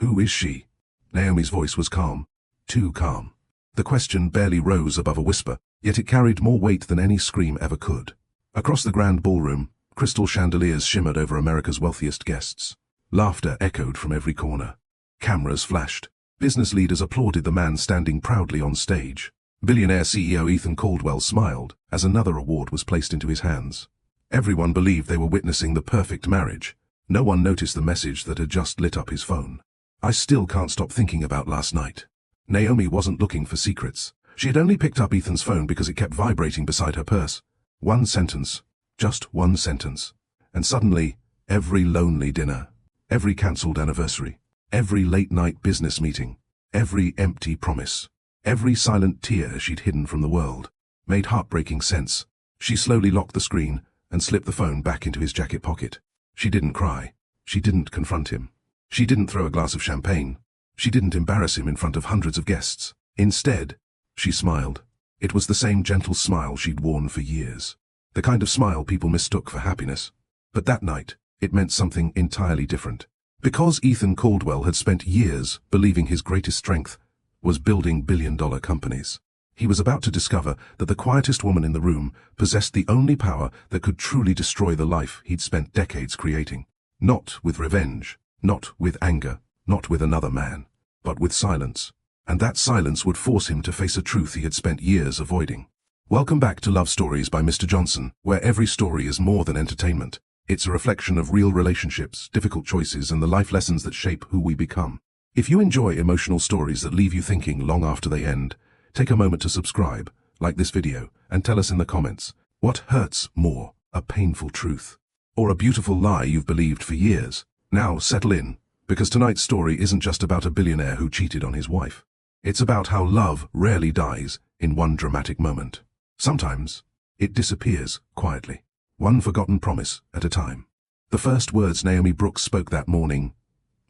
Who is she? Naomi's voice was calm. Too calm. The question barely rose above a whisper, yet it carried more weight than any scream ever could. Across the grand ballroom, crystal chandeliers shimmered over America's wealthiest guests. Laughter echoed from every corner. Cameras flashed. Business leaders applauded the man standing proudly on stage. Billionaire CEO Ethan Caldwell smiled as another award was placed into his hands. Everyone believed they were witnessing the perfect marriage. No one noticed the message that had just lit up his phone. I still can't stop thinking about last night. Naomi wasn't looking for secrets. She had only picked up Ethan's phone because it kept vibrating beside her purse. One sentence. Just one sentence. And suddenly, every lonely dinner, every cancelled anniversary, every late-night business meeting, every empty promise, every silent tear she'd hidden from the world, made heartbreaking sense. She slowly locked the screen and slipped the phone back into his jacket pocket. She didn't cry. She didn't confront him. She didn't throw a glass of champagne. She didn't embarrass him in front of hundreds of guests. Instead, she smiled. It was the same gentle smile she'd worn for years. The kind of smile people mistook for happiness. But that night, it meant something entirely different. Because Ethan Caldwell had spent years believing his greatest strength was building billion-dollar companies, he was about to discover that the quietest woman in the room possessed the only power that could truly destroy the life he'd spent decades creating. Not with revenge, not with anger, not with another man, but with silence. And that silence would force him to face a truth he had spent years avoiding. Welcome back to Love Stories by Mr. Johnson, where every story is more than entertainment. It's a reflection of real relationships, difficult choices, and the life lessons that shape who we become. If you enjoy emotional stories that leave you thinking long after they end, take a moment to subscribe, like this video, and tell us in the comments, what hurts more, a painful truth, or a beautiful lie you've believed for years? Now settle in, because tonight's story isn't just about a billionaire who cheated on his wife. It's about how love rarely dies in one dramatic moment. Sometimes, it disappears quietly, one forgotten promise at a time. The first words Naomi Brooks spoke that morning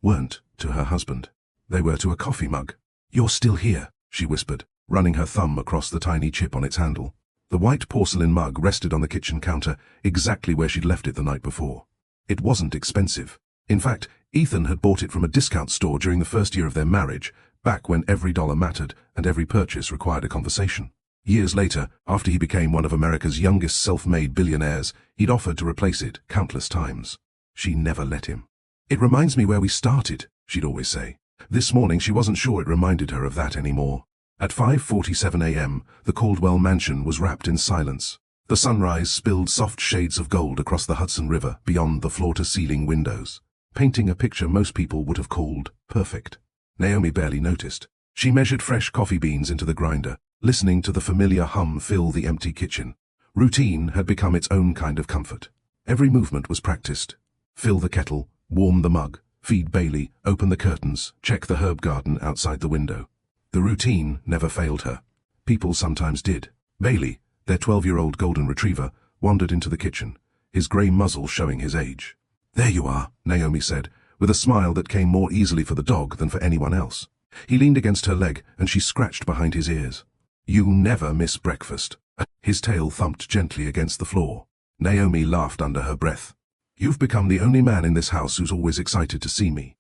weren't to her husband. They were to a coffee mug. "You're still here," she whispered, running her thumb across the tiny chip on its handle. The white porcelain mug rested on the kitchen counter exactly where she'd left it the night before. It wasn't expensive. In fact, Ethan had bought it from a discount store during the first year of their marriage, back when every dollar mattered and every purchase required a conversation. Years later, after he became one of America's youngest self-made billionaires, he'd offered to replace it countless times. She never let him. "It reminds me where we started," she'd always say. This morning she wasn't sure it reminded her of that anymore. At 5:47 a.m., the Caldwell mansion was wrapped in silence. The sunrise spilled soft shades of gold across the Hudson River beyond the floor-to-ceiling windows, painting a picture most people would have called perfect. Naomi barely noticed. She measured fresh coffee beans into the grinder, listening to the familiar hum fill the empty kitchen. Routine had become its own kind of comfort. Every movement was practiced. Fill the kettle, warm the mug, feed Bailey, open the curtains, check the herb garden outside the window. The routine never failed her. People sometimes did. Bailey, their 12-year-old golden retriever, wandered into the kitchen, his grey muzzle showing his age. "There you are," Naomi said, with a smile that came more easily for the dog than for anyone else. He leaned against her leg, and she scratched behind his ears. "You never miss breakfast." His tail thumped gently against the floor. Naomi laughed under her breath. "You've become the only man in this house who's always excited to see me."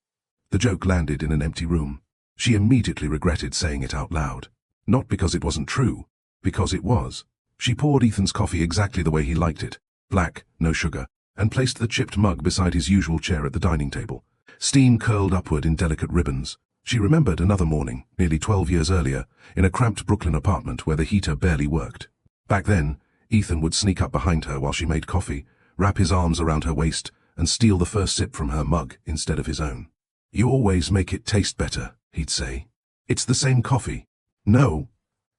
The joke landed in an empty room. She immediately regretted saying it out loud. Not because it wasn't true, because it was. She poured Ethan's coffee exactly the way he liked it, black, no sugar, and placed the chipped mug beside his usual chair at the dining table. Steam curled upward in delicate ribbons. She remembered another morning, nearly 12 years earlier, in a cramped Brooklyn apartment where the heater barely worked. Back then, Ethan would sneak up behind her while she made coffee, wrap his arms around her waist, and steal the first sip from her mug instead of his own. "You always make it taste better," he'd say. "It's the same coffee." "No,"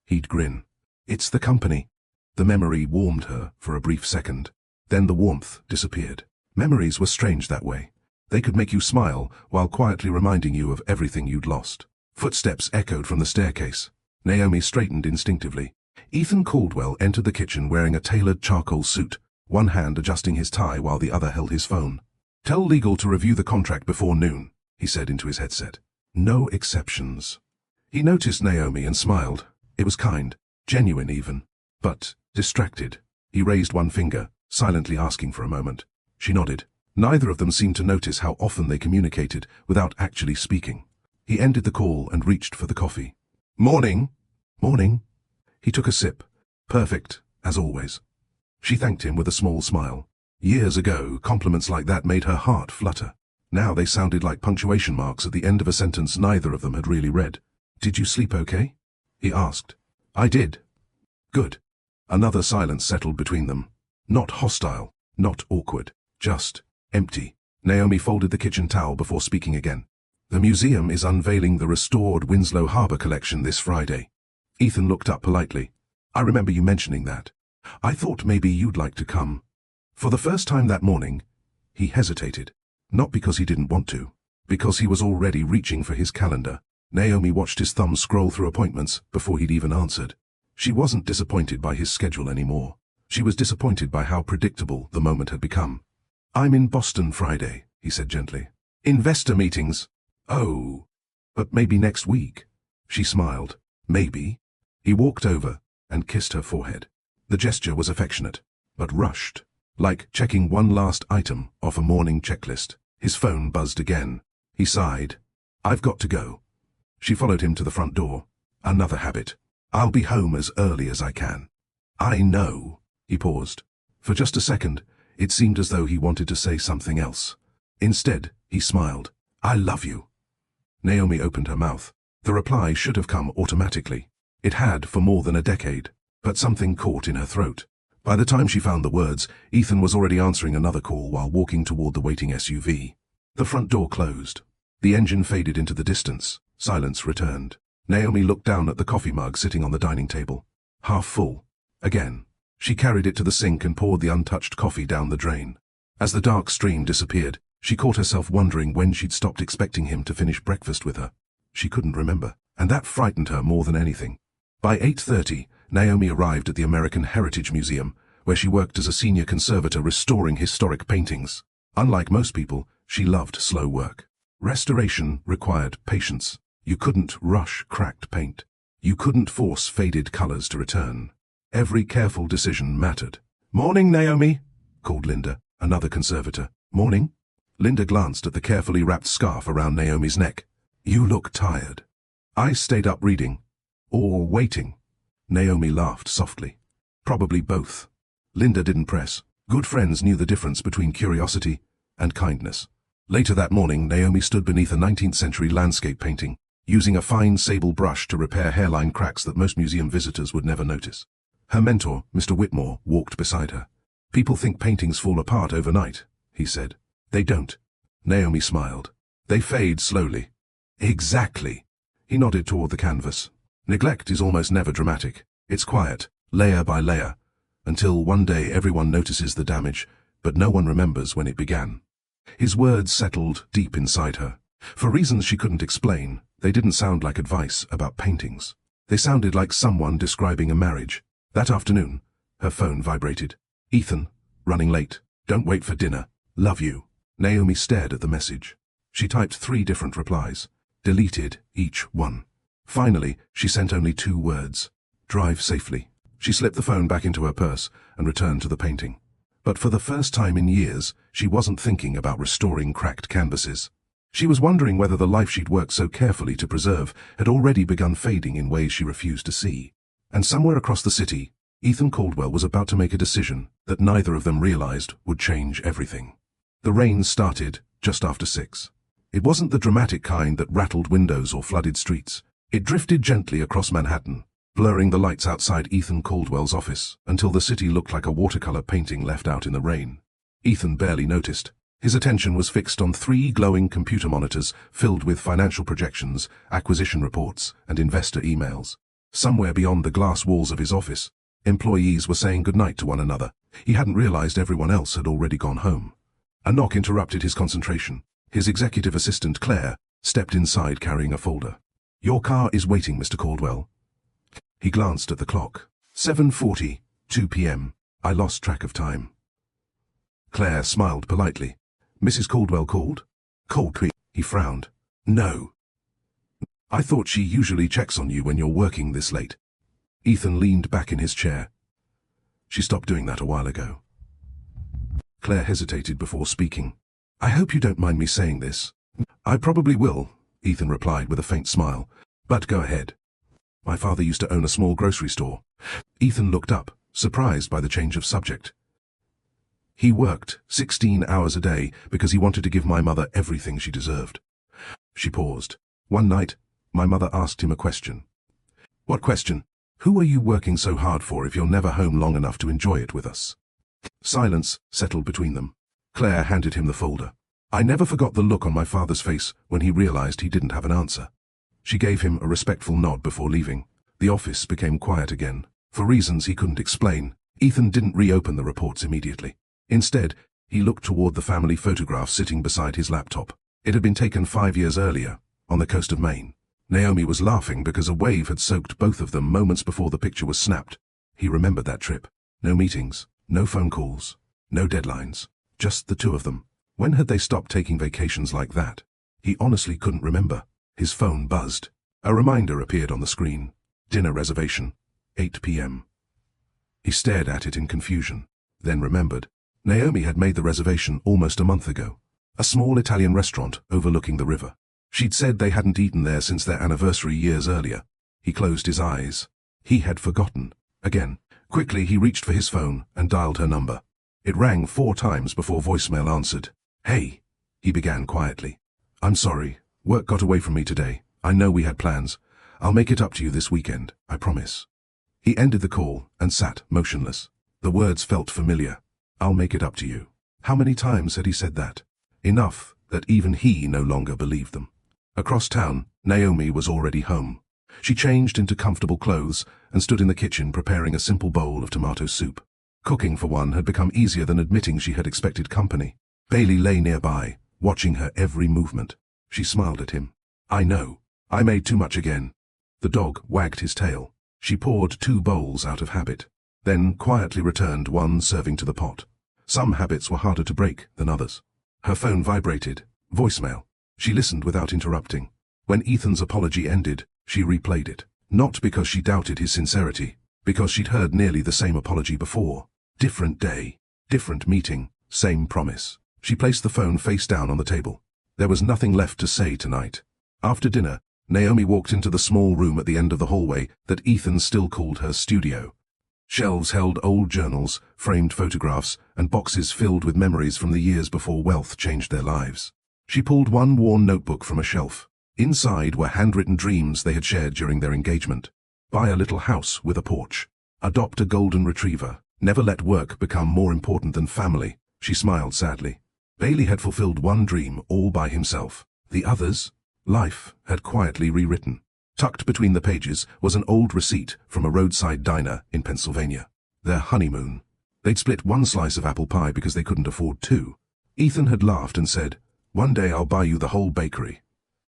he'd grin. "It's the company." The memory warmed her for a brief second. Then the warmth disappeared. Memories were strange that way. They could make you smile while quietly reminding you of everything you'd lost. Footsteps echoed from the staircase. Naomi straightened instinctively. Ethan Caldwell entered the kitchen wearing a tailored charcoal suit, one hand adjusting his tie while the other held his phone. "Tell legal to review the contract before noon," he said into his headset. "No exceptions." He noticed Naomi and smiled. It was kind, genuine even, but distracted. He raised one finger, silently asking for a moment. She nodded. Neither of them seemed to notice how often they communicated without actually speaking. He ended the call and reached for the coffee. "Morning." "Morning." He took a sip. Perfect, as always. She thanked him with a small smile. Years ago, compliments like that made her heart flutter. Now they sounded like punctuation marks at the end of a sentence neither of them had really read. "Did you sleep okay?" he asked. "I did." "Good." Another silence settled between them. Not hostile, not awkward, just empty. Naomi folded the kitchen towel before speaking again. "The museum is unveiling the restored Winslow Harbor collection this Friday." Ethan looked up politely. "I remember you mentioning that. I thought maybe you'd like to come." For the first time that morning, he hesitated. Not because he didn't want to, because he was already reaching for his calendar. Naomi watched his thumb scroll through appointments before he'd even answered. She wasn't disappointed by his schedule anymore. She was disappointed by how predictable the moment had become. "I'm in Boston Friday," he said gently. "Investor meetings." "Oh, but maybe next week." She smiled. "Maybe." He walked over and kissed her forehead. The gesture was affectionate, but rushed, like checking one last item off a morning checklist. His phone buzzed again. He sighed. "I've got to go." She followed him to the front door. Another habit. "I'll be home as early as I can." "I know." He paused. For just a second, it seemed as though he wanted to say something else. Instead, he smiled. "I love you." Naomi opened her mouth. The reply should have come automatically. It had for more than a decade, but something caught in her throat. By the time she found the words, Ethan was already answering another call while walking toward the waiting SUV. The front door closed. The engine faded into the distance. Silence returned. Naomi looked down at the coffee mug sitting on the dining table. Half full. Again. She carried it to the sink and poured the untouched coffee down the drain. As the dark stream disappeared, she caught herself wondering when she'd stopped expecting him to finish breakfast with her. She couldn't remember, and that frightened her more than anything. By 8:30, Naomi arrived at the American Heritage Museum, where she worked as a senior conservator restoring historic paintings. Unlike most people, she loved slow work. Restoration required patience. You couldn't rush cracked paint. You couldn't force faded colors to return. Every careful decision mattered. "Morning, Naomi," called Linda, another conservator. "Morning." Linda glanced at the carefully wrapped scarf around Naomi's neck. "You look tired." "I stayed up reading." "Or waiting." Naomi laughed softly. "Probably both." Linda didn't press. Good friends knew the difference between curiosity and kindness. Later that morning, Naomi stood beneath a 19th-century landscape painting, using a fine sable brush to repair hairline cracks that most museum visitors would never notice. Her mentor, Mr. Whitmore, walked beside her. "People think paintings fall apart overnight," he said. "They don't." Naomi smiled. "They fade slowly." "Exactly." He nodded toward the canvas. "Neglect is almost never dramatic. It's quiet, layer by layer, until one day everyone notices the damage, but no one remembers when it began." His words settled deep inside her. For reasons she couldn't explain, they didn't sound like advice about paintings. They sounded like someone describing a marriage. That afternoon, her phone vibrated. "Ethan, running late. Don't wait for dinner. Love you." Naomi stared at the message. She typed 3 different replies, deleted each one. Finally, she sent only 2 words. "Drive safely." She slipped the phone back into her purse and returned to the painting. But for the first time in years, she wasn't thinking about restoring cracked canvases. She was wondering whether the life she'd worked so carefully to preserve had already begun fading in ways she refused to see. And somewhere across the city, Ethan Caldwell was about to make a decision that neither of them realized would change everything. The rain started just after 6. It wasn't the dramatic kind that rattled windows or flooded streets. It drifted gently across Manhattan, blurring the lights outside Ethan Caldwell's office until the city looked like a watercolor painting left out in the rain. Ethan barely noticed. His attention was fixed on 3 glowing computer monitors filled with financial projections, acquisition reports, and investor emails. Somewhere beyond the glass walls of his office, employees were saying goodnight to one another. He hadn't realized everyone else had already gone home. A knock interrupted his concentration. His executive assistant, Claire, stepped inside carrying a folder. "Your car is waiting, Mr. Caldwell." He glanced at the clock. 7:40, 2 p.m. I lost track of time. Claire smiled politely. "Mrs. Caldwell called?" "Coldly." He frowned. "No. I thought she usually checks on you when you're working this late." Ethan leaned back in his chair. "She stopped doing that a while ago." Claire hesitated before speaking. I hope you don't mind me saying this. I probably will, Ethan replied with a faint smile. But go ahead. My father used to own a small grocery store. Ethan looked up, surprised by the change of subject. He worked 16 hours a day because he wanted to give my mother everything she deserved. She paused. One night, my mother asked him a question. What question? Who are you working so hard for if you're never home long enough to enjoy it with us? Silence settled between them. Claire handed him the folder. I never forgot the look on my father's face when he realized he didn't have an answer. She gave him a respectful nod before leaving. The office became quiet again. For reasons he couldn't explain, Ethan didn't reopen the reports immediately. Instead, he looked toward the family photograph sitting beside his laptop. It had been taken 5 years earlier, on the coast of Maine. Naomi was laughing because a wave had soaked both of them moments before the picture was snapped. He remembered that trip. No meetings, no phone calls, no deadlines. Just the two of them. When had they stopped taking vacations like that? He honestly couldn't remember. His phone buzzed. A reminder appeared on the screen. Dinner reservation, 8 p.m. He stared at it in confusion, then remembered. Naomi had made the reservation almost a month ago. A small Italian restaurant overlooking the river. She'd said they hadn't eaten there since their anniversary years earlier. He closed his eyes. He had forgotten. Again. Quickly he reached for his phone and dialed her number. It rang 4 times before voicemail answered. Hey, he began quietly. I'm sorry. Work got away from me today. I know we had plans. I'll make it up to you this weekend, I promise. He ended the call and sat motionless. The words felt familiar. I'll make it up to you. How many times had he said that? Enough that even he no longer believed them. Across town, Naomi was already home. She changed into comfortable clothes and stood in the kitchen preparing a simple bowl of tomato soup. Cooking for one had become easier than admitting she had expected company. Bailey lay nearby, watching her every movement. She smiled at him. I know. I made too much again. The dog wagged his tail. She poured 2 bowls out of habit, then quietly returned 1 serving to the pot. Some habits were harder to break than others. Her phone vibrated. Voicemail. She listened without interrupting. When Ethan's apology ended, she replayed it. Not because she doubted his sincerity, because she'd heard nearly the same apology before. Different day, different meeting, same promise. She placed the phone face down on the table. There was nothing left to say tonight. After dinner, Naomi walked into the small room at the end of the hallway that Ethan still called her studio. Shelves held old journals, framed photographs, and boxes filled with memories from the years before wealth changed their lives. She pulled one worn notebook from a shelf. Inside were handwritten dreams they had shared during their engagement. Buy a little house with a porch. Adopt a golden retriever. Never let work become more important than family. She smiled sadly. Bailey had fulfilled one dream all by himself. The others, life had quietly rewritten. Tucked between the pages was an old receipt from a roadside diner in Pennsylvania. Their honeymoon. They'd split 1 slice of apple pie because they couldn't afford 2. Ethan had laughed and said, "One day I'll buy you the whole bakery."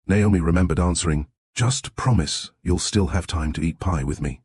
Naomi remembered answering, "Just promise you'll still have time to eat pie with me."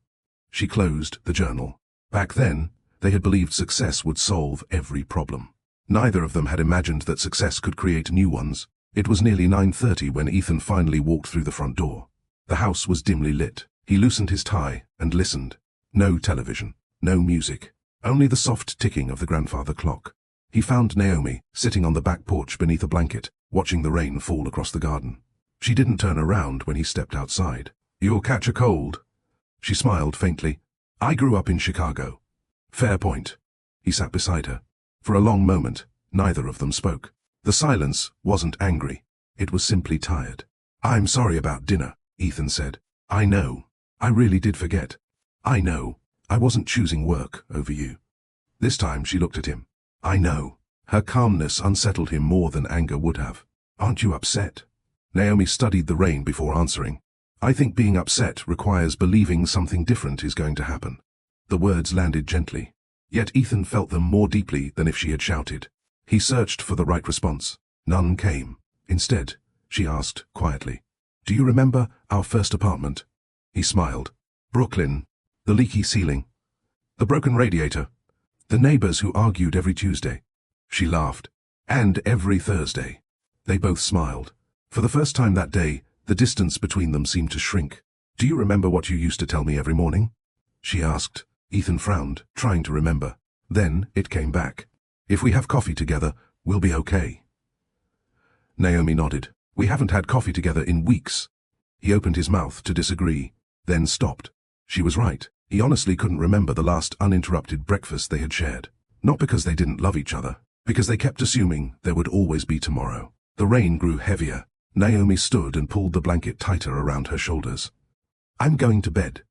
She closed the journal. Back then, they had believed success would solve every problem. Neither of them had imagined that success could create new ones. It was nearly 9:30 when Ethan finally walked through the front door. The house was dimly lit. He loosened his tie and listened. No television, no music, only the soft ticking of the grandfather clock. He found Naomi sitting on the back porch beneath a blanket, watching the rain fall across the garden. She didn't turn around when he stepped outside. "You'll catch a cold." She smiled faintly. "I grew up in Chicago." "Fair point." He sat beside her. For a long moment, neither of them spoke. The silence wasn't angry. It was simply tired. "I'm sorry about dinner," Ethan said. "I know. I really did forget. I know. I wasn't choosing work over you." This time she looked at him. "I know." Her calmness unsettled him more than anger would have. "Aren't you upset?" Naomi studied the rain before answering. "I think being upset requires believing something different is going to happen." The words landed gently. Yet Ethan felt them more deeply than if she had shouted. He searched for the right response. None came. Instead, she asked quietly, "Do you remember our first apartment?" He smiled. "Brooklyn. The leaky ceiling. The broken radiator. The neighbors who argued every Tuesday." She laughed. "And every Thursday." They both smiled. For the first time that day, the distance between them seemed to shrink. "Do you remember what you used to tell me every morning?" she asked. Ethan frowned, trying to remember. Then it came back. "If we have coffee together, we'll be okay." Naomi nodded. We haven't had coffee together in weeks. He opened his mouth to disagree, then stopped. She was right. He honestly couldn't remember the last uninterrupted breakfast they had shared. Not because they didn't love each other, because they kept assuming there would always be tomorrow. The rain grew heavier. Naomi stood and pulled the blanket tighter around her shoulders. I'm going to bed.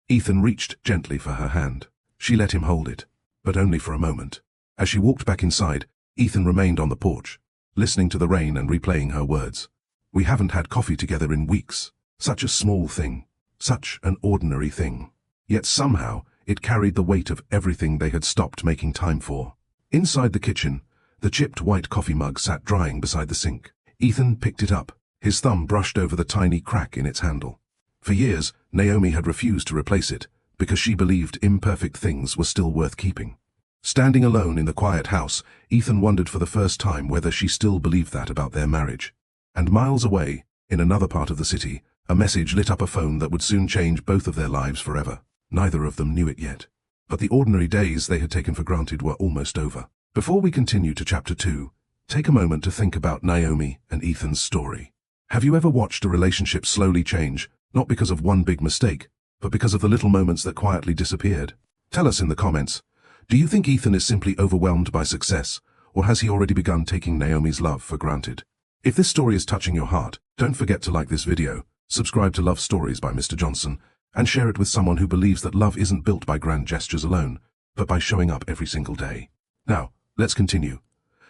Ethan reached gently for her hand. She let him hold it, but only for a moment. As she walked back inside, Ethan remained on the porch, listening to the rain and replaying her words. We haven't had coffee together in weeks. Such a small thing. Such an ordinary thing. Yet somehow, it carried the weight of everything they had stopped making time for. Inside the kitchen, the chipped white coffee mug sat drying beside the sink. Ethan picked it up. His thumb brushed over the tiny crack in its handle. For years, Naomi had refused to replace it, because she believed imperfect things were still worth keeping. Standing alone in the quiet house, Ethan wondered for the first time whether she still believed that about their marriage. And miles away, in another part of the city, a message lit up a phone that would soon change both of their lives forever. Neither of them knew it yet. But the ordinary days they had taken for granted were almost over. Before we continue to Chapter 2, take a moment to think about Naomi and Ethan's story. Have you ever watched a relationship slowly change, not because of one big mistake, but because of the little moments that quietly disappeared? Tell us in the comments. Do you think Ethan is simply overwhelmed by success, or has he already begun taking Naomi's love for granted? If this story is touching your heart, don't forget to like this video, subscribe to Love Stories by Mr. Johnson, and share it with someone who believes that love isn't built by grand gestures alone, but by showing up every single day. Now, let's continue.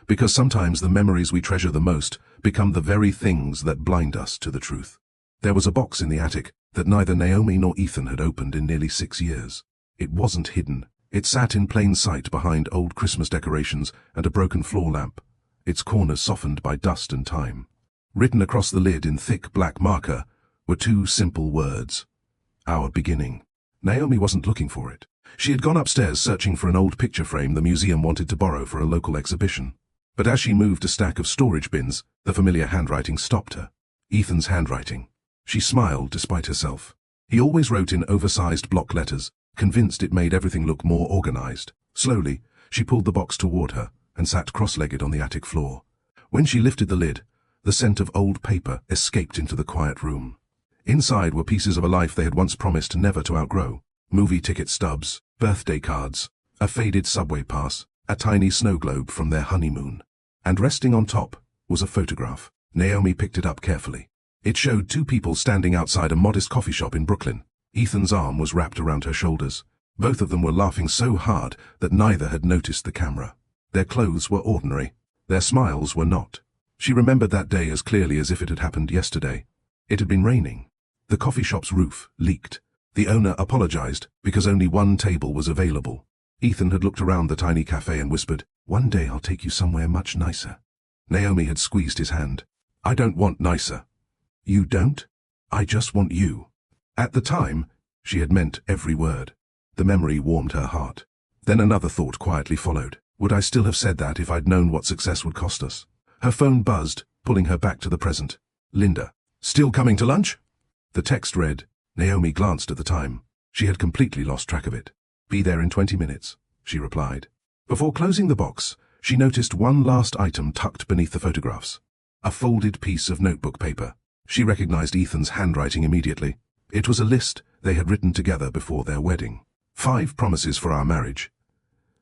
Because sometimes the memories we treasure the most become the very things that blind us to the truth. There was a box in the attic that neither Naomi nor Ethan had opened in nearly 6 years. It wasn't hidden. It sat in plain sight behind old Christmas decorations and a broken floor lamp, its corners softened by dust and time. Written across the lid in thick black marker were 2 simple words. Our beginning. Naomi wasn't looking for it. She had gone upstairs searching for an old picture frame the museum wanted to borrow for a local exhibition. But as she moved a stack of storage bins, the familiar handwriting stopped her. Ethan's handwriting. She smiled despite herself. He always wrote in oversized block letters, convinced it made everything look more organized. Slowly, she pulled the box toward her and sat cross-legged on the attic floor. When she lifted the lid, the scent of old paper escaped into the quiet room. Inside were pieces of a life they had once promised never to outgrow. Movie ticket stubs, birthday cards, a faded subway pass, a tiny snow globe from their honeymoon. And resting on top was a photograph. Naomi picked it up carefully. It showed 2 people standing outside a modest coffee shop in Brooklyn. Ethan's arm was wrapped around her shoulders. Both of them were laughing so hard that neither had noticed the camera. Their clothes were ordinary. Their smiles were not. She remembered that day as clearly as if it had happened yesterday. It had been raining. The coffee shop's roof leaked. The owner apologized because only one table was available. Ethan had looked around the tiny cafe and whispered, "One day I'll take you somewhere much nicer." Naomi had squeezed his hand. "I don't want nicer." "You don't? I just want you." At the time, she had meant every word. The memory warmed her heart. Then another thought quietly followed. Would I still have said that if I'd known what success would cost us? Her phone buzzed, pulling her back to the present. Linda. "Still coming to lunch?" The text read. Naomi glanced at the time. She had completely lost track of it. "Be there in 20 minutes, she replied. Before closing the box, she noticed one last item tucked beneath the photographs. A folded piece of notebook paper. She recognized Ethan's handwriting immediately. It was a list they had written together before their wedding. 5 promises for our marriage.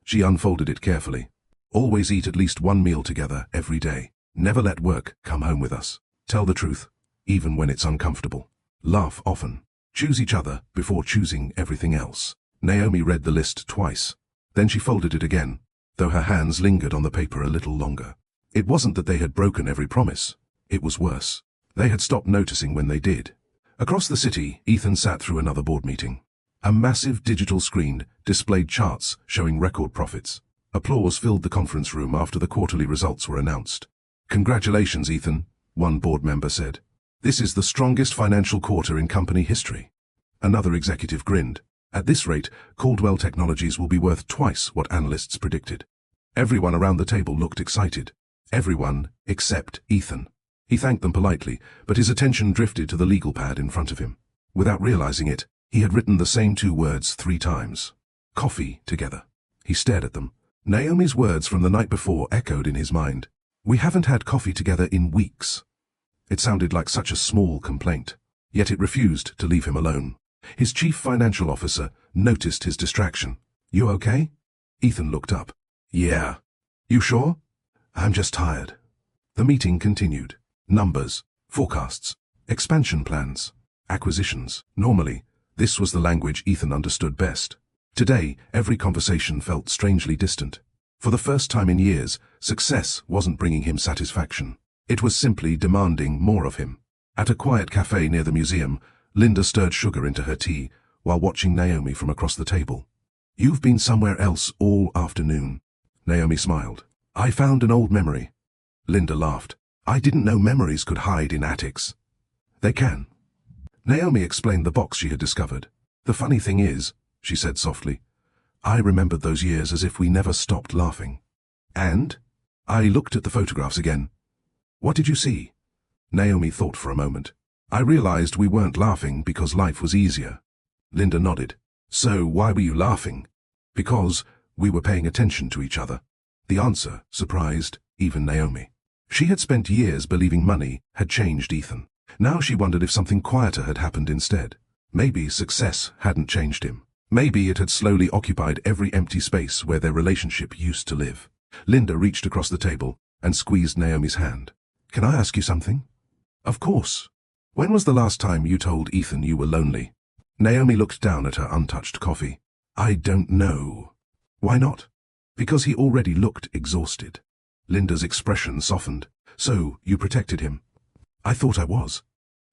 She unfolded it carefully. Always eat at least 1 meal together every day. Never let work come home with us. Tell the truth, even when it's uncomfortable. Laugh often. Choose each other before choosing everything else. Naomi read the list twice. Then she folded it again, though her hands lingered on the paper a little longer. It wasn't that they had broken every promise. It was worse. They had stopped noticing when they did. Across the city, Ethan sat through another board meeting. A massive digital screen displayed charts showing record profits. Applause filled the conference room after the quarterly results were announced. "Congratulations, Ethan," one board member said. "This is the strongest financial quarter in company history." Another executive grinned. "At this rate, Caldwell Technologies will be worth twice what analysts predicted." Everyone around the table looked excited. Everyone except Ethan. He thanked them politely, but his attention drifted to the legal pad in front of him. Without realizing it, he had written the same 2 words 3 times. Coffee together. He stared at them. Naomi's words from the night before echoed in his mind. We haven't had coffee together in weeks. It sounded like such a small complaint, yet it refused to leave him alone. His chief financial officer noticed his distraction. You okay? Ethan looked up. Yeah. You sure? I'm just tired. The meeting continued. Numbers, forecasts, expansion plans, acquisitions. Normally, this was the language Ethan understood best. Today, every conversation felt strangely distant. For the first time in years, success wasn't bringing him satisfaction. It was simply demanding more of him. At a quiet cafe near the museum, Linda stirred sugar into her tea while watching Naomi from across the table. You've been somewhere else all afternoon. Naomi smiled. I found an old memory. Linda laughed. I didn't know memories could hide in attics. They can. Naomi explained the box she had discovered. The funny thing is, she said softly, I remembered those years as if we never stopped laughing. And? I looked at the photographs again. What did you see? Naomi thought for a moment. I realized we weren't laughing because life was easier. Linda nodded. So why were you laughing? Because we were paying attention to each other. The answer surprised even Naomi. She had spent years believing money had changed Ethan. Now she wondered if something quieter had happened instead. Maybe success hadn't changed him. Maybe it had slowly occupied every empty space where their relationship used to live. Linda reached across the table and squeezed Naomi's hand. Can I ask you something? Of course. When was the last time you told Ethan you were lonely? Naomi looked down at her untouched coffee. I don't know. Why not? Because he already looked exhausted. Linda's expression softened. So, you protected him? I thought I was.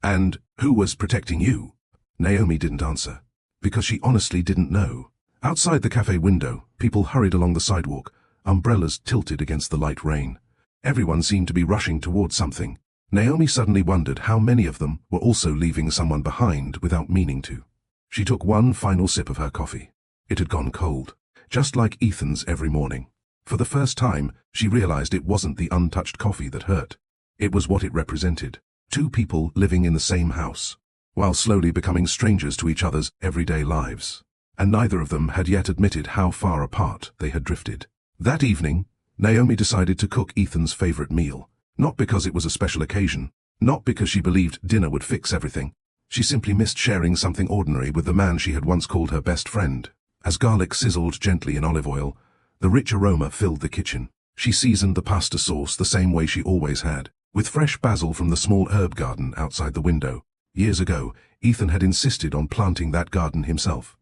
And who was protecting you? Naomi didn't answer, because she honestly didn't know. Outside the cafe window, people hurried along the sidewalk, umbrellas tilted against the light rain. Everyone seemed to be rushing towards something. Naomi suddenly wondered how many of them were also leaving someone behind without meaning to. She took one final sip of her coffee. It had gone cold, just like Ethan's every morning. For the first time, she realized it wasn't the untouched coffee that hurt. It was what it represented. Two people living in the same house, while slowly becoming strangers to each other's everyday lives. And neither of them had yet admitted how far apart they had drifted. That evening, Naomi decided to cook Ethan's favorite meal. Not because it was a special occasion, not because she believed dinner would fix everything. She simply missed sharing something ordinary with the man she had once called her best friend. As garlic sizzled gently in olive oil, the rich aroma filled the kitchen. She seasoned the pasta sauce the same way she always had, with fresh basil from the small herb garden outside the window. Years ago, Ethan had insisted on planting that garden himself.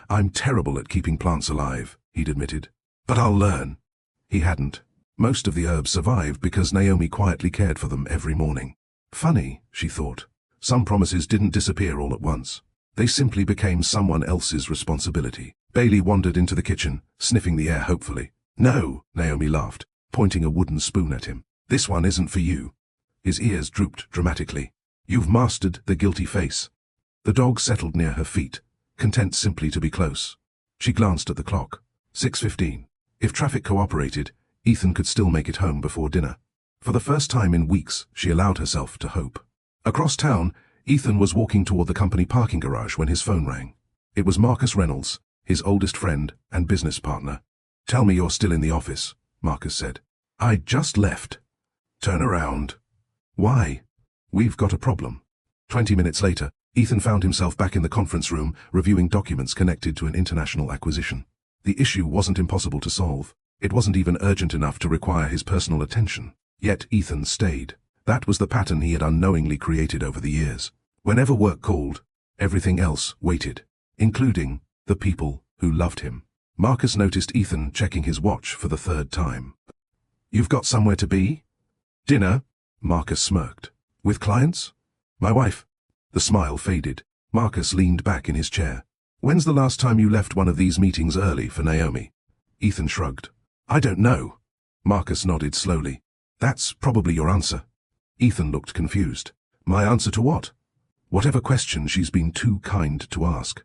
I'm terrible at keeping plants alive, he'd admitted. But I'll learn. He hadn't. Most of the herbs survived because Naomi quietly cared for them every morning. Funny, she thought. Some promises didn't disappear all at once. They simply became someone else's responsibility. Bailey wandered into the kitchen, sniffing the air hopefully. No, Naomi laughed, pointing a wooden spoon at him. This one isn't for you. His ears drooped dramatically. You've mastered the guilty face. The dog settled near her feet, content simply to be close. She glanced at the clock. 6:15. If traffic cooperated, Ethan could still make it home before dinner. For the first time in weeks, she allowed herself to hope. Across town, Ethan was walking toward the company parking garage when his phone rang. It was Marcus Reynolds, his oldest friend and business partner. Tell me you're still in the office, Marcus said. I just left. Turn around. Why? We've got a problem. 20 minutes later, Ethan found himself back in the conference room, reviewing documents connected to an international acquisition. The issue wasn't impossible to solve. It wasn't even urgent enough to require his personal attention. Yet Ethan stayed. That was the pattern he had unknowingly created over the years. Whenever work called, everything else waited, including the people who loved him. Marcus noticed Ethan checking his watch for the third time. You've got somewhere to be? Dinner? Marcus smirked. With clients? My wife. The smile faded. Marcus leaned back in his chair. When's the last time you left one of these meetings early for Naomi? Ethan shrugged. I don't know. Marcus nodded slowly. That's probably your answer. Ethan looked confused. My answer to what? Whatever question she's been too kind to ask.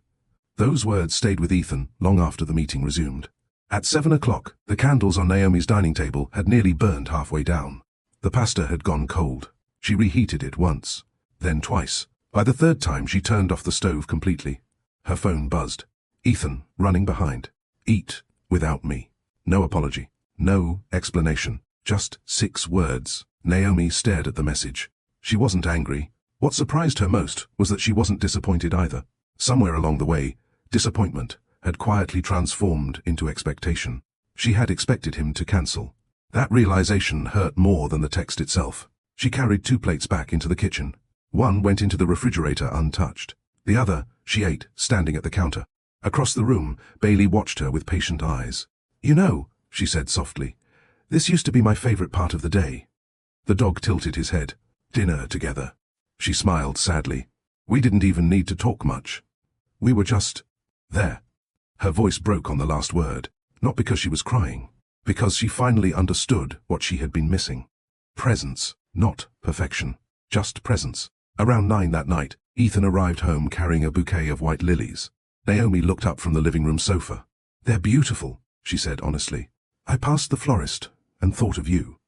Those words stayed with Ethan long after the meeting resumed. At 7 o'clock, the candles on Naomi's dining table had nearly burned halfway down. The pasta had gone cold. She reheated it once, then twice. By the third time, she turned off the stove completely. Her phone buzzed. Ethan, running behind. Eat without me. No apology. No explanation. Just 6 words. Naomi stared at the message. She wasn't angry. What surprised her most was that she wasn't disappointed either. Somewhere along the way, disappointment had quietly transformed into expectation. She had expected him to cancel. That realization hurt more than the text itself. She carried 2 plates back into the kitchen. One went into the refrigerator untouched. The other she ate, standing at the counter. Across the room, Bailey watched her with patient eyes. "You know," she said softly, "this used to be my favorite part of the day." The dog tilted his head. "Dinner together." She smiled sadly. "We didn't even need to talk much. We were just there." Her voice broke on the last word, not because she was crying, because she finally understood what she had been missing. Presence, not perfection, just presence. Around 9 that night, Ethan arrived home carrying a bouquet of white lilies. Naomi looked up from the living room sofa. "They're beautiful," she said honestly. "I passed the florist and thought of you."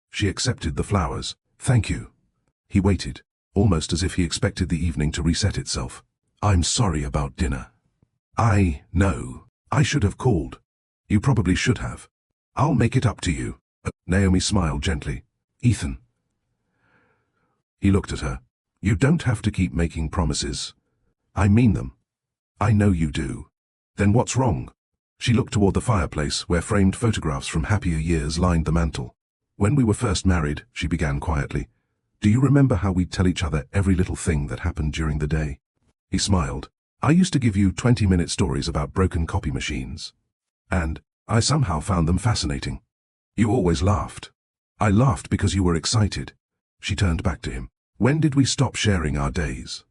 She accepted the flowers. "Thank you." He waited, almost as if he expected the evening to reset itself. "I'm sorry about dinner." "I know. I should have called." "You probably should have. I'll make it up to you." Naomi smiled gently. "Ethan." He looked at her. "You don't have to keep making promises. I mean them. I know you do." "Then what's wrong?" She looked toward the fireplace where framed photographs from happier years lined the mantel. "When we were first married," she began quietly, "do you remember how we'd tell each other every little thing that happened during the day?" He smiled. "I used to give you 20-minute stories about broken copy machines. And I somehow found them fascinating. You always laughed. I laughed because you were excited." She turned back to him. "When did we stop sharing our days?"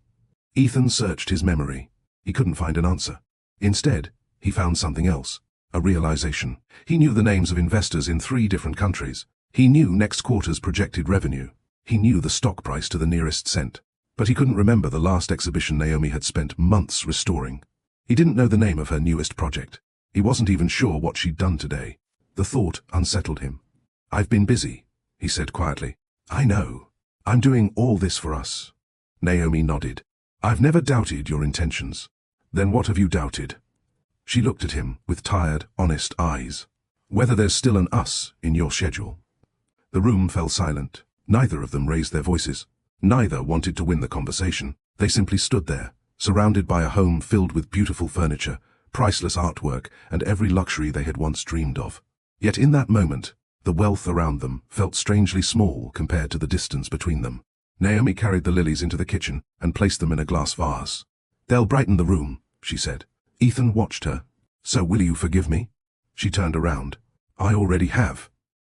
Ethan searched his memory. He couldn't find an answer. Instead, he found something else. A realization. He knew the names of investors in 3 different countries. He knew next quarter's projected revenue. He knew the stock price to the nearest cent. But he couldn't remember the last exhibition Naomi had spent months restoring. He didn't know the name of her newest project. He wasn't even sure what she'd done today. The thought unsettled him. "I've been busy," he said quietly. "I know. I'm doing all this for us." Naomi nodded. "I've never doubted your intentions." "Then what have you doubted?" She looked at him with tired, honest eyes. "Whether there's still an us in your schedule." The room fell silent. Neither of them raised their voices. Neither wanted to win the conversation. They simply stood there, surrounded by a home filled with beautiful furniture, priceless artwork, and every luxury they had once dreamed of. Yet in that moment, the wealth around them felt strangely small compared to the distance between them. Naomi carried the lilies into the kitchen and placed them in a glass vase. "They'll brighten the room," she said. Ethan watched her. "So will you forgive me?" She turned around. "I already have."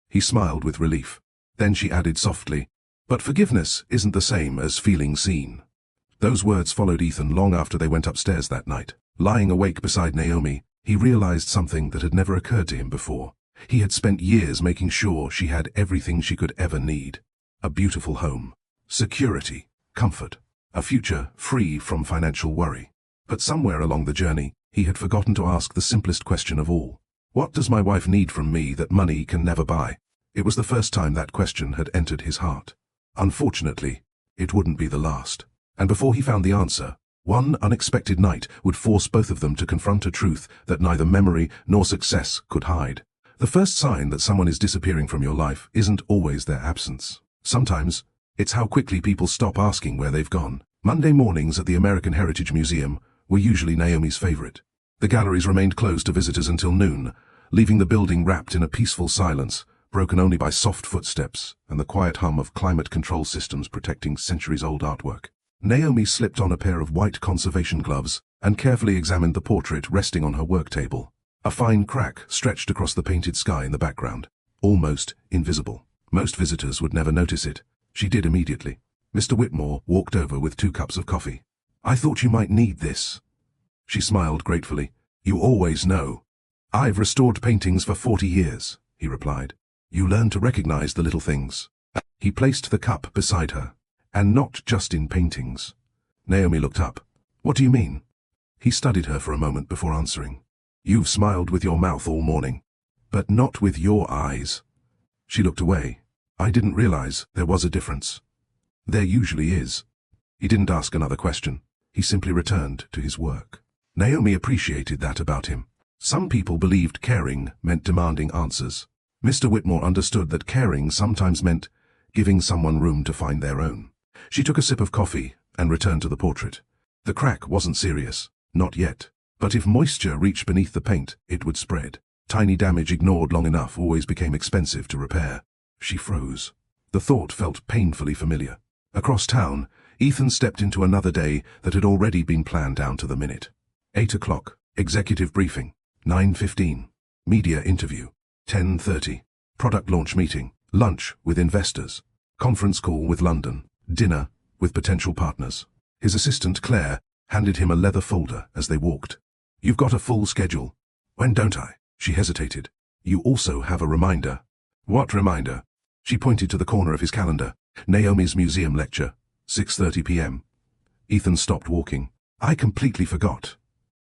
He smiled with relief. Then she added softly, "But forgiveness isn't the same as feeling seen." Those words followed Ethan long after they went upstairs that night. Lying awake beside Naomi, he realized something that had never occurred to him before. He had spent years making sure she had everything she could ever need. A beautiful home, security, comfort, a future free from financial worry. But somewhere along the journey, he had forgotten to ask the simplest question of all. What does my wife need from me that money can never buy? It was the first time that question had entered his heart. Unfortunately, it wouldn't be the last. And before he found the answer, one unexpected night would force both of them to confront a truth that neither memory nor success could hide. The first sign that someone is disappearing from your life isn't always their absence. Sometimes, it's how quickly people stop asking where they've gone. Monday mornings at the American Heritage Museum were usually Naomi's favorite. The galleries remained closed to visitors until noon, leaving the building wrapped in a peaceful silence, broken only by soft footsteps and the quiet hum of climate control systems protecting centuries-old artwork. Naomi slipped on a pair of white conservation gloves and carefully examined the portrait resting on her work table. A fine crack stretched across the painted sky in the background, almost invisible. Most visitors would never notice it. She did immediately. Mr. Whitmore walked over with 2 cups of coffee. "I thought you might need this." She smiled gratefully. "You always know." "I've restored paintings for 40 years, he replied. "You learn to recognize the little things." He placed the cup beside her. "And not just in paintings." Naomi looked up. "What do you mean?" He studied her for a moment before answering. "You've smiled with your mouth all morning, but not with your eyes." She looked away. "I didn't realize there was a difference." "There usually is." He didn't ask another question. He simply returned to his work. Naomi appreciated that about him. Some people believed caring meant demanding answers. Mr. Whitmore understood that caring sometimes meant giving someone room to find their own. She took a sip of coffee and returned to the portrait. The crack wasn't serious, not yet. But if moisture reached beneath the paint, it would spread. Tiny damage ignored long enough always became expensive to repair. She froze. The thought felt painfully familiar. Across town, Ethan stepped into another day that had already been planned down to the minute. 8 o'clock, executive briefing. 9:15, media interview. 10:30, product launch meeting. Lunch with investors. Conference call with London. Dinner with potential partners. His assistant, Claire, handed him a leather folder as they walked. "You've got a full schedule." "When don't I?" She hesitated. "You also have a reminder." "What reminder?" She pointed to the corner of his calendar. "Naomi's museum lecture, 6:30 p.m. Ethan stopped walking. "I completely forgot."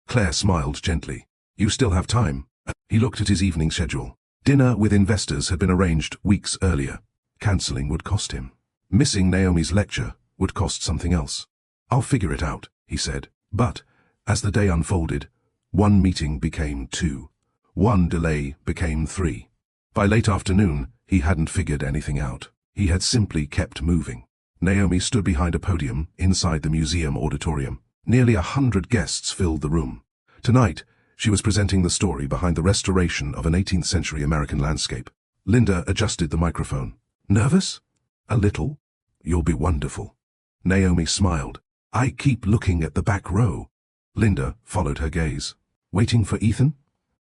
Claire smiled gently. "You still have time." He looked at his evening schedule. Dinner with investors had been arranged weeks earlier. Cancelling would cost him. Missing Naomi's lecture would cost something else. "I'll figure it out," he said. But, as the day unfolded, one meeting became 2. One delay became 3. By late afternoon, he hadn't figured anything out. He had simply kept moving. Naomi stood behind a podium inside the museum auditorium. Nearly 100 guests filled the room. Tonight, she was presenting the story behind the restoration of an 18th century American landscape. Linda adjusted the microphone. "Nervous?" "A little." "You'll be wonderful." Naomi smiled. "I keep looking at the back row." Linda followed her gaze. "Waiting for Ethan?"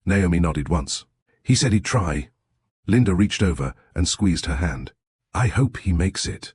Naomi nodded once. "He said he'd try." Linda reached over and squeezed her hand. "I hope he makes it."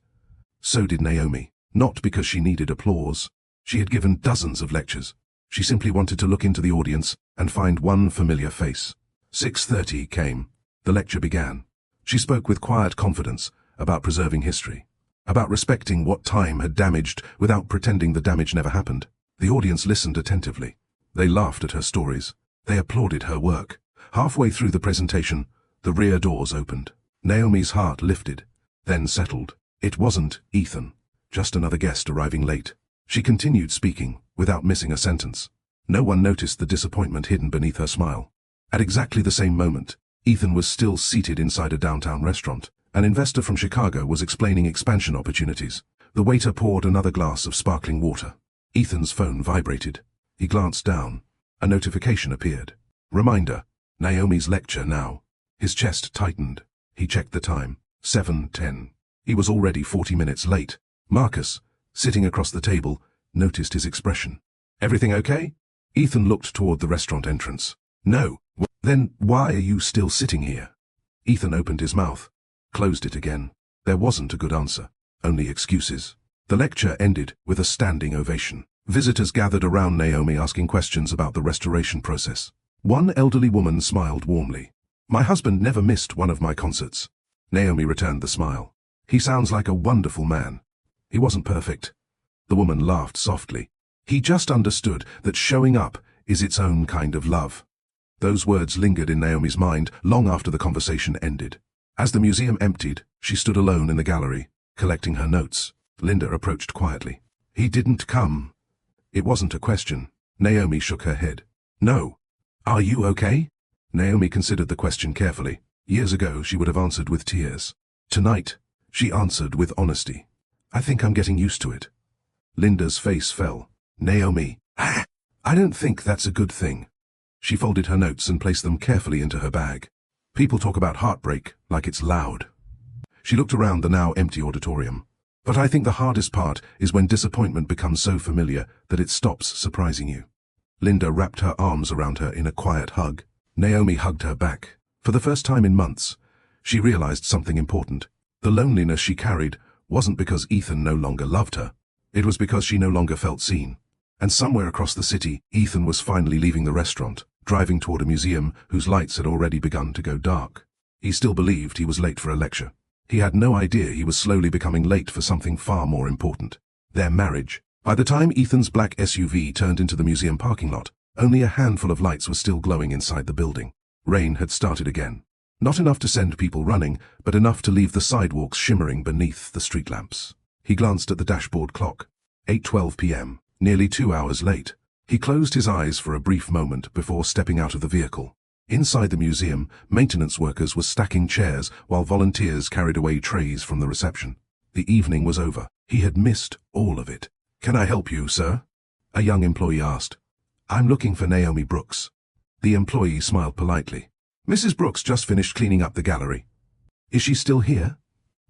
So did Naomi, not because she needed applause. She had given dozens of lectures. She simply wanted to look into the audience and find one familiar face. 6:30 came. The lecture began. She spoke with quiet confidence about preserving history, about respecting what time had damaged without pretending the damage never happened. The audience listened attentively. They laughed at her stories. They applauded her work. Halfway through the presentation, the rear doors opened. Naomi's heart lifted, then settled. It wasn't Ethan, just another guest arriving late. She continued speaking, without missing a sentence. No one noticed the disappointment hidden beneath her smile. At exactly the same moment, Ethan was still seated inside a downtown restaurant. An investor from Chicago was explaining expansion opportunities. The waiter poured another glass of sparkling water. Ethan's phone vibrated. He glanced down. A notification appeared. Reminder, Naomi's lecture now. His chest tightened. He checked the time. 7:10. He was already 40 minutes late. Marcus, sitting across the table, noticed his expression. "Everything okay?" Ethan looked toward the restaurant entrance. "No." "Then why are you still sitting here?" Ethan opened his mouth, closed it again. There wasn't a good answer, only excuses. The lecture ended with a standing ovation. Visitors gathered around Naomi asking questions about the restoration process. One elderly woman smiled warmly. "My husband never missed one of my concerts." Naomi returned the smile. "He sounds like a wonderful man." "He wasn't perfect." The woman laughed softly. "He just understood that showing up is its own kind of love." Those words lingered in Naomi's mind long after the conversation ended. As the museum emptied, she stood alone in the gallery, collecting her notes. Linda approached quietly. "He didn't come." It wasn't a question. Naomi shook her head. "No." "Are you okay?" Naomi considered the question carefully. Years ago, she would have answered with tears. Tonight, she answered with honesty. "I think I'm getting used to it." Linda's face fell. "Naomi, I don't think that's a good thing." She folded her notes and placed them carefully into her bag. "People talk about heartbreak like it's loud." She looked around the now empty auditorium. "But I think the hardest part is when disappointment becomes so familiar that it stops surprising you." Linda wrapped her arms around her in a quiet hug. Naomi hugged her back. For the first time in months, she realized something important. The loneliness she carried wasn't because Ethan no longer loved her. It was because she no longer felt seen. And somewhere across the city, Ethan was finally leaving the restaurant, driving toward a museum whose lights had already begun to go dark. He still believed he was late for a lecture. He had no idea he was slowly becoming late for something far more important. Their marriage. By the time Ethan's black SUV turned into the museum parking lot, only a handful of lights were still glowing inside the building. Rain had started again. Not enough to send people running, but enough to leave the sidewalks shimmering beneath the street lamps. He glanced at the dashboard clock. 8:12 p.m. Nearly 2 hours late. He closed his eyes for a brief moment before stepping out of the vehicle. Inside the museum, maintenance workers were stacking chairs while volunteers carried away trays from the reception. The evening was over. He had missed all of it. "Can I help you, sir?" a young employee asked. "I'm looking for Naomi Brooks." The employee smiled politely. "Mrs. Brooks just finished cleaning up the gallery." "Is she still here?"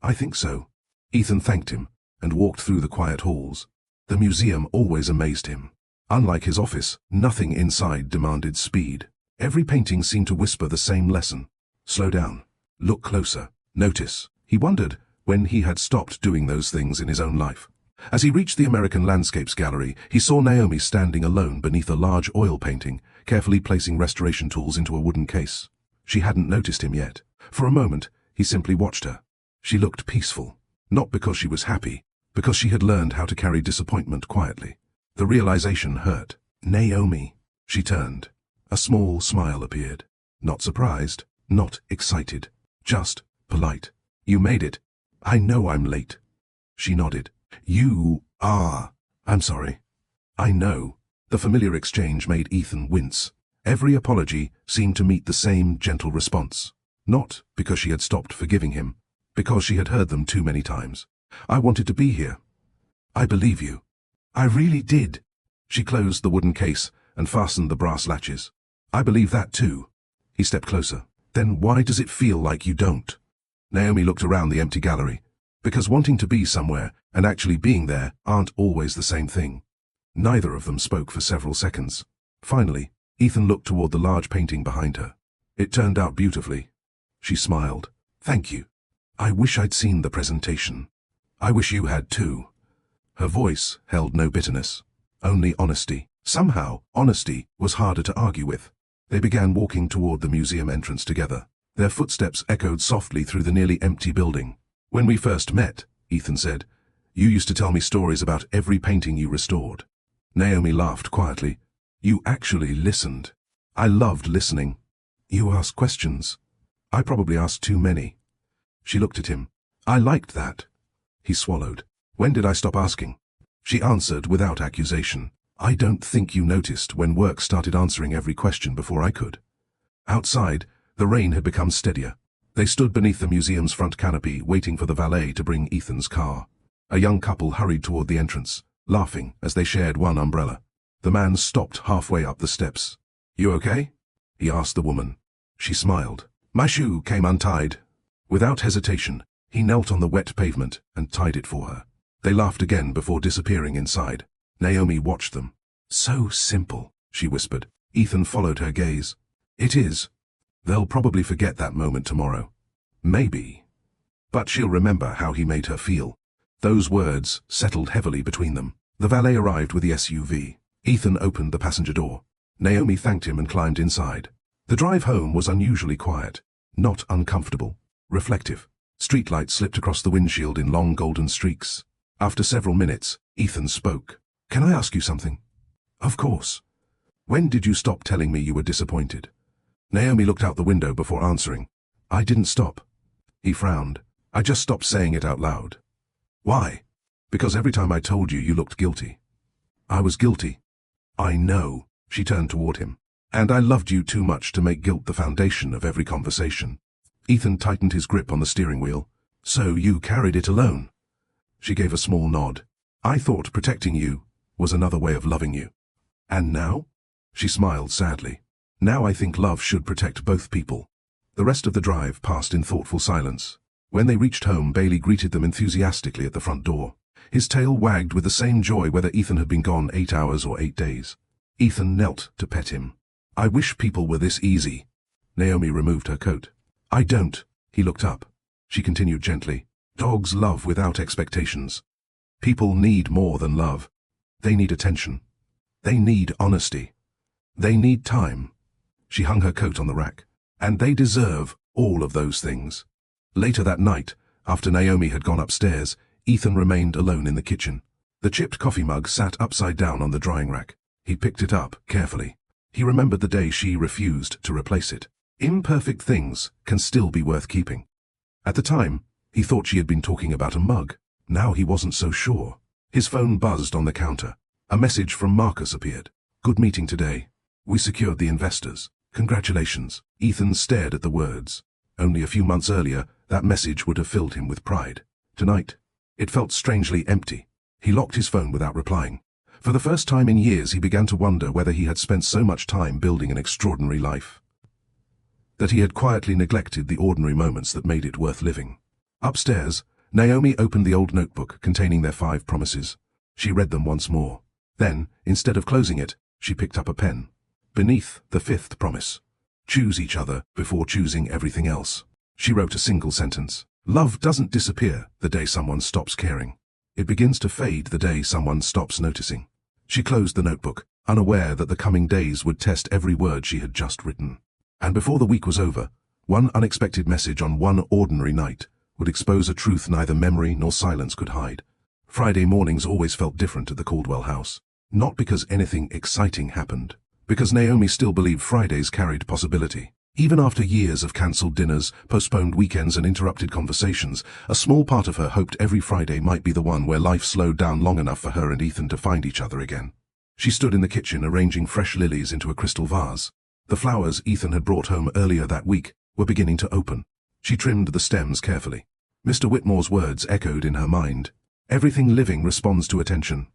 "I think so." Ethan thanked him and walked through the quiet halls. The museum always amazed him. Unlike his office, nothing inside demanded speed. Every painting seemed to whisper the same lesson. Slow down. Look closer. Notice. He wondered when he had stopped doing those things in his own life. As he reached the American Landscapes Gallery, he saw Naomi standing alone beneath a large oil painting, carefully placing restoration tools into a wooden case. She hadn't noticed him yet. For a moment, he simply watched her. She looked peaceful. Not because she was happy, because she had learned how to carry disappointment quietly. The realization hurt. "Naomi." She turned. A small smile appeared. Not surprised, not excited, just polite. "You made it. I know I'm late." She nodded. "You are. I'm sorry." "I know." The familiar exchange made Ethan wince. Every apology seemed to meet the same gentle response. Not because she had stopped forgiving him, because she had heard them too many times. "I wanted to be here." "I believe you." "I really did." She closed the wooden case and fastened the brass latches. "I believe that too." He stepped closer. "Then why does it feel like you don't?" Naomi looked around the empty gallery. Because wanting to be somewhere and actually being there aren't always the same thing. Neither of them spoke for several seconds. Finally, Ethan looked toward the large painting behind her. It turned out beautifully. She smiled. "Thank you. I wish I'd seen the presentation." "I wish you had too." Her voice held no bitterness, only honesty. Somehow, honesty was harder to argue with. They began walking toward the museum entrance together. Their footsteps echoed softly through the nearly empty building. "When we first met," Ethan said, "you used to tell me stories about every painting you restored." Naomi laughed quietly. "You actually listened." "I loved listening." "You asked questions." "I probably asked too many." She looked at him. "I liked that." He swallowed. "When did I stop asking?" She answered without accusation. "I don't think you noticed when work started answering every question before I could." Outside, the rain had become steadier. They stood beneath the museum's front canopy, waiting for the valet to bring Ethan's car. A young couple hurried toward the entrance, laughing as they shared one umbrella. The man stopped halfway up the steps. "You okay?" he asked the woman. She smiled. "My shoe came untied." Without hesitation, he knelt on the wet pavement and tied it for her. They laughed again before disappearing inside. Naomi watched them. "So simple," she whispered. Ethan followed her gaze. "It is. They'll probably forget that moment tomorrow. Maybe. But she'll remember how he made her feel." Those words settled heavily between them. The valet arrived with the SUV. Ethan opened the passenger door. Naomi thanked him and climbed inside. The drive home was unusually quiet, not uncomfortable, reflective. Streetlights slipped across the windshield in long golden streaks. After several minutes, Ethan spoke. "Can I ask you something?" "Of course." "When did you stop telling me you were disappointed?" Naomi looked out the window before answering. "I didn't stop." He frowned. "I just stopped saying it out loud." "Why?" "Because every time I told you, you looked guilty." "I was guilty." "I know." She turned toward him. "And I loved you too much to make guilt the foundation of every conversation." Ethan tightened his grip on the steering wheel. "So you carried it alone?" She gave a small nod. "I thought protecting you was another way of loving you." "And now?" She smiled sadly. "Now I think love should protect both people." The rest of the drive passed in thoughtful silence. When they reached home, Bailey greeted them enthusiastically at the front door. His tail wagged with the same joy whether Ethan had been gone 8 hours or 8 days. Ethan knelt to pet him. "I wish people were this easy." Naomi removed her coat. "I don't." He looked up. She continued gently. "Dogs love without expectations. People need more than love. They need attention. They need honesty. They need time." She hung her coat on the rack. "And they deserve all of those things." Later that night, after Naomi had gone upstairs, Ethan remained alone in the kitchen. The chipped coffee mug sat upside down on the drying rack. He picked it up carefully. He remembered the day she refused to replace it. Imperfect things can still be worth keeping. At the time, he thought she had been talking about a mug. Now he wasn't so sure. His phone buzzed on the counter. A message from Marcus appeared. "Good meeting today. We secured the investors. Congratulations. Ethan stared at the words. Only a few months earlier, that message would have filled him with pride. Tonight, it felt strangely empty. He locked his phone without replying. For the first time in years, he began to wonder whether he had spent so much time building an extraordinary life that he had quietly neglected the ordinary moments that made it worth living. Upstairs, Naomi opened the old notebook containing their 5 promises. She read them once more. Then, instead of closing it, she picked up a pen. Beneath the 5th promise, choose each other before choosing everything else, she wrote a single sentence. Love doesn't disappear the day someone stops caring. It begins to fade the day someone stops noticing. She closed the notebook, unaware that the coming days would test every word she had just written. And before the week was over, one unexpected message on one ordinary night would expose a truth neither memory nor silence could hide. Friday mornings always felt different at the Caldwell house. Not because anything exciting happened, because Naomi still believed Fridays carried possibility. Even after years of cancelled dinners, postponed weekends and interrupted conversations, a small part of her hoped every Friday might be the one where life slowed down long enough for her and Ethan to find each other again. She stood in the kitchen arranging fresh lilies into a crystal vase. The flowers Ethan had brought home earlier that week were beginning to open. She trimmed the stems carefully. Mr. Whitmore's words echoed in her mind. Everything living responds to attention.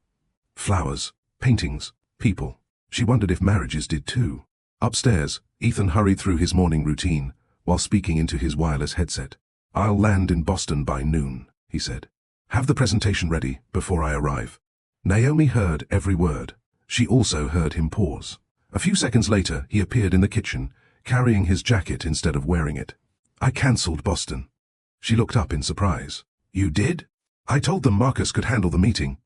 Flowers, paintings, people. She wondered if marriages did too. Upstairs, Ethan hurried through his morning routine while speaking into his wireless headset. I'll land in Boston by noon, he said. Have the presentation ready before I arrive. Naomi heard every word. She also heard him pause. A few seconds later, he appeared in the kitchen, carrying his jacket instead of wearing it. I cancelled Boston. She looked up in surprise. You did? I told them Marcus could handle the meeting.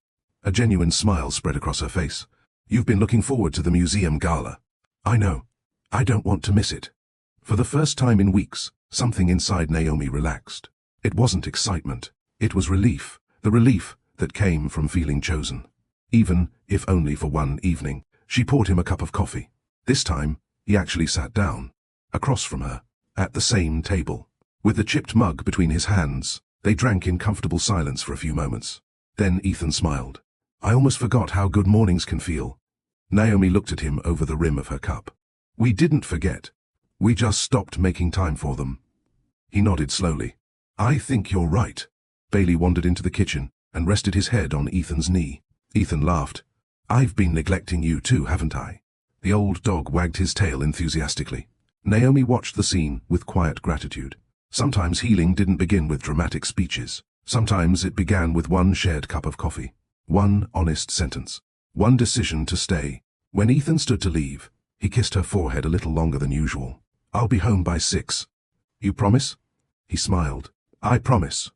A genuine smile spread across her face. You've been looking forward to the museum gala. I know. I don't want to miss it. For the first time in weeks, something inside Naomi relaxed. It wasn't excitement. It was relief. The relief that came from feeling chosen. Even if only for one evening. She poured him a cup of coffee. This time, he actually sat down, across from her, at the same table. With the chipped mug between his hands, they drank in comfortable silence for a few moments. Then Ethan smiled. I almost forgot how good mornings can feel. Naomi looked at him over the rim of her cup. We didn't forget. We just stopped making time for them. He nodded slowly. I think you're right. Bailey wandered into the kitchen and rested his head on Ethan's knee. Ethan laughed. I've been neglecting you too, haven't I? The old dog wagged his tail enthusiastically. Naomi watched the scene with quiet gratitude. Sometimes healing didn't begin with dramatic speeches. Sometimes it began with one shared cup of coffee. One honest sentence. One decision to stay. When Ethan stood to leave, he kissed her forehead a little longer than usual. I'll be home by 6. You promise? He smiled. I promise.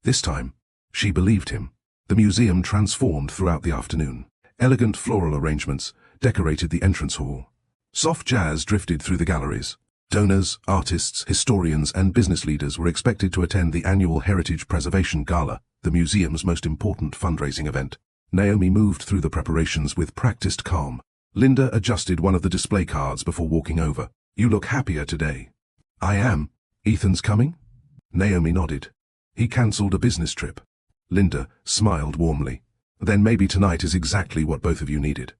This time, she believed him. The museum transformed throughout the afternoon. Elegant floral arrangements decorated the entrance hall. Soft jazz drifted through the galleries. Donors, artists, historians, and business leaders were expected to attend the annual Heritage Preservation Gala, the museum's most important fundraising event. Naomi moved through the preparations with practiced calm. Linda adjusted one of the display cards before walking over. You look happier today. I am. Ethan's coming? Naomi nodded. He cancelled a business trip. Linda smiled warmly. Then maybe tonight is exactly what both of you needed.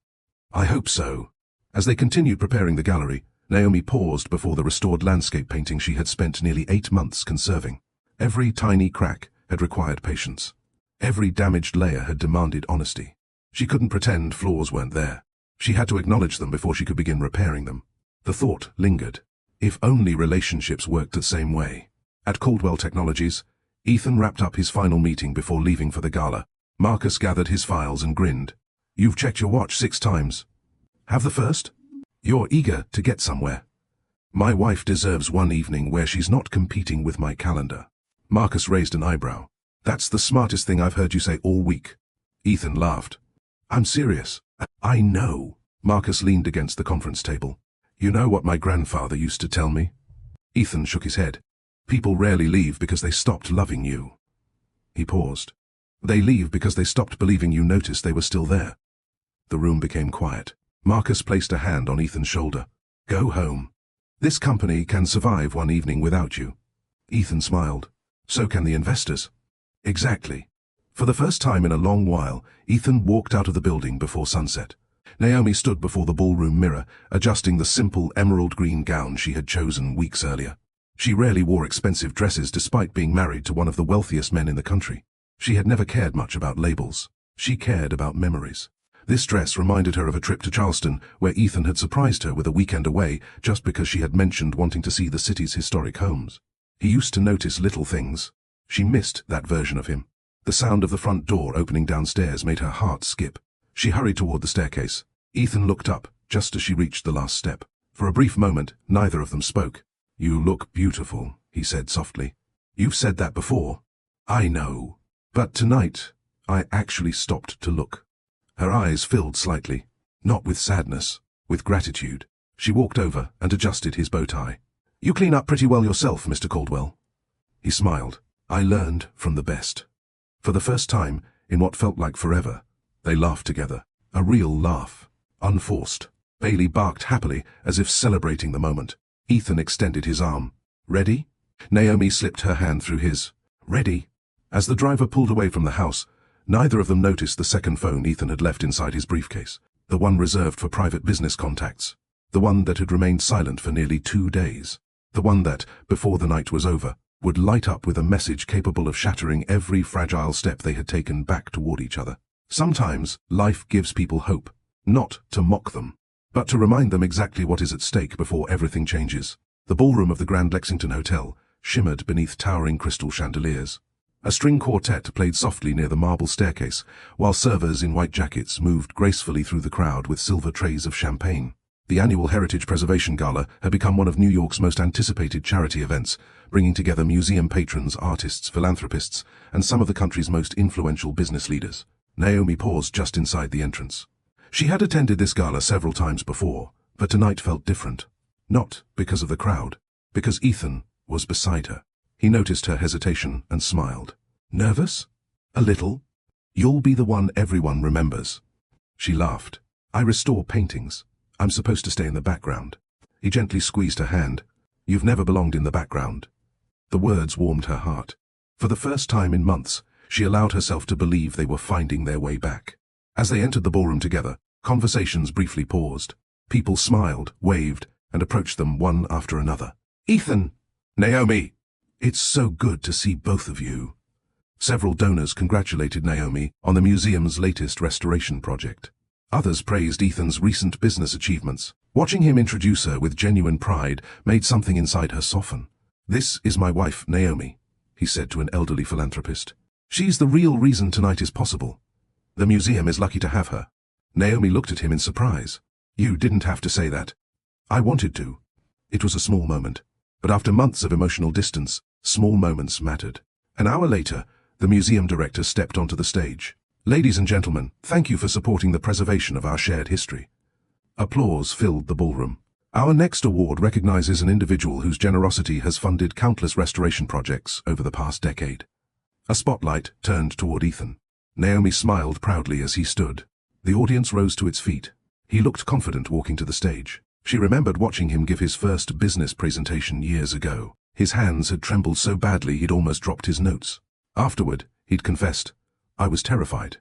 I hope so. As they continued preparing the gallery, Naomi paused before the restored landscape painting she had spent nearly 8 months conserving. Every tiny crack had required patience. Every damaged layer had demanded honesty. She couldn't pretend flaws weren't there. She had to acknowledge them before she could begin repairing them. The thought lingered. If only relationships worked the same way. At Caldwell Technologies, Ethan wrapped up his final meeting before leaving for the gala. Marcus gathered his files and grinned. You've checked your watch 6 times. Have the first? You're eager to get somewhere. My wife deserves one evening where she's not competing with my calendar. Marcus raised an eyebrow. That's the smartest thing I've heard you say all week. Ethan laughed. I'm serious. I know. Marcus leaned against the conference table. You know what my grandfather used to tell me? Ethan shook his head. People rarely leave because they stopped loving you. He paused. They leave because they stopped believing you noticed they were still there. The room became quiet. Marcus placed a hand on Ethan's shoulder. Go home. This company can survive one evening without you. Ethan smiled. So can the investors. Exactly. For the first time in a long while, Ethan walked out of the building before sunset. Naomi stood before the ballroom mirror, adjusting the simple emerald green gown she had chosen weeks earlier. She rarely wore expensive dresses despite being married to one of the wealthiest men in the country. She had never cared much about labels. She cared about memories. This dress reminded her of a trip to Charleston, where Ethan had surprised her with a weekend away just because she had mentioned wanting to see the city's historic homes. He used to notice little things. She missed that version of him. The sound of the front door opening downstairs made her heart skip. She hurried toward the staircase. Ethan looked up just as she reached the last step. For a brief moment, neither of them spoke. "You look beautiful," he said softly. "You've said that before." "I know. But tonight, I actually stopped to look." Her eyes filled slightly, not with sadness, with gratitude. She walked over and adjusted his bow tie. "You clean up pretty well yourself, Mr. Caldwell." He smiled. "I learned from the best." For the first time, in what felt like forever, they laughed together. A real laugh. Unforced. Bailey barked happily, as if celebrating the moment. Ethan extended his arm. "Ready?" Naomi slipped her hand through his. "Ready." As the driver pulled away from the house, neither of them noticed the second phone Ethan had left inside his briefcase, the one reserved for private business contacts, the one that had remained silent for nearly 2 days, the one that, before the night was over, would light up with a message capable of shattering every fragile step they had taken back toward each other. Sometimes, life gives people hope, not to mock them, but to remind them exactly what is at stake before everything changes. The ballroom of the Grand Lexington Hotel shimmered beneath towering crystal chandeliers. A string quartet played softly near the marble staircase, while servers in white jackets moved gracefully through the crowd with silver trays of champagne. The annual Heritage Preservation Gala had become one of New York's most anticipated charity events, bringing together museum patrons, artists, philanthropists, and some of the country's most influential business leaders. Naomi paused just inside the entrance. She had attended this gala several times before, but tonight felt different. Not because of the crowd, because Ethan was beside her. He noticed her hesitation and smiled. "Nervous? A little? You'll be the one everyone remembers." She laughed. "I restore paintings. I'm supposed to stay in the background." He gently squeezed her hand. "You've never belonged in the background." The words warmed her heart. For the first time in months, she allowed herself to believe they were finding their way back. As they entered the ballroom together, conversations briefly paused. People smiled, waved, and approached them one after another. "Ethan!" "Naomi!" "It's so good to see both of you." Several donors congratulated Naomi on the museum's latest restoration project. Others praised Ethan's recent business achievements. Watching him introduce her with genuine pride made something inside her soften. "This is my wife, Naomi," he said to an elderly philanthropist. "She's the real reason tonight is possible. The museum is lucky to have her." Naomi looked at him in surprise. "You didn't have to say that." "I wanted to." It was a small moment, but after months of emotional distance, small moments mattered. An hour later, the museum director stepped onto the stage. "Ladies and gentlemen, thank you for supporting the preservation of our shared history." Applause filled the ballroom. "Our next award recognizes an individual whose generosity has funded countless restoration projects over the past decade." A spotlight turned toward Ethan. Naomi smiled proudly as he stood. The audience rose to its feet. He looked confident walking to the stage. She remembered watching him give his first business presentation years ago. His hands had trembled so badly he'd almost dropped his notes. Afterward, he'd confessed, "I was terrified."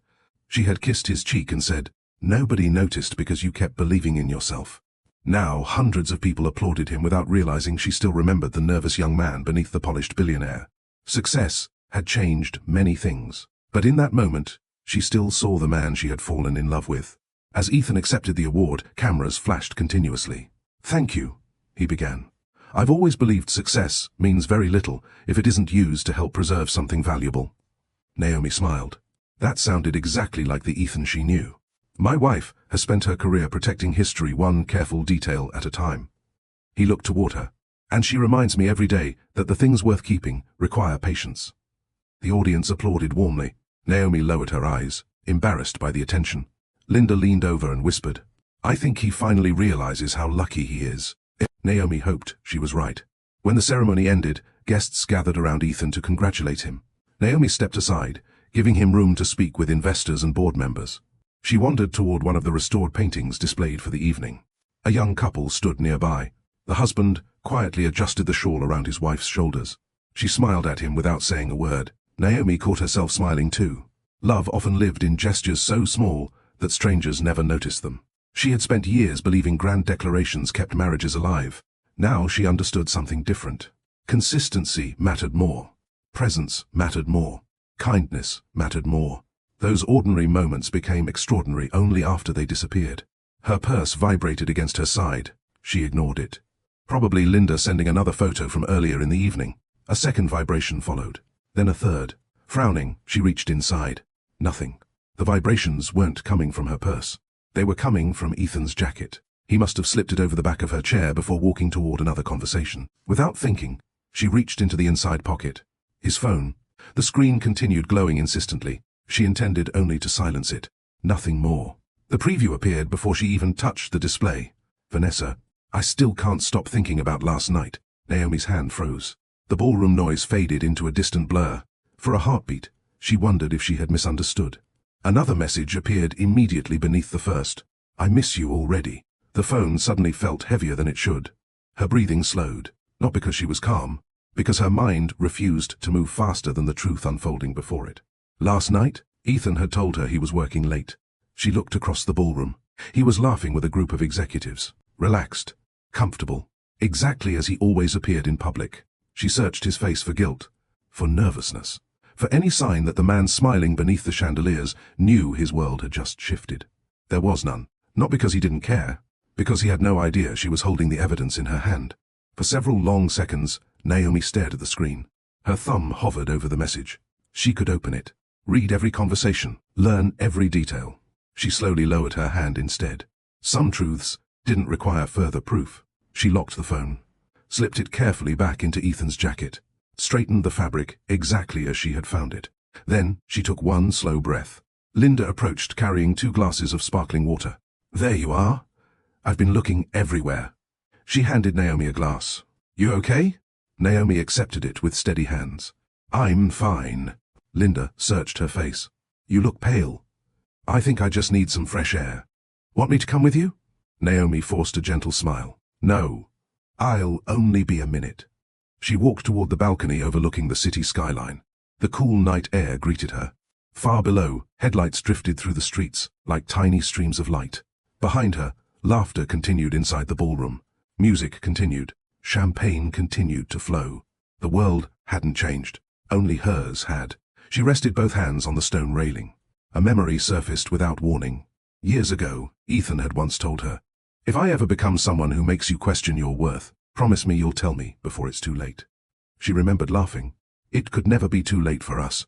She had kissed his cheek and said, "Nobody noticed because you kept believing in yourself." Now, hundreds of people applauded him without realizing she still remembered the nervous young man beneath the polished billionaire. Success had changed many things, but in that moment, she still saw the man she had fallen in love with. As Ethan accepted the award, cameras flashed continuously. "Thank you," he began. "I've always believed success means very little if it isn't used to help preserve something valuable." Naomi smiled. That sounded exactly like the Ethan she knew. "My wife has spent her career protecting history one careful detail at a time." He looked toward her. "And she reminds me every day that the things worth keeping require patience." The audience applauded warmly. Naomi lowered her eyes, embarrassed by the attention. Linda leaned over and whispered, "I think he finally realizes how lucky he is." Naomi hoped she was right. When the ceremony ended, guests gathered around Ethan to congratulate him. Naomi stepped aside, giving him room to speak with investors and board members. She wandered toward one of the restored paintings displayed for the evening. A young couple stood nearby. The husband quietly adjusted the shawl around his wife's shoulders. She smiled at him without saying a word. Naomi caught herself smiling too. Love often lived in gestures so small that strangers never noticed them. She had spent years believing grand declarations kept marriages alive. Now she understood something different. Consistency mattered more. Presence mattered more. Kindness mattered more. Those ordinary moments became extraordinary only after they disappeared. Her purse vibrated against her side. She ignored it. Probably Linda sending another photo from earlier in the evening. A second vibration followed. Then a third. Frowning, she reached inside. Nothing. The vibrations weren't coming from her purse. They were coming from Ethan's jacket. He must have slipped it over the back of her chair before walking toward another conversation. Without thinking, she reached into the inside pocket. His phone. The screen continued glowing insistently. She intended only to silence it. Nothing more. The preview appeared before she even touched the display. Vanessa, I still can't stop thinking about last night. Naomi's hand froze. The ballroom noise faded into a distant blur. For a heartbeat, she wondered if she had misunderstood. Another message appeared immediately beneath the first. I miss you already. The phone suddenly felt heavier than it should. Her breathing slowed, not because she was calm, because her mind refused to move faster than the truth unfolding before it. Last night, Ethan had told her he was working late. She looked across the ballroom. He was laughing with a group of executives. Relaxed. Comfortable. Exactly as he always appeared in public. She searched his face for guilt. For nervousness. For any sign that the man smiling beneath the chandeliers knew his world had just shifted. There was none. Not because he didn't care. Because he had no idea she was holding the evidence in her hand. For several long seconds, Naomi stared at the screen. Her thumb hovered over the message. She could open it. Read every conversation. Learn every detail. She slowly lowered her hand instead. Some truths didn't require further proof. She locked the phone. Slipped it carefully back into Ethan's jacket. Straightened the fabric exactly as she had found it. Then she took one slow breath. Linda approached carrying 2 glasses of sparkling water. There you are. I've been looking everywhere. She handed Naomi a glass. You okay? Naomi accepted it with steady hands. I'm fine. Linda searched her face. You look pale. I think I just need some fresh air. Want me to come with you? Naomi forced a gentle smile. No. I'll only be a minute. She walked toward the balcony overlooking the city skyline. The cool night air greeted her. Far below, headlights drifted through the streets, like tiny streams of light. Behind her, laughter continued inside the ballroom. Music continued. Champagne continued to flow. The world hadn't changed. Only hers had. She rested both hands on the stone railing. A memory surfaced without warning. Years ago, Ethan had once told her, if I ever become someone who makes you question your worth, promise me you'll tell me before it's too late. She remembered laughing. It could never be too late for us.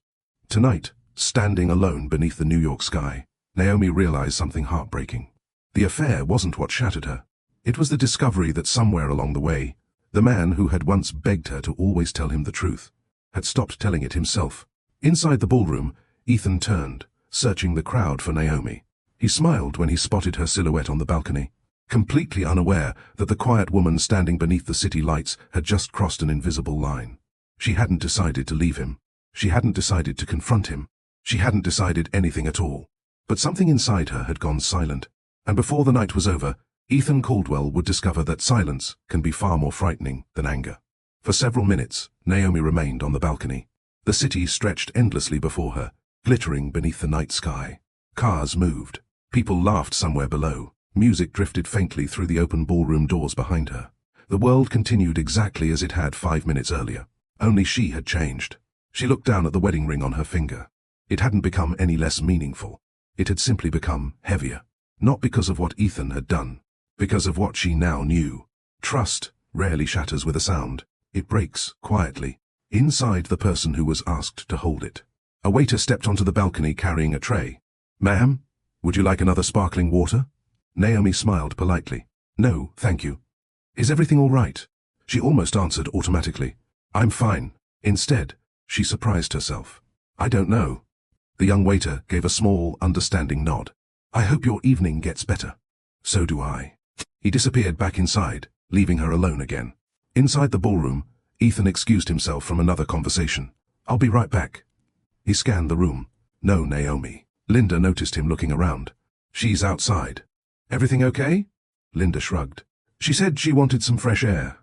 Tonight, standing alone beneath the New York sky, Naomi realized something heartbreaking. The affair wasn't what shattered her. It was the discovery that somewhere along the way, the man who had once begged her to always tell him the truth, had stopped telling it himself. Inside the ballroom, Ethan turned, searching the crowd for Naomi. He smiled when he spotted her silhouette on the balcony, completely unaware that the quiet woman standing beneath the city lights had just crossed an invisible line. She hadn't decided to leave him. She hadn't decided to confront him. She hadn't decided anything at all. But something inside her had gone silent. And before the night was over, Ethan Caldwell would discover that silence can be far more frightening than anger. For several minutes, Naomi remained on the balcony. The city stretched endlessly before her, glittering beneath the night sky. Cars moved. People laughed somewhere below. Music drifted faintly through the open ballroom doors behind her. The world continued exactly as it had 5 minutes earlier. Only she had changed. She looked down at the wedding ring on her finger. It hadn't become any less meaningful. It had simply become heavier. Not because of what Ethan had done. Because of what she now knew. Trust rarely shatters with a sound. It breaks quietly, inside the person who was asked to hold it. A waiter stepped onto the balcony carrying a tray. Ma'am, would you like another sparkling water? Naomi smiled politely. No, thank you. Is everything all right? She almost answered automatically. I'm fine. Instead, she surprised herself. I don't know. The young waiter gave a small, understanding nod. I hope your evening gets better. So do I. He disappeared back inside, leaving her alone again. Inside the ballroom, Ethan excused himself from another conversation. I'll be right back. He scanned the room. No Naomi. Linda noticed him looking around. She's outside. Everything okay? Linda shrugged. She said she wanted some fresh air.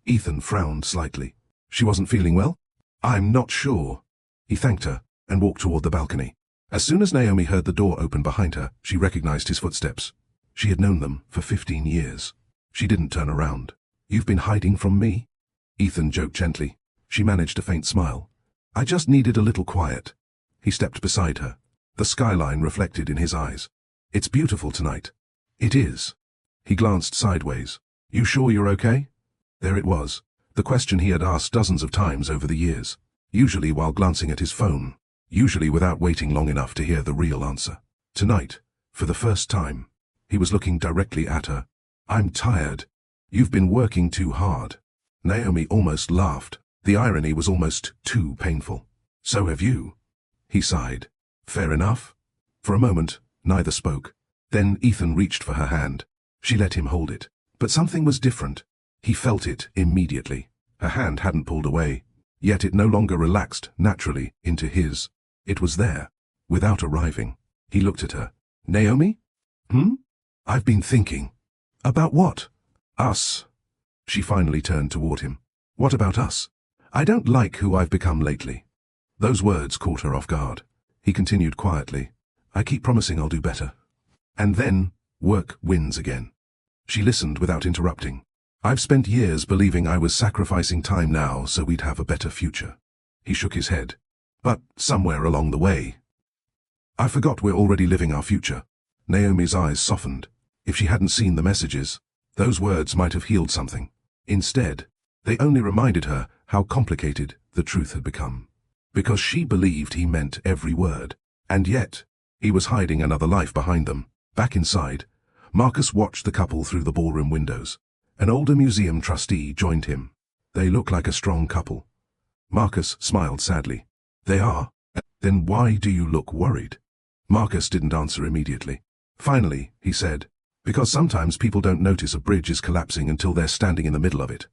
Ethan frowned slightly. She wasn't feeling well? I'm not sure. He thanked her and walked toward the balcony. As soon as Naomi heard the door open behind her, she recognized his footsteps. She had known them for 15 years. She didn't turn around. "You've been hiding from me?" Ethan joked gently. She managed a faint smile. "I just needed a little quiet." He stepped beside her. The skyline reflected in his eyes. "It's beautiful tonight." "It is." He glanced sideways. "You sure you're okay?" There it was, the question he had asked dozens of times over the years, usually while glancing at his phone, usually without waiting long enough to hear the real answer. Tonight, for the first time, he was looking directly at her. "I'm tired. You've been working too hard." Naomi almost laughed. The irony was almost too painful. "So have you." He sighed. "Fair enough." For a moment, neither spoke. Then Ethan reached for her hand. She let him hold it. But something was different. He felt it immediately. Her hand hadn't pulled away, yet it no longer relaxed naturally into his. It was there, without arriving. He looked at her. "Naomi?" "I've been thinking." "About what?" "Us." She finally turned toward him. "What about us?" "I don't like who I've become lately." Those words caught her off guard. He continued quietly. "I keep promising I'll do better. And then, work wins again." She listened without interrupting. "I've spent years believing I was sacrificing time now so we'd have a better future." He shook his head. "But somewhere along the way, I forgot we're already living our future." Naomi's eyes softened. If she hadn't seen the messages, those words might have healed something. Instead, they only reminded her how complicated the truth had become. Because she believed he meant every word. And yet, he was hiding another life behind them. Back inside, Marcus watched the couple through the ballroom windows. An older museum trustee joined him. "They look like a strong couple." Marcus smiled sadly. "They are. Then why do you look worried?" Marcus didn't answer immediately. Finally, he said, "Because sometimes people don't notice a bridge is collapsing until they're standing in the middle of it."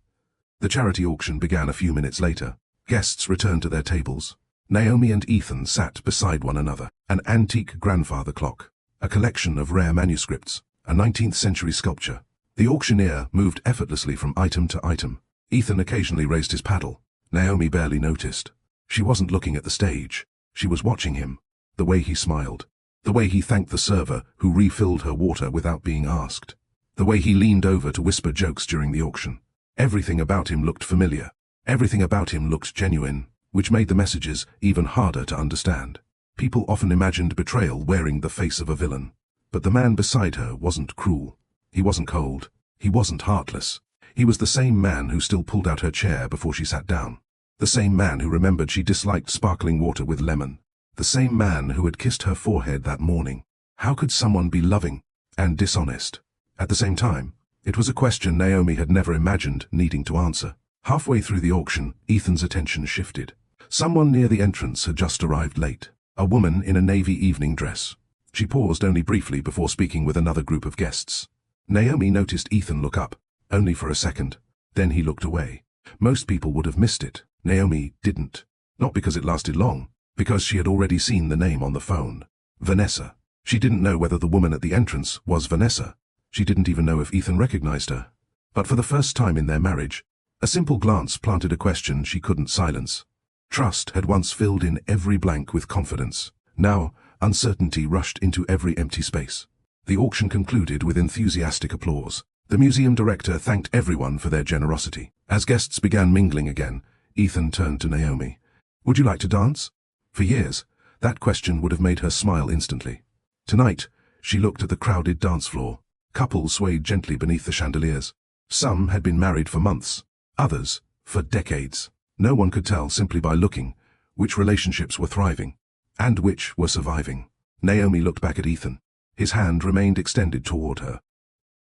The charity auction began a few minutes later. Guests returned to their tables. Naomi and Ethan sat beside one another. An antique grandfather clock, a collection of rare manuscripts, a 19th century sculpture. The auctioneer moved effortlessly from item to item. Ethan occasionally raised his paddle. Naomi barely noticed. She wasn't looking at the stage. She was watching him. The way he smiled. The way he thanked the server who refilled her water without being asked. The way he leaned over to whisper jokes during the auction. Everything about him looked familiar. Everything about him looked genuine, which made the messages even harder to understand. People often imagined betrayal wearing the face of a villain. But the man beside her wasn't cruel. He wasn't cold. He wasn't heartless. He was the same man who still pulled out her chair before she sat down. The same man who remembered she disliked sparkling water with lemon. The same man who had kissed her forehead that morning. How could someone be loving and dishonest at the same time? It was a question Naomi had never imagined needing to answer. Halfway through the auction, Ethan's attention shifted. Someone near the entrance had just arrived late. A woman in a navy evening dress. She paused only briefly before speaking with another group of guests. Naomi noticed Ethan look up, only for a second. Then he looked away. Most people would have missed it. Naomi didn't. Not because it lasted long, because she had already seen the name on the phone. Vanessa. She didn't know whether the woman at the entrance was Vanessa. She didn't even know if Ethan recognized her. But for the first time in their marriage, a simple glance planted a question she couldn't silence. Trust had once filled in every blank with confidence. Now, uncertainty rushed into every empty space. The auction concluded with enthusiastic applause. The museum director thanked everyone for their generosity. As guests began mingling again, Ethan turned to Naomi. "Would you like to dance?" For years, that question would have made her smile instantly. Tonight, she looked at the crowded dance floor. Couples swayed gently beneath the chandeliers. Some had been married for months, others for decades. No one could tell simply by looking which relationships were thriving and which were surviving. Naomi looked back at Ethan. His hand remained extended toward her.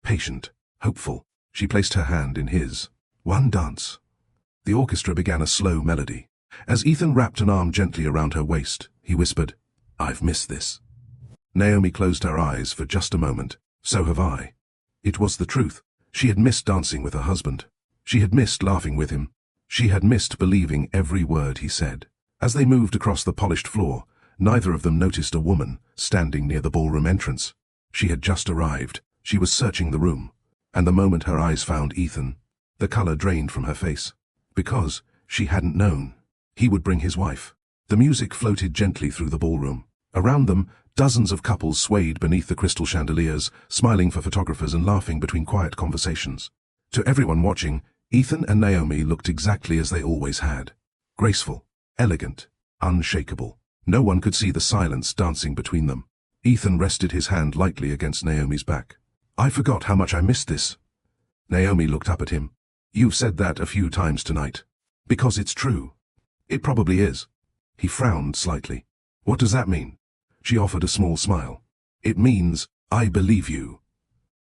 Patient, hopeful, she placed her hand in his. "One dance." The orchestra began a slow melody. As Ethan wrapped an arm gently around her waist, he whispered, "I've missed this." Naomi closed her eyes for just a moment. So have I. It was the truth. She had missed dancing with her husband. She had missed laughing with him. She had missed believing every word he said. As they moved across the polished floor, neither of them noticed a woman standing near the ballroom entrance. She had just arrived. She was searching the room. And the moment her eyes found Ethan, the color drained from her face. Because she hadn't known. He would bring his wife. The music floated gently through the ballroom. Around them, Dozens of couples swayed beneath the crystal chandeliers, smiling for photographers and laughing between quiet conversations. To everyone watching, Ethan and Naomi looked exactly as they always had. Graceful, elegant, unshakable. No one could see the silence dancing between them. Ethan rested his hand lightly against Naomi's back. "I forgot how much I missed this." Naomi looked up at him. "You've said that a few times tonight. Because it's true." "It probably is." He frowned slightly. "What does that mean?" She offered a small smile. "It means, I believe you."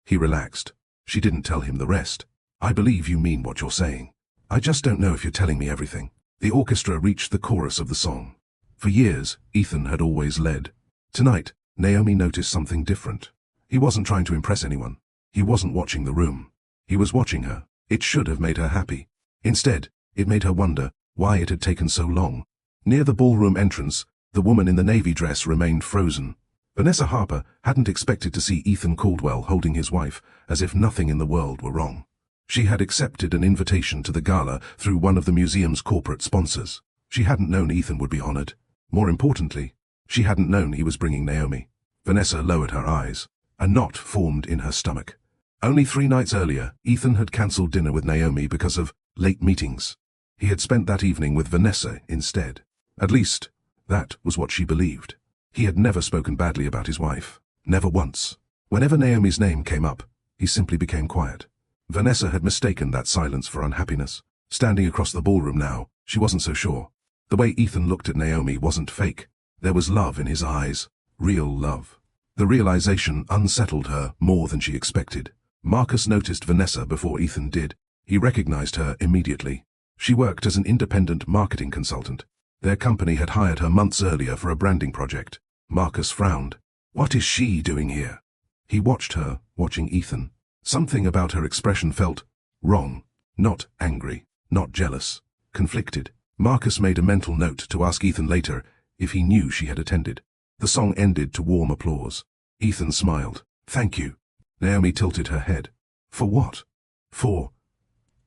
He relaxed. She didn't tell him the rest. "I believe you mean what you're saying. I just don't know if you're telling me everything." The orchestra reached the chorus of the song. For years, Ethan had always led. Tonight, Naomi noticed something different. He wasn't trying to impress anyone. He wasn't watching the room. He was watching her. It should have made her happy. Instead, it made her wonder why it had taken so long. Near the ballroom entrance, the woman in the navy dress remained frozen. Vanessa Harper hadn't expected to see Ethan Caldwell holding his wife, as if nothing in the world were wrong. She had accepted an invitation to the gala through one of the museum's corporate sponsors. She hadn't known Ethan would be honored. More importantly, she hadn't known he was bringing Naomi. Vanessa lowered her eyes. A knot formed in her stomach. Only 3 nights earlier, Ethan had cancelled dinner with Naomi because of late meetings. He had spent that evening with Vanessa instead. At least, that was what she believed. He had never spoken badly about his wife. Never once. Whenever Naomi's name came up, he simply became quiet. Vanessa had mistaken that silence for unhappiness. Standing across the ballroom now, she wasn't so sure. The way Ethan looked at Naomi wasn't fake. There was love in his eyes. Real love. The realization unsettled her more than she expected. Marcus noticed Vanessa before Ethan did. He recognized her immediately. She worked as an independent marketing consultant. Their company had hired her months earlier for a branding project. Marcus frowned. What is she doing here? He watched her, watching Ethan. Something about her expression felt wrong. Not angry, not jealous, conflicted. Marcus made a mental note to ask Ethan later if he knew she had attended. The song ended to warm applause. Ethan smiled. "Thank you." Naomi tilted her head. "For what?" "For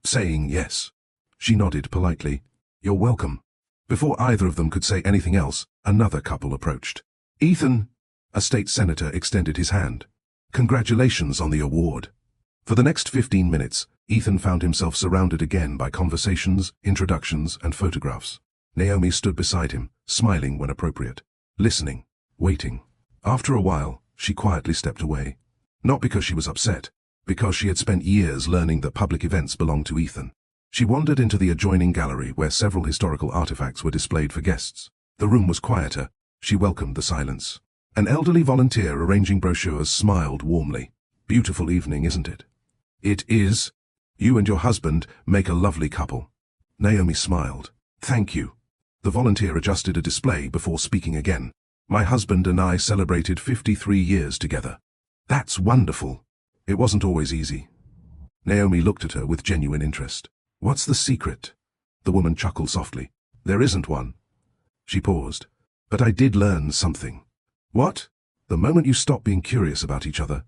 saying yes." She nodded politely. "You're welcome." Before either of them could say anything else, another couple approached. "Ethan," a state senator extended his hand. "Congratulations on the award." For the next 15 minutes, Ethan found himself surrounded again by conversations, introductions, and photographs. Naomi stood beside him, smiling when appropriate, listening, waiting. After a while, she quietly stepped away. Not because she was upset, because she had spent years learning that public events belonged to Ethan. She wandered into the adjoining gallery where several historical artifacts were displayed for guests. The room was quieter. She welcomed the silence. An elderly volunteer arranging brochures smiled warmly. "Beautiful evening, isn't it?" "It is. You and your husband make a lovely couple." Naomi smiled. "Thank you." The volunteer adjusted a display before speaking again. "My husband and I celebrated 53 years together." "That's wonderful." "It wasn't always easy." Naomi looked at her with genuine interest. "What's the secret?" The woman chuckled softly. "There isn't one." She paused. "But I did learn something." "What?" "The moment you stop being curious about each other,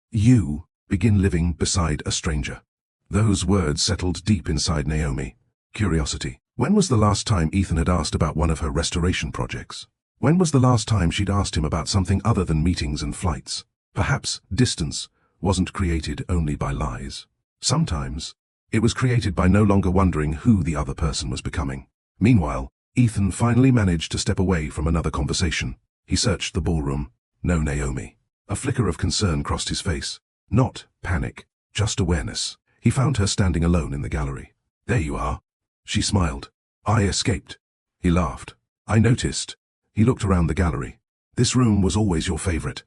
you begin living beside a stranger." Those words settled deep inside Naomi. Curiosity. When was the last time Ethan had asked about one of her restoration projects? When was the last time she'd asked him about something other than meetings and flights? Perhaps distance wasn't created only by lies. Sometimes it was created by no longer wondering who the other person was becoming. Meanwhile, Ethan finally managed to step away from another conversation. He searched the ballroom. No Naomi. A flicker of concern crossed his face. Not panic, just awareness. He found her standing alone in the gallery. "There you are." She smiled. "I escaped." He laughed. "I noticed." He looked around the gallery. "This room was always your favorite.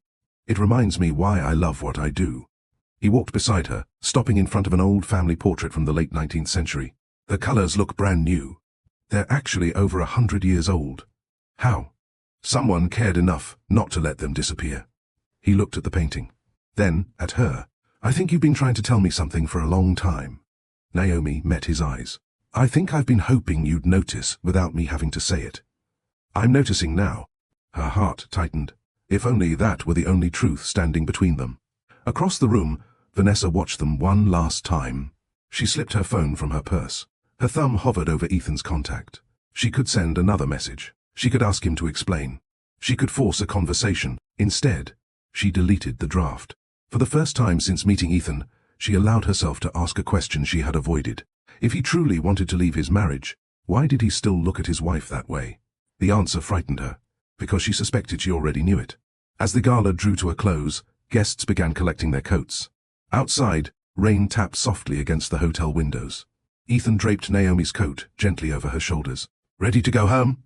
It reminds me why I love what I do." He walked beside her, stopping in front of an old family portrait from the late 19th century. "The colors look brand new. They're actually over 100 years old. How?" "Someone cared enough not to let them disappear." He looked at the painting. Then, at her. "I think you've been trying to tell me something for a long time." Naomi met his eyes. "I think I've been hoping you'd notice without me having to say it." "I'm noticing now." Her heart tightened. If only that were the only truth standing between them. Across the room, Vanessa watched them one last time. She slipped her phone from her purse. Her thumb hovered over Ethan's contact. She could send another message. She could ask him to explain. She could force a conversation. Instead, she deleted the draft. For the first time since meeting Ethan, she allowed herself to ask a question she had avoided. If he truly wanted to leave his marriage, why did he still look at his wife that way? The answer frightened her, because she suspected she already knew it. As the gala drew to a close, guests began collecting their coats. Outside, rain tapped softly against the hotel windows. Ethan draped Naomi's coat gently over her shoulders. "Ready to go home?"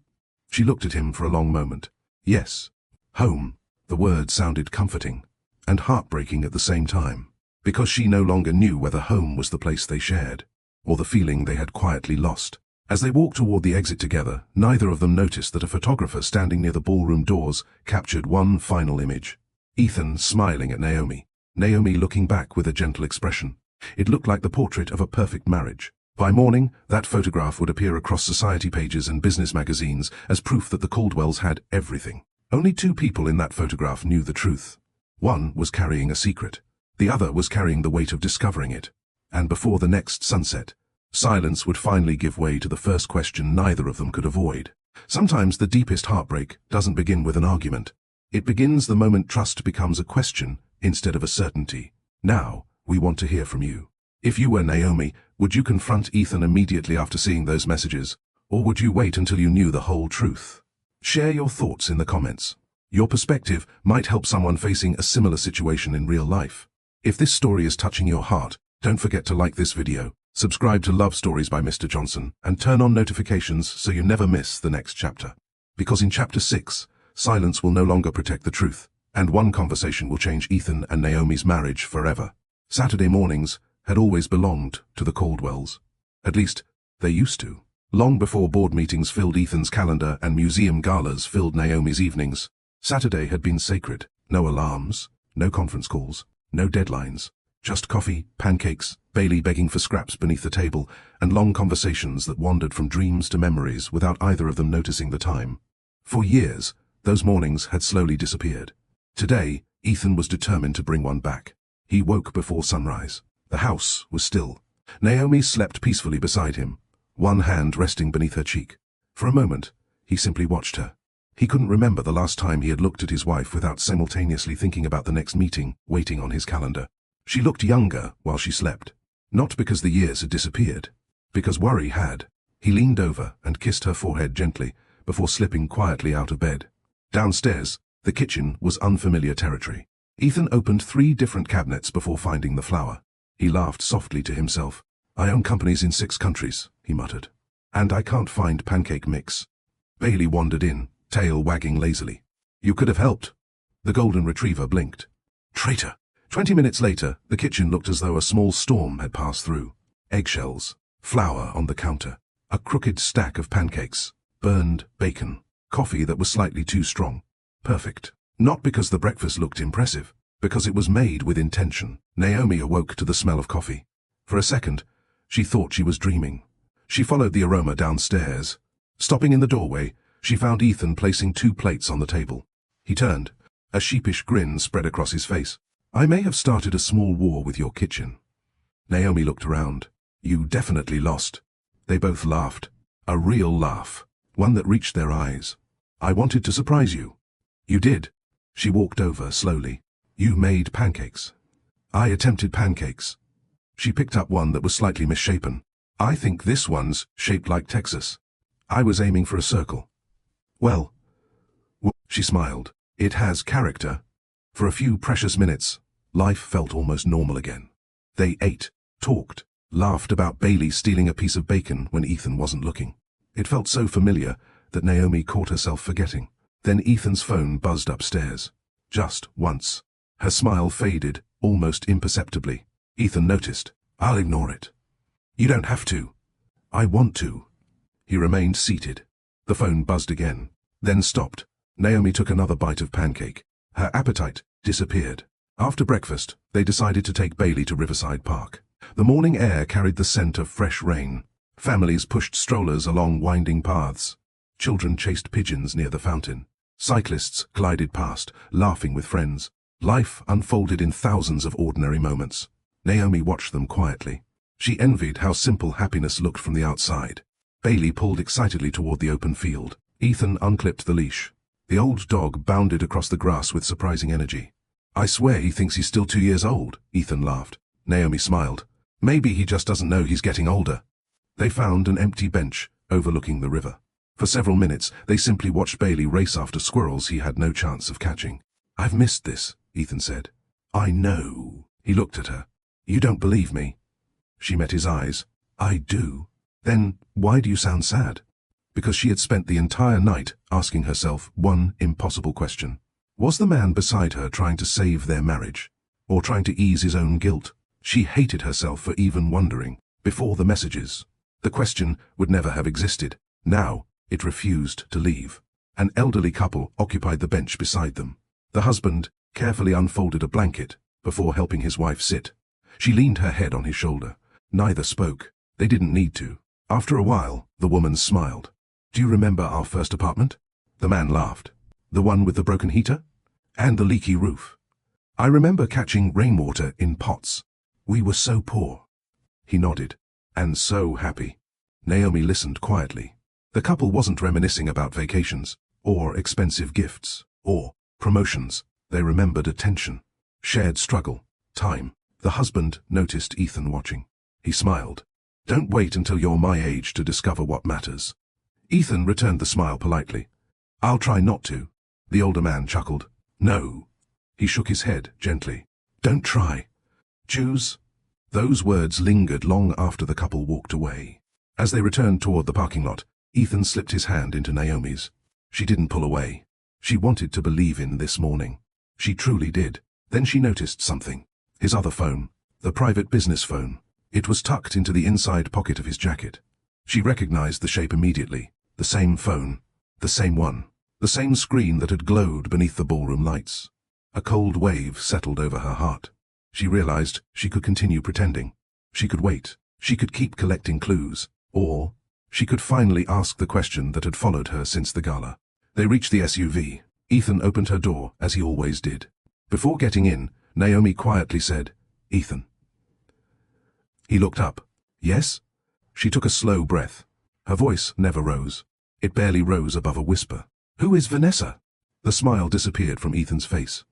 She looked at him for a long moment. Yes. Home. The word sounded comforting and heartbreaking at the same time, because she no longer knew whether home was the place they shared, or the feeling they had quietly lost. As they walked toward the exit together, neither of them noticed that a photographer standing near the ballroom doors captured one final image. Ethan smiling at Naomi. Naomi looking back with a gentle expression. It looked like the portrait of a perfect marriage. By morning, that photograph would appear across society pages and business magazines as proof that the Caldwells had everything. Only two people in that photograph knew the truth. One was carrying a secret. The other was carrying the weight of discovering it. And before the next sunset, silence would finally give way to the first question neither of them could avoid. Sometimes the deepest heartbreak doesn't begin with an argument. It begins the moment trust becomes a question instead of a certainty. Now, we want to hear from you. If you were Naomi, would you confront Ethan immediately after seeing those messages, or would you wait until you knew the whole truth? Share your thoughts in the comments. Your perspective might help someone facing a similar situation in real life. If this story is touching your heart, don't forget to like this video, subscribe to Love Stories by Mr. Johnson, and turn on notifications so you never miss the next chapter. Because in Chapter 6, silence will no longer protect the truth, and one conversation will change Ethan and Naomi's marriage forever. Saturday mornings had always belonged to the Caldwells. At least, they used to. Long before board meetings filled Ethan's calendar and museum galas filled Naomi's evenings, Saturday had been sacred. No alarms, no conference calls, no deadlines. Just coffee, pancakes, Bailey begging for scraps beneath the table, and long conversations that wandered from dreams to memories without either of them noticing the time. For years, those mornings had slowly disappeared. Today, Ethan was determined to bring one back. He woke before sunrise. The house was still. Naomi slept peacefully beside him, one hand resting beneath her cheek. For a moment, he simply watched her. He couldn't remember the last time he had looked at his wife without simultaneously thinking about the next meeting waiting on his calendar. She looked younger while she slept. Not because the years had disappeared, because worry had. He leaned over and kissed her forehead gently before slipping quietly out of bed. Downstairs, the kitchen was unfamiliar territory. Ethan opened 3 different cabinets before finding the flour. He laughed softly to himself. "I own companies in 6 countries, he muttered. "And I can't find pancake mix." Bailey wandered in, tail wagging lazily. "You could have helped." The golden retriever blinked. "Traitor." 20 minutes later, the kitchen looked as though a small storm had passed through. Eggshells, flour on the counter, a crooked stack of pancakes, burned bacon, coffee that was slightly too strong. Perfect. Not because the breakfast looked impressive, because it was made with intention. Naomi awoke to the smell of coffee. For a second, she thought she was dreaming. She followed the aroma downstairs. Stopping in the doorway, she found Ethan placing 2 plates on the table. He turned. A sheepish grin spread across his face. "I may have started a small war with your kitchen." Naomi looked around. "You definitely lost." They both laughed. A real laugh. One that reached their eyes. "I wanted to surprise you." "You did." She walked over slowly. "You made pancakes." "I attempted pancakes." She picked up one that was slightly misshapen. "I think this one's shaped like Texas. I was aiming for a circle." Well, she smiled. "It has character." For a few precious minutes, life felt almost normal again. They ate, talked, laughed about Bailey stealing a piece of bacon when Ethan wasn't looking. It felt so familiar that Naomi caught herself forgetting. Then Ethan's phone buzzed upstairs. Just once. Her smile faded, almost imperceptibly. Ethan noticed. "I'll ignore it." "You don't have to." "I want to." He remained seated. The phone buzzed again, then stopped. Naomi took another bite of pancake. Her appetite disappeared. After breakfast, they decided to take Bailey to Riverside Park. The morning air carried the scent of fresh rain. Families pushed strollers along winding paths. Children chased pigeons near the fountain. Cyclists glided past, laughing with friends. Life unfolded in thousands of ordinary moments. Naomi watched them quietly. She envied how simple happiness looked from the outside. Bailey pulled excitedly toward the open field. Ethan unclipped the leash. The old dog bounded across the grass with surprising energy. I swear he thinks he's still 2 years old, Ethan laughed. Naomi smiled. Maybe he just doesn't know he's getting older. They found an empty bench overlooking the river. For several minutes, they simply watched Bailey race after squirrels he had no chance of catching. I've missed this, Ethan said. I know. He looked at her. You don't believe me. She met his eyes. I do. Then why do you sound sad? Because she had spent the entire night asking herself one impossible question. Was the man beside her trying to save their marriage, or trying to ease his own guilt? She hated herself for even wondering. Before the messages, the question would never have existed. Now, it refused to leave. An elderly couple occupied the bench beside them. The husband carefully unfolded a blanket before helping his wife sit. She leaned her head on his shoulder. Neither spoke. They didn't need to. After a while, the woman smiled. Do you remember our first apartment? The man laughed. The one with the broken heater? And the leaky roof. I remember catching rainwater in pots. We were so poor. He nodded. And so happy. Naomi listened quietly. The couple wasn't reminiscing about vacations, or expensive gifts, or promotions. They remembered attention, shared struggle, time. The husband noticed Ethan watching. He smiled. Don't wait until you're my age to discover what matters. Ethan returned the smile politely. I'll try not to. The older man chuckled. No. He shook his head gently. Don't try. Choose. Those words lingered long after the couple walked away. As they returned toward the parking lot, Ethan slipped his hand into Naomi's. She didn't pull away. She wanted to believe in this morning. She truly did. Then she noticed something. His other phone. The private business phone. It was tucked into the inside pocket of his jacket. She recognized the shape immediately. The same phone. The same one. The same screen that had glowed beneath the ballroom lights. A cold wave settled over her heart. She realized she could continue pretending. She could wait. She could keep collecting clues. Or she could finally ask the question that had followed her since the gala. They reached the SUV. Ethan opened her door, as he always did. Before getting in, Naomi quietly said, Ethan. He looked up. Yes? She took a slow breath. Her voice never rose. It barely rose above a whisper. Who is Vanessa? The smile disappeared from Ethan's face.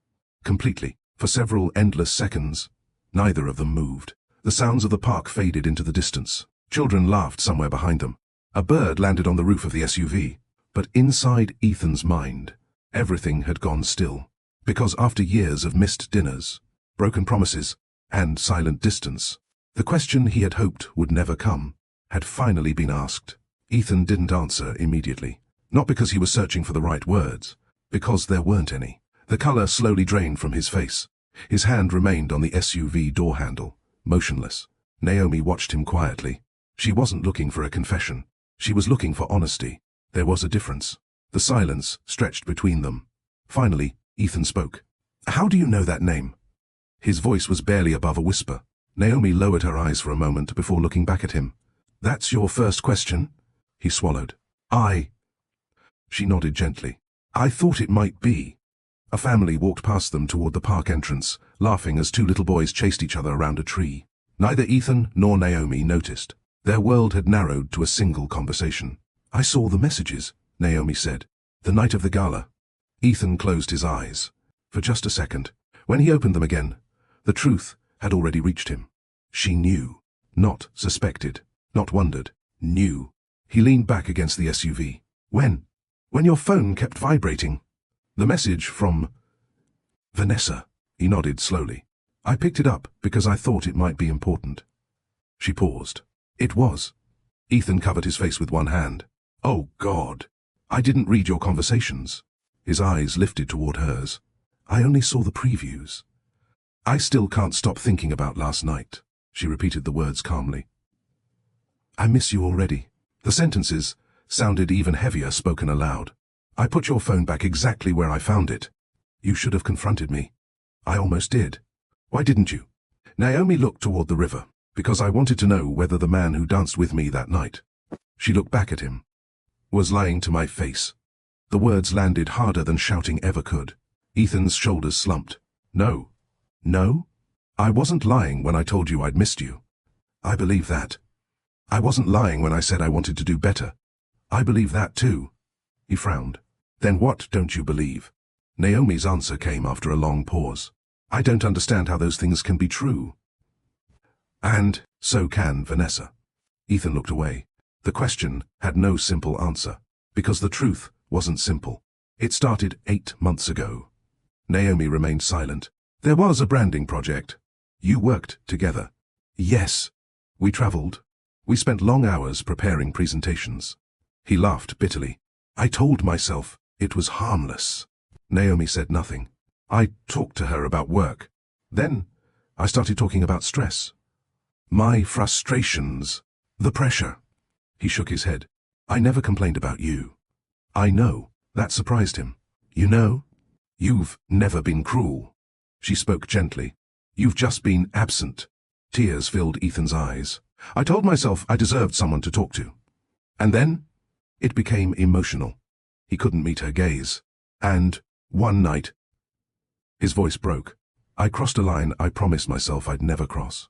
Completely. For several endless seconds, neither of them moved. The sounds of the park faded into the distance. Children laughed somewhere behind them. A bird landed on the roof of the SUV. But inside Ethan's mind, everything had gone still. Because after years of missed dinners, broken promises, and silent distance, the question he had hoped would never come had finally been asked. Ethan didn't answer immediately. Not because he was searching for the right words, because there weren't any. The color slowly drained from his face. His hand remained on the SUV door handle, motionless. Naomi watched him quietly. She wasn't looking for a confession. She was looking for honesty. There was a difference. The silence stretched between them. Finally, Ethan spoke. How do you know that name? His voice was barely above a whisper. Naomi lowered her eyes for a moment before looking back at him. That's your first question? He swallowed. She nodded gently. I thought it might be. A family walked past them toward the park entrance, laughing as two little boys chased each other around a tree. Neither Ethan nor Naomi noticed. Their world had narrowed to a single conversation. I saw the messages, Naomi said. The night of the gala. Ethan closed his eyes. For just a second. When he opened them again, the truth had already reached him. She knew. Not suspected. Not wondered. Knew. He leaned back against the SUV. When? When your phone kept vibrating. The message from Vanessa. He nodded slowly. I picked it up because I thought it might be important. She paused. It was. Ethan covered his face with one hand. Oh, God. I didn't read your conversations. His eyes lifted toward hers. I only saw the previews. I still can't stop thinking about last night. She repeated the words calmly. I miss you already. The sentences sounded even heavier spoken aloud. I put your phone back exactly where I found it. You should have confronted me. I almost did. Why didn't you? Naomi looked toward the river, because I wanted to know whether the man who danced with me that night, she looked back at him, was lying to my face. The words landed harder than shouting ever could. Ethan's shoulders slumped. No. No? I wasn't lying when I told you I'd missed you. I believe that. I wasn't lying when I said I wanted to do better. I believe that too. He frowned. Then what don't you believe? Naomi's answer came after a long pause. I don't understand how those things can be true. And so can Vanessa. Ethan looked away. The question had no simple answer, because the truth wasn't simple. It started 8 months ago. Naomi remained silent. There was a branding project. You worked together. Yes. We traveled. We spent long hours preparing presentations. He laughed bitterly. I told myself it was harmless. Naomi said nothing. I talked to her about work. Then I started talking about stress. My frustrations. The pressure. He shook his head. I never complained about you. I know. That surprised him. You know? You've never been cruel. She spoke gently. You've just been absent. Tears filled Ethan's eyes. I told myself I deserved someone to talk to. And then it became emotional. He couldn't meet her gaze. And one night, his voice broke. I crossed a line I promised myself I'd never cross.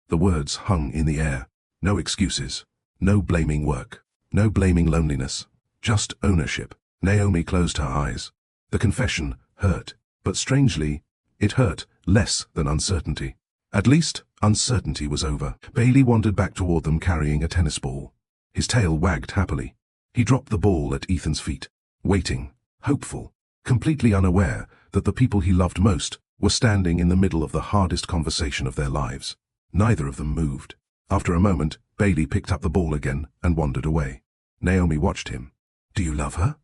The words hung in the air. No excuses. No blaming work. No blaming loneliness. Just ownership. Naomi closed her eyes. The confession hurt, but strangely, it hurt less than uncertainty. At least, uncertainty was over. Bailey wandered back toward them carrying a tennis ball. His tail wagged happily. He dropped the ball at Ethan's feet, waiting, hopeful, completely unaware that the people he loved most were standing in the middle of the hardest conversation of their lives. Neither of them moved. After a moment, Bailey picked up the ball again and wandered away. Naomi watched him. Do you love her?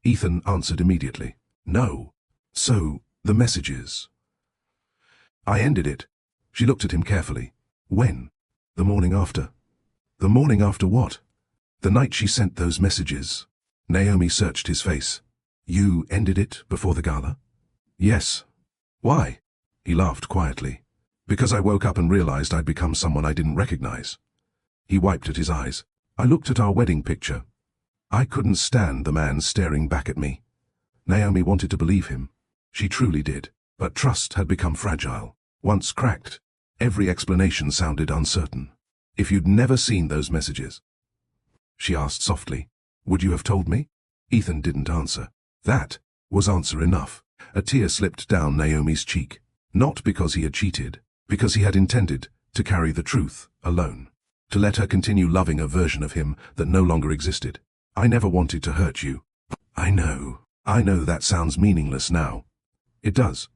Ethan answered immediately. No. So, the messages. I ended it. She looked at him carefully. When? The morning after. The morning after what? The night she sent those messages. Naomi searched his face. You ended it before the gala? Yes. Why? He laughed quietly. Because I woke up and realized I'd become someone I didn't recognize. He wiped at his eyes. I looked at our wedding picture. I couldn't stand the man staring back at me. Naomi wanted to believe him. She truly did. But trust had become fragile. Once cracked, every explanation sounded uncertain. If you'd never seen those messages, she asked softly, would you have told me? Ethan didn't answer. That was answer enough. A tear slipped down Naomi's cheek. Not because he had cheated, because he had intended to carry the truth alone. To let her continue loving a version of him that no longer existed. I never wanted to hurt you. I know that sounds meaningless now. It does.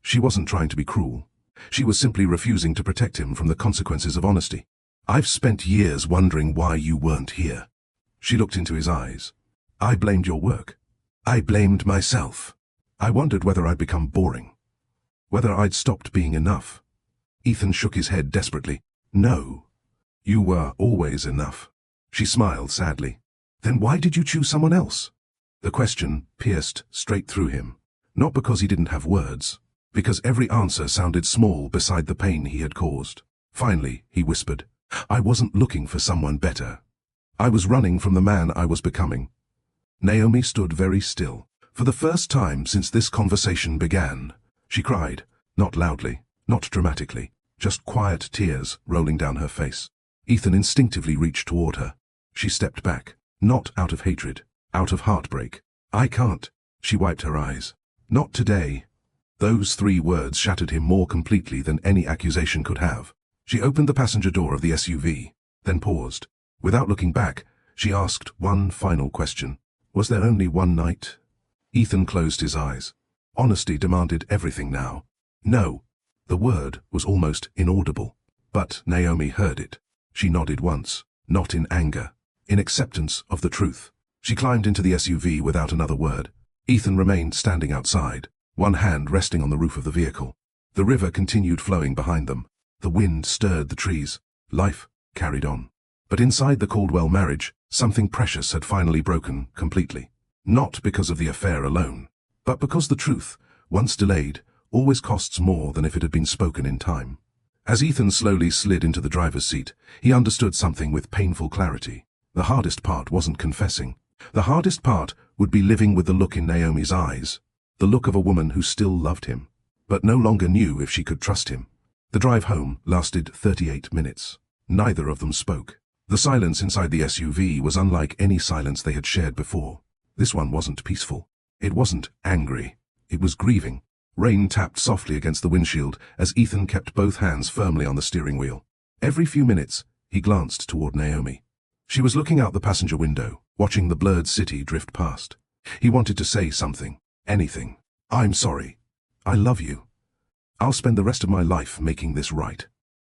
She wasn't trying to be cruel. She was simply refusing to protect him from the consequences of honesty. I've spent years wondering why you weren't here. She looked into his eyes. I blamed your work. I blamed myself. I wondered whether I'd become boring. Whether I'd stopped being enough. Ethan shook his head desperately. No. You were always enough. She smiled sadly. Then why did you choose someone else? The question pierced straight through him. Not because he didn't have words. Because every answer sounded small beside the pain he had caused. Finally, he whispered, I wasn't looking for someone better. I was running from the man I was becoming. Naomi stood very still. For the first time since this conversation began, she cried, not loudly, not dramatically, just quiet tears rolling down her face. Ethan instinctively reached toward her. She stepped back, not out of hatred, out of heartbreak. I can't. She wiped her eyes. Not today. Those 3 words shattered him more completely than any accusation could have. She opened the passenger door of the SUV, then paused. Without looking back, she asked one final question. Was there only one night? Ethan closed his eyes. Honesty demanded everything now. No. The word was almost inaudible. But Naomi heard it. She nodded once, not in anger, in acceptance of the truth. She climbed into the SUV without another word. Ethan remained standing outside, one hand resting on the roof of the vehicle. The river continued flowing behind them. The wind stirred the trees. Life carried on. But inside the Caldwell marriage, something precious had finally broken completely. Not because of the affair alone, but because the truth, once delayed, always costs more than if it had been spoken in time. As Ethan slowly slid into the driver's seat, he understood something with painful clarity. The hardest part wasn't confessing. The hardest part would be living with the look in Naomi's eyes, the look of a woman who still loved him, but no longer knew if she could trust him. The drive home lasted 38 minutes. Neither of them spoke. The silence inside the SUV was unlike any silence they had shared before. This one wasn't peaceful. It wasn't angry. It was grieving. Rain tapped softly against the windshield as Ethan kept both hands firmly on the steering wheel. Every few minutes, he glanced toward Naomi. She was looking out the passenger window, watching the blurred city drift past. He wanted to say something. Anything. I'm sorry. I love you. I'll spend the rest of my life making this right.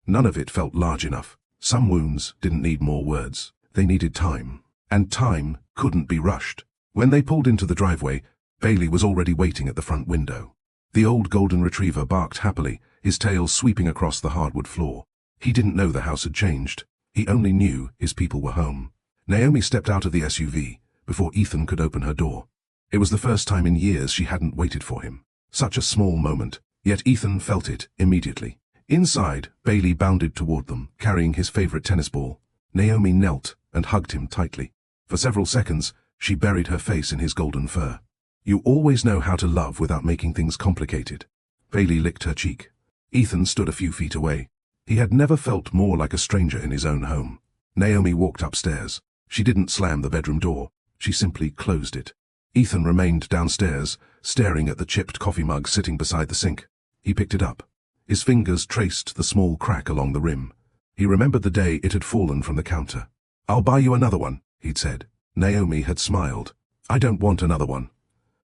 None of it felt large enough. Some wounds didn't need more words. They needed time. And time couldn't be rushed. When they pulled into the driveway, Bailey was already waiting at the front window. The old golden retriever barked happily, his tail sweeping across the hardwood floor. He didn't know the house had changed. He only knew his people were home. Naomi stepped out of the SUV before Ethan could open her door. It was the first time in years she hadn't waited for him. Such a small moment, yet Ethan felt it immediately. Inside, Bailey bounded toward them, carrying his favorite tennis ball. Naomi knelt and hugged him tightly. For several seconds, she buried her face in his golden fur. You always know how to love without making things complicated. Bailey licked her cheek. Ethan stood a few feet away. He had never felt more like a stranger in his own home. Naomi walked upstairs. She didn't slam the bedroom door. She simply closed it. Ethan remained downstairs, staring at the chipped coffee mug sitting beside the sink. He picked it up. His fingers traced the small crack along the rim. He remembered the day it had fallen from the counter. I'll buy you another one, he'd said. Naomi had smiled. I don't want another one.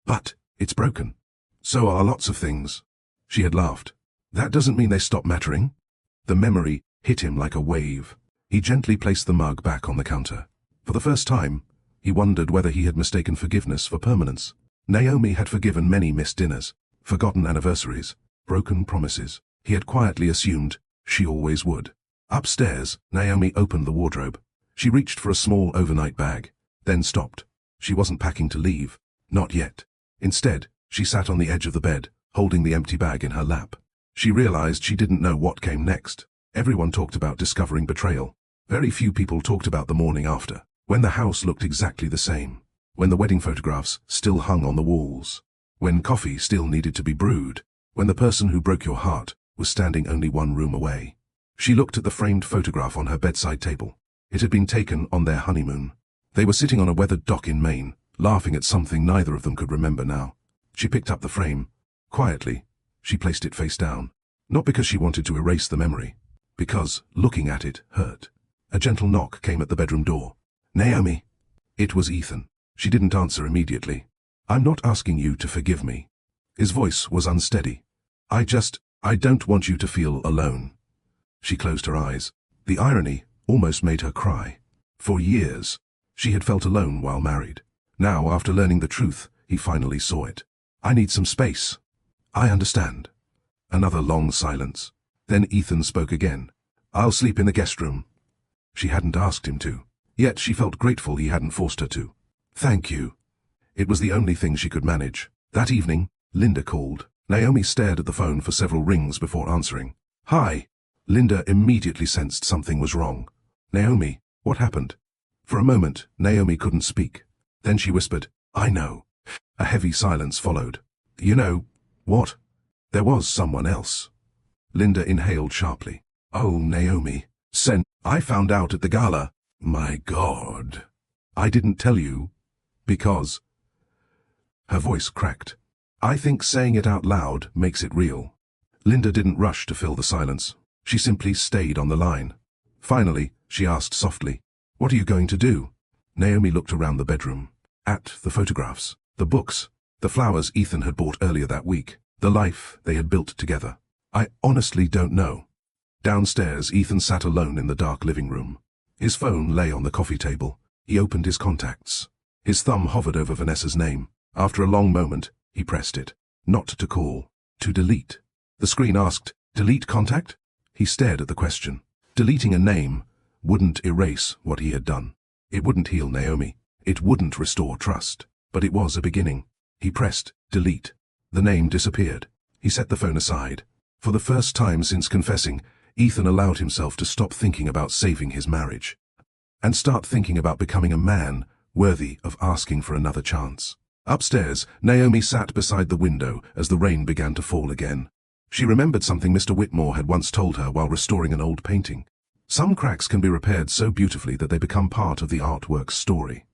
But it's broken. So are lots of things. She had laughed. That doesn't mean they stop mattering. The memory hit him like a wave. He gently placed the mug back on the counter. For the first time, he wondered whether he had mistaken forgiveness for permanence. Naomi had forgiven many missed dinners, forgotten anniversaries, broken promises. He had quietly assumed she always would. Upstairs, Naomi opened the wardrobe. She reached for a small overnight bag, then stopped. She wasn't packing to leave. Not yet. Instead, she sat on the edge of the bed, holding the empty bag in her lap. She realized she didn't know what came next. Everyone talked about discovering betrayal. Very few people talked about the morning after, when the house looked exactly the same, when the wedding photographs still hung on the walls, when coffee still needed to be brewed, when the person who broke your heart was standing only one room away. She looked at the framed photograph on her bedside table. It had been taken on their honeymoon. They were sitting on a weathered dock in Maine, laughing at something neither of them could remember now. She picked up the frame. Quietly, she placed it face down. Not because she wanted to erase the memory, because looking at it hurt. A gentle knock came at the bedroom door. Naomi. It was Ethan. She didn't answer immediately. I'm not asking you to forgive me. His voice was unsteady. I don't want you to feel alone. She closed her eyes. The irony almost made her cry. For years, she had felt alone while married. Now, after learning the truth, he finally saw it. I need some space. I understand. Another long silence. Then Ethan spoke again. I'll sleep in the guest room. She hadn't asked him to. Yet she felt grateful he hadn't forced her to. Thank you. It was the only thing she could manage. That evening, Linda called. Naomi stared at the phone for several rings before answering. Hi. Linda immediately sensed something was wrong. Naomi, what happened? For a moment, Naomi couldn't speak. Then she whispered, I know. A heavy silence followed. You know, what? There was someone else. Linda inhaled sharply. Oh, Naomi. I found out at the gala. My God. I didn't tell you. Because. Her voice cracked. I think saying it out loud makes it real. Linda didn't rush to fill the silence. She simply stayed on the line. Finally, she asked softly, what are you going to do? Naomi looked around the bedroom. At the photographs, the books, the flowers Ethan had bought earlier that week, the life they had built together. I honestly don't know. Downstairs, Ethan sat alone in the dark living room. His phone lay on the coffee table. He opened his contacts. His thumb hovered over Vanessa's name. After a long moment, he pressed it. Not to call, to delete. The screen asked, delete contact? He stared at the question. Deleting a name wouldn't erase what he had done. It wouldn't heal Naomi. It wouldn't restore trust. But it was a beginning. He pressed delete. The name disappeared. He set the phone aside. For the first time since confessing, Ethan allowed himself to stop thinking about saving his marriage and start thinking about becoming a man worthy of asking for another chance. Upstairs, Naomi sat beside the window as the rain began to fall again. She remembered something Mr. Whitmore had once told her while restoring an old painting. Some cracks can be repaired so beautifully that they become part of the artwork's story.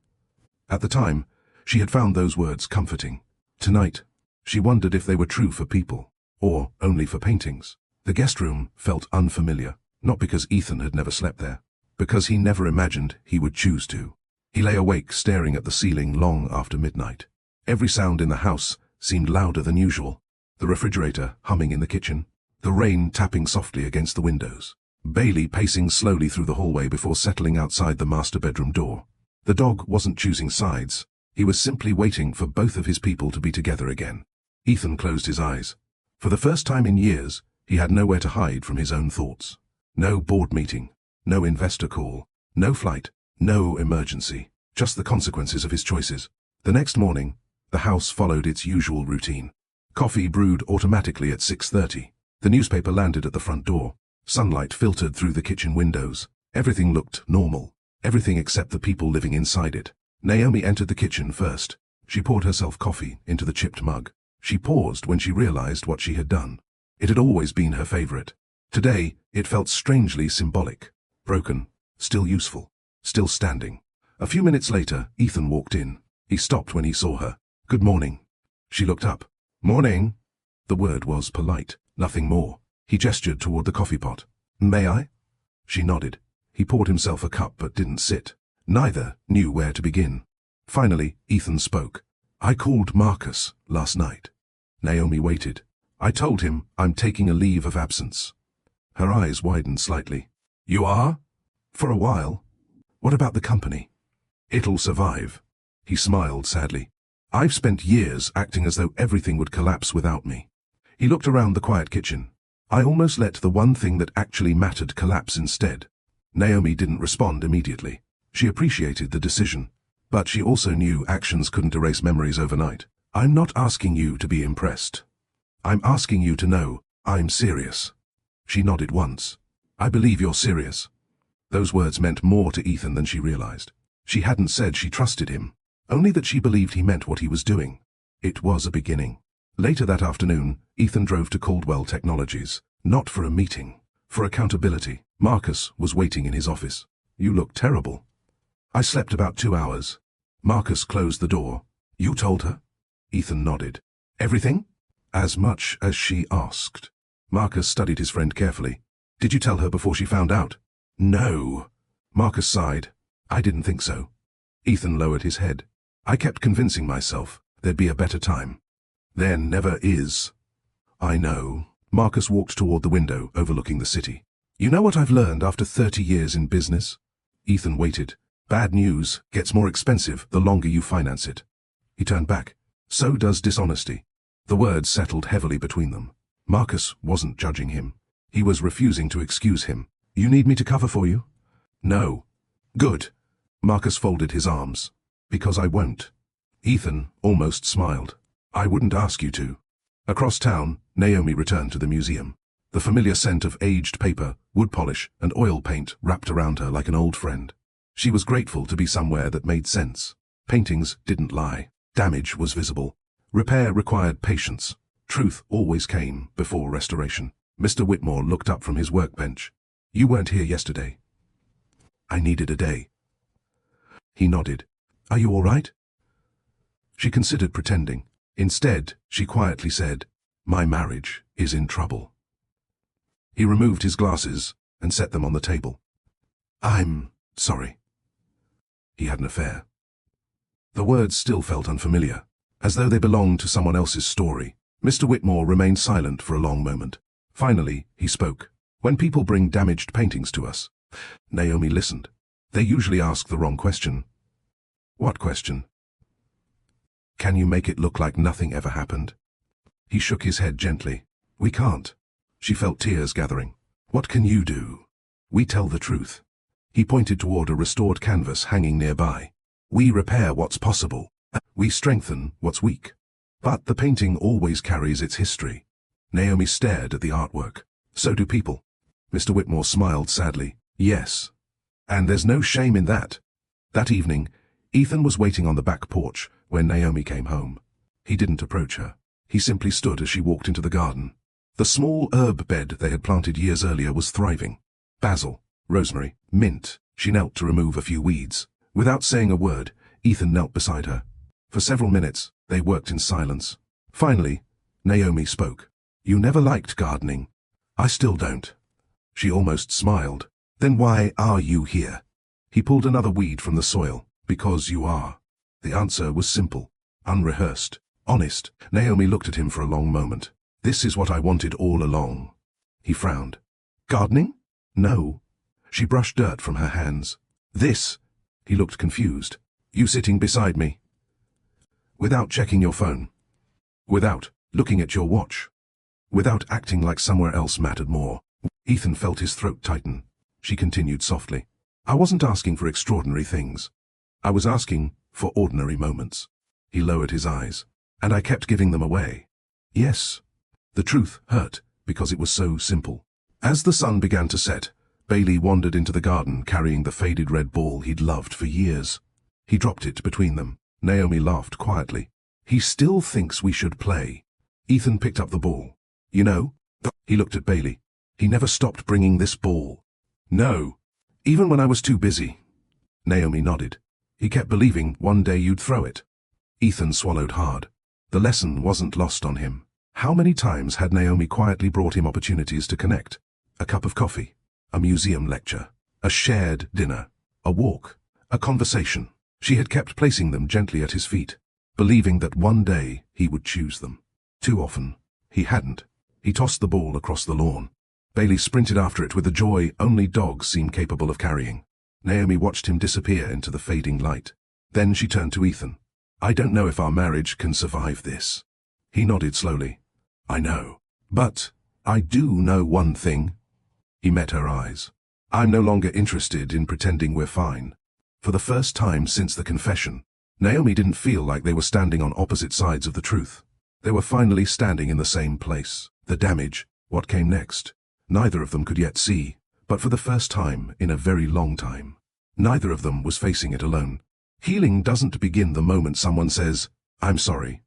At the time, She had found those words comforting. Tonight, she wondered if they were true for people, or only for paintings. The guest room felt unfamiliar, not because Ethan had never slept there, because he never imagined he would choose to. He lay awake staring at the ceiling long after midnight. Every sound in the house seemed louder than usual. The refrigerator humming in the kitchen, the rain tapping softly against the windows, Bailey pacing slowly through the hallway before settling outside the master bedroom door. The dog wasn't choosing sides. He was simply waiting for both of his people to be together again. Ethan closed his eyes. For the first time in years, he had nowhere to hide from his own thoughts. No board meeting, no investor call, no flight, no emergency, just the consequences of his choices. The next morning, the house followed its usual routine. Coffee brewed automatically at 6:30. The newspaper landed at the front door. Sunlight filtered through the kitchen windows. Everything looked normal. Everything except the people living inside it. Naomi entered the kitchen first. She poured herself coffee into the chipped mug. She paused when she realized what she had done. It had always been her favorite. Today, it felt strangely symbolic. Broken, still useful, still standing. A few minutes later, Ethan walked in. He stopped when he saw her. "Good morning." She looked up. "Morning." The word was polite, nothing more. He gestured toward the coffee pot. "May I?" She nodded. He poured himself a cup but didn't sit. Neither knew where to begin. Finally, Ethan spoke. "I called Marcus last night." Naomi waited. "I told him I'm taking a leave of absence." Her eyes widened slightly. "You are?" "For a while." "What about the company?" "It'll survive." He smiled sadly. "I've spent years acting as though everything would collapse without me." He looked around the quiet kitchen. "I almost let the one thing that actually mattered collapse instead." Naomi didn't respond immediately. She appreciated the decision, but she also knew actions couldn't erase memories overnight. "I'm not asking you to be impressed. I'm asking you to know I'm serious." She nodded once. "I believe you're serious." Those words meant more to Ethan than she realized. She hadn't said she trusted him, only that she believed he meant what he was doing. It was a beginning. Later that afternoon, Ethan drove to Caldwell Technologies, not for a meeting, for accountability. Marcus was waiting in his office. "You look terrible." "I slept about 2 hours." Marcus closed the door. "You told her?" Ethan nodded. "Everything?" "As much as she asked." Marcus studied his friend carefully. "Did you tell her before she found out?" "No." Marcus sighed. "I didn't think so." Ethan lowered his head. "I kept convincing myself there'd be a better time." "There never is." "I know." Marcus walked toward the window overlooking the city. "You know what I've learned after 30 years in business?" Ethan waited. "Bad news gets more expensive the longer you finance it." He turned back. "So does dishonesty." The words settled heavily between them. Marcus wasn't judging him. He was refusing to excuse him. "You need me to cover for you?" "No." "Good." Marcus folded his arms. "Because I won't." Ethan almost smiled. "I wouldn't ask you to." Across town, Naomi returned to the museum. The familiar scent of aged paper, wood polish, and oil paint wrapped around her like an old friend. She was grateful to be somewhere that made sense. Paintings didn't lie. Damage was visible. Repair required patience. Truth always came before restoration. Mr. Whitmore looked up from his workbench. "You weren't here yesterday." "I needed a day." He nodded. "Are you all right?" She considered pretending. Instead, she quietly said, "My marriage is in trouble." He removed his glasses and set them on the table. "I'm sorry." He had an affair. The words still felt unfamiliar, as though they belonged to someone else's story. Mr. Whitmore remained silent for a long moment. Finally, he spoke. "When people bring damaged paintings to us," Naomi listened, "they usually ask the wrong question." "What question?" "Can you make it look like nothing ever happened?" He shook his head gently. "We can't." She felt tears gathering. "What can you do?" "We tell the truth." He pointed toward a restored canvas hanging nearby. "We repair what's possible. We strengthen what's weak." "But the painting always carries its history." Naomi stared at the artwork. "So do people." Mr. Whitmore smiled sadly. "Yes. And there's no shame in that." That evening, Ethan was waiting on the back porch when Naomi came home. He didn't approach her. He simply stood as she walked into the garden. The small herb bed they had planted years earlier was thriving. Basil, rosemary, mint. She knelt to remove a few weeds. Without saying a word, Ethan knelt beside her. For several minutes, they worked in silence. Finally, Naomi spoke. You never liked gardening. I still don't. She almost smiled. Then why are you here? He pulled another weed from the soil. Because you are. The answer was simple, unrehearsed, honest. Naomi looked at him for a long moment. This is what I wanted all along. He frowned. Gardening? No. She brushed dirt from her hands. This. He looked confused. You sitting beside me. Without checking your phone. Without looking at your watch. Without acting like somewhere else mattered more. Ethan felt his throat tighten. She continued softly. I wasn't asking for extraordinary things. I was asking for ordinary moments. He lowered his eyes. And I kept giving them away. Yes. The truth hurt, because it was so simple. As the sun began to set, Bailey wandered into the garden carrying the faded red ball he'd loved for years. He dropped it between them. Naomi laughed quietly. He still thinks we should play. Ethan picked up the ball. You know, he looked at Bailey. He never stopped bringing this ball. No. Even when I was too busy. Naomi nodded. He kept believing one day you'd throw it. Ethan swallowed hard. The lesson wasn't lost on him. How many times had Naomi quietly brought him opportunities to connect? A cup of coffee, a museum lecture, a shared dinner, a walk, a conversation. She had kept placing them gently at his feet, believing that one day he would choose them. Too often, he hadn't. He tossed the ball across the lawn. Bailey sprinted after it with the joy only dogs seem capable of carrying. Naomi watched him disappear into the fading light. Then she turned to Ethan. I don't know if our marriage can survive this. He nodded slowly. I know. But I do know one thing. He met her eyes. I'm no longer interested in pretending we're fine. For the first time since the confession, Naomi didn't feel like they were standing on opposite sides of the truth. They were finally standing in the same place. The damage, what came next, neither of them could yet see, but for the first time in a very long time. Neither of them was facing it alone. Healing doesn't begin the moment someone says, I'm sorry.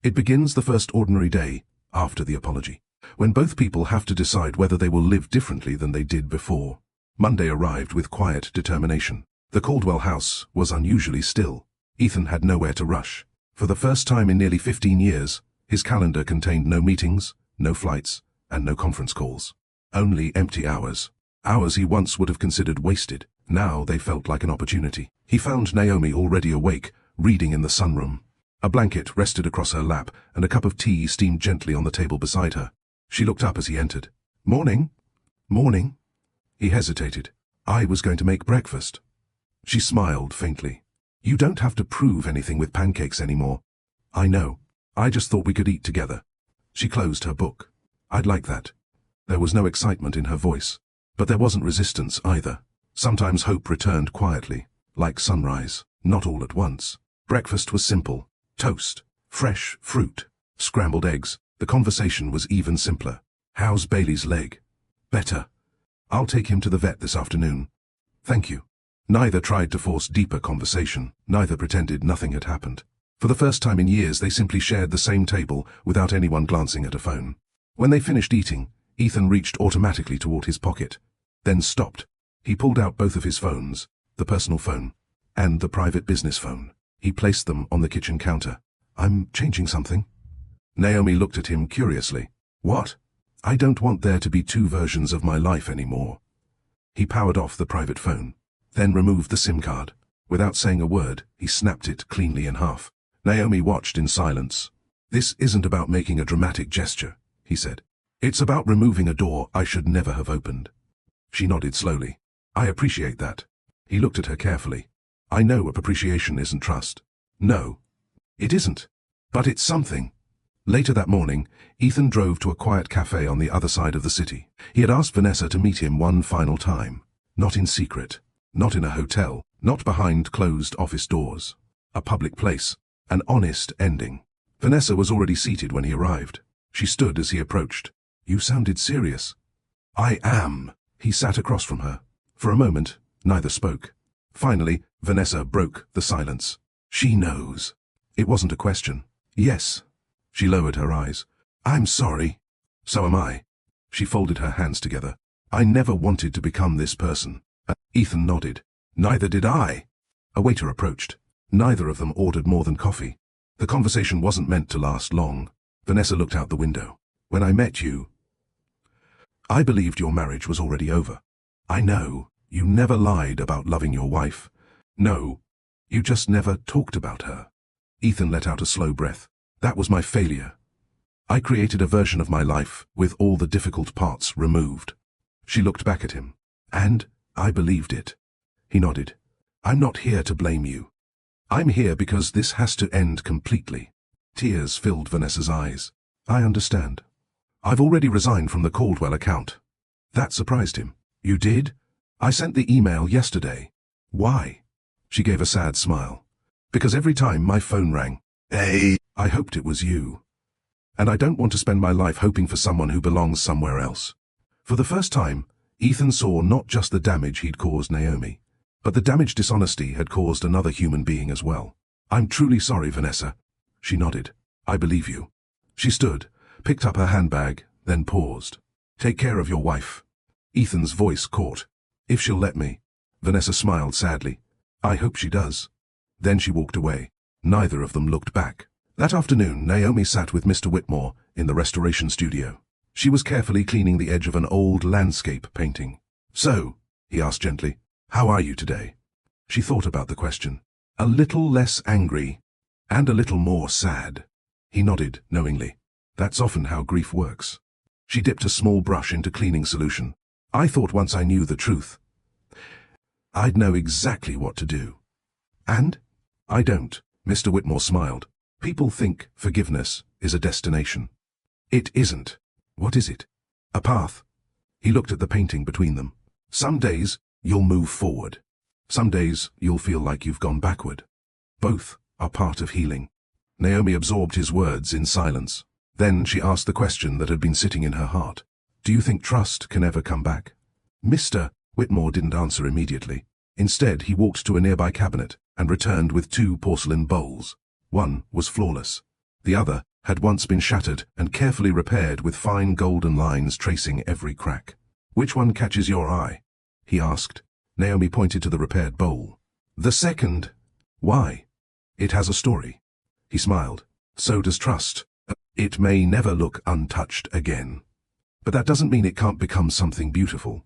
It begins the first ordinary day, after the apology, when both people have to decide whether they will live differently than they did before. Monday arrived with quiet determination. The Caldwell house was unusually still. Ethan had nowhere to rush. For the first time in nearly 15 years, his calendar contained no meetings, no flights, and no conference calls. Only empty hours. Hours he once would have considered wasted. Now they felt like an opportunity. He found Naomi already awake, reading in the sunroom. A blanket rested across her lap, and a cup of tea steamed gently on the table beside her. She looked up as he entered. Morning. Morning. He hesitated. I was going to make breakfast. She smiled faintly. You don't have to prove anything with pancakes anymore. I know. I just thought we could eat together. She closed her book. I'd like that. There was no excitement in her voice, but there wasn't resistance either. Sometimes hope returned quietly, like sunrise, not all at once. Breakfast was simple. Toast, fresh fruit, scrambled eggs. The conversation was even simpler. How's Bailey's leg? Better. I'll take him to the vet this afternoon. Thank you. Neither tried to force deeper conversation. Neither pretended nothing had happened. For the first time in years, they simply shared the same table without anyone glancing at a phone. When they finished eating, Ethan reached automatically toward his pocket, then stopped. He pulled out both of his phones, the personal phone and the private business phone. He placed them on the kitchen counter. I'm changing something. Naomi looked at him curiously. What? I don't want there to be two versions of my life anymore. He powered off the private phone, then removed the SIM card. Without saying a word, he snapped it cleanly in half. Naomi watched in silence. This isn't about making a dramatic gesture, he said. It's about removing a door I should never have opened. She nodded slowly. I appreciate that. He looked at her carefully. I know appreciation isn't trust. No, it isn't. But it's something. Later that morning, Ethan drove to a quiet cafe on the other side of the city. He had asked Vanessa to meet him one final time. Not in secret. Not in a hotel. Not behind closed office doors. A public place. An honest ending. Vanessa was already seated when he arrived. She stood as he approached. You sounded serious. I am. He sat across from her. For a moment, neither spoke. Finally, Vanessa broke the silence. She knows. It wasn't a question. Yes. She lowered her eyes. I'm sorry. So am I. She folded her hands together. I never wanted to become this person. Ethan nodded. Neither did I. A waiter approached. Neither of them ordered more than coffee. The conversation wasn't meant to last long. Vanessa looked out the window. When I met you, I believed your marriage was already over. I know, you never lied about loving your wife. No, you just never talked about her. Ethan let out a slow breath. That was my failure. I created a version of my life with all the difficult parts removed. She looked back at him. And I believed it. He nodded. I'm not here to blame you. I'm here because this has to end completely. Tears filled Vanessa's eyes. I understand. I've already resigned from the Caldwell account. That surprised him. You did? I sent the email yesterday. Why? She gave a sad smile. Because every time my phone rang, hey, I hoped it was you. And I don't want to spend my life hoping for someone who belongs somewhere else. For the first time, Ethan saw not just the damage he'd caused Naomi, but the damage dishonesty had caused another human being as well. I'm truly sorry, Vanessa. She nodded. I believe you. She stood, picked up her handbag, then paused. Take care of your wife. Ethan's voice caught. If she'll let me. Vanessa smiled sadly. I hope she does. Then she walked away. Neither of them looked back. That afternoon, Naomi sat with Mr. Whitmore in the restoration studio. She was carefully cleaning the edge of an old landscape painting. So, he asked gently, how are you today? She thought about the question. A little less angry, and a little more sad. He nodded knowingly. That's often how grief works. She dipped a small brush into cleaning solution. I thought once I knew the truth, I'd know exactly what to do. And? I don't. Mr. Whitmore smiled. People think forgiveness is a destination. It isn't. What is it? A path. He looked at the painting between them. Some days, you'll move forward. Some days, you'll feel like you've gone backward. Both are part of healing. Naomi absorbed his words in silence. Then she asked the question that had been sitting in her heart. Do you think trust can ever come back? Mr. Whitmore didn't answer immediately. Instead, he walked to a nearby cabinet and returned with 2 porcelain bowls. One was flawless. The other had once been shattered and carefully repaired with fine golden lines tracing every crack. Which one catches your eye? He asked. Naomi pointed to the repaired bowl. The second. Why? It has a story. He smiled. So does trust. It may never look untouched again. But that doesn't mean it can't become something beautiful.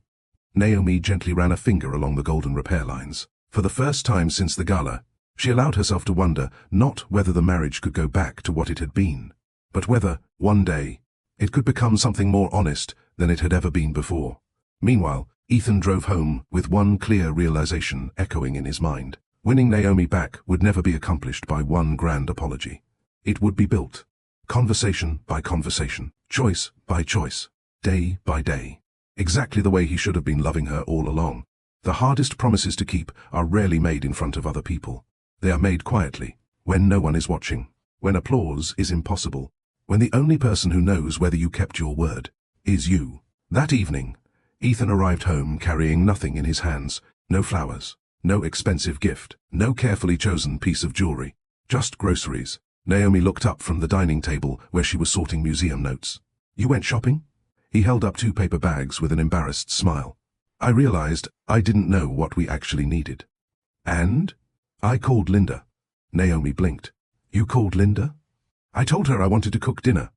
Naomi gently ran a finger along the golden repair lines. For the first time since the gala, she allowed herself to wonder not whether the marriage could go back to what it had been, but whether, one day, it could become something more honest than it had ever been before. Meanwhile, Ethan drove home with one clear realization echoing in his mind. Winning Naomi back would never be accomplished by one grand apology. It would be built, conversation by conversation, choice by choice, day by day. Exactly the way he should have been loving her all along. The hardest promises to keep are rarely made in front of other people. They are made quietly, when no one is watching, when applause is impossible, when the only person who knows whether you kept your word is you. That evening, Ethan arrived home carrying nothing in his hands, no flowers, no expensive gift, no carefully chosen piece of jewelry, just groceries. Naomi looked up from the dining table where she was sorting museum notes. You went shopping? He held up 2 paper bags with an embarrassed smile. I realized I didn't know what we actually needed. And? I called Linda. Naomi blinked. You called Linda? I told her I wanted to cook dinner.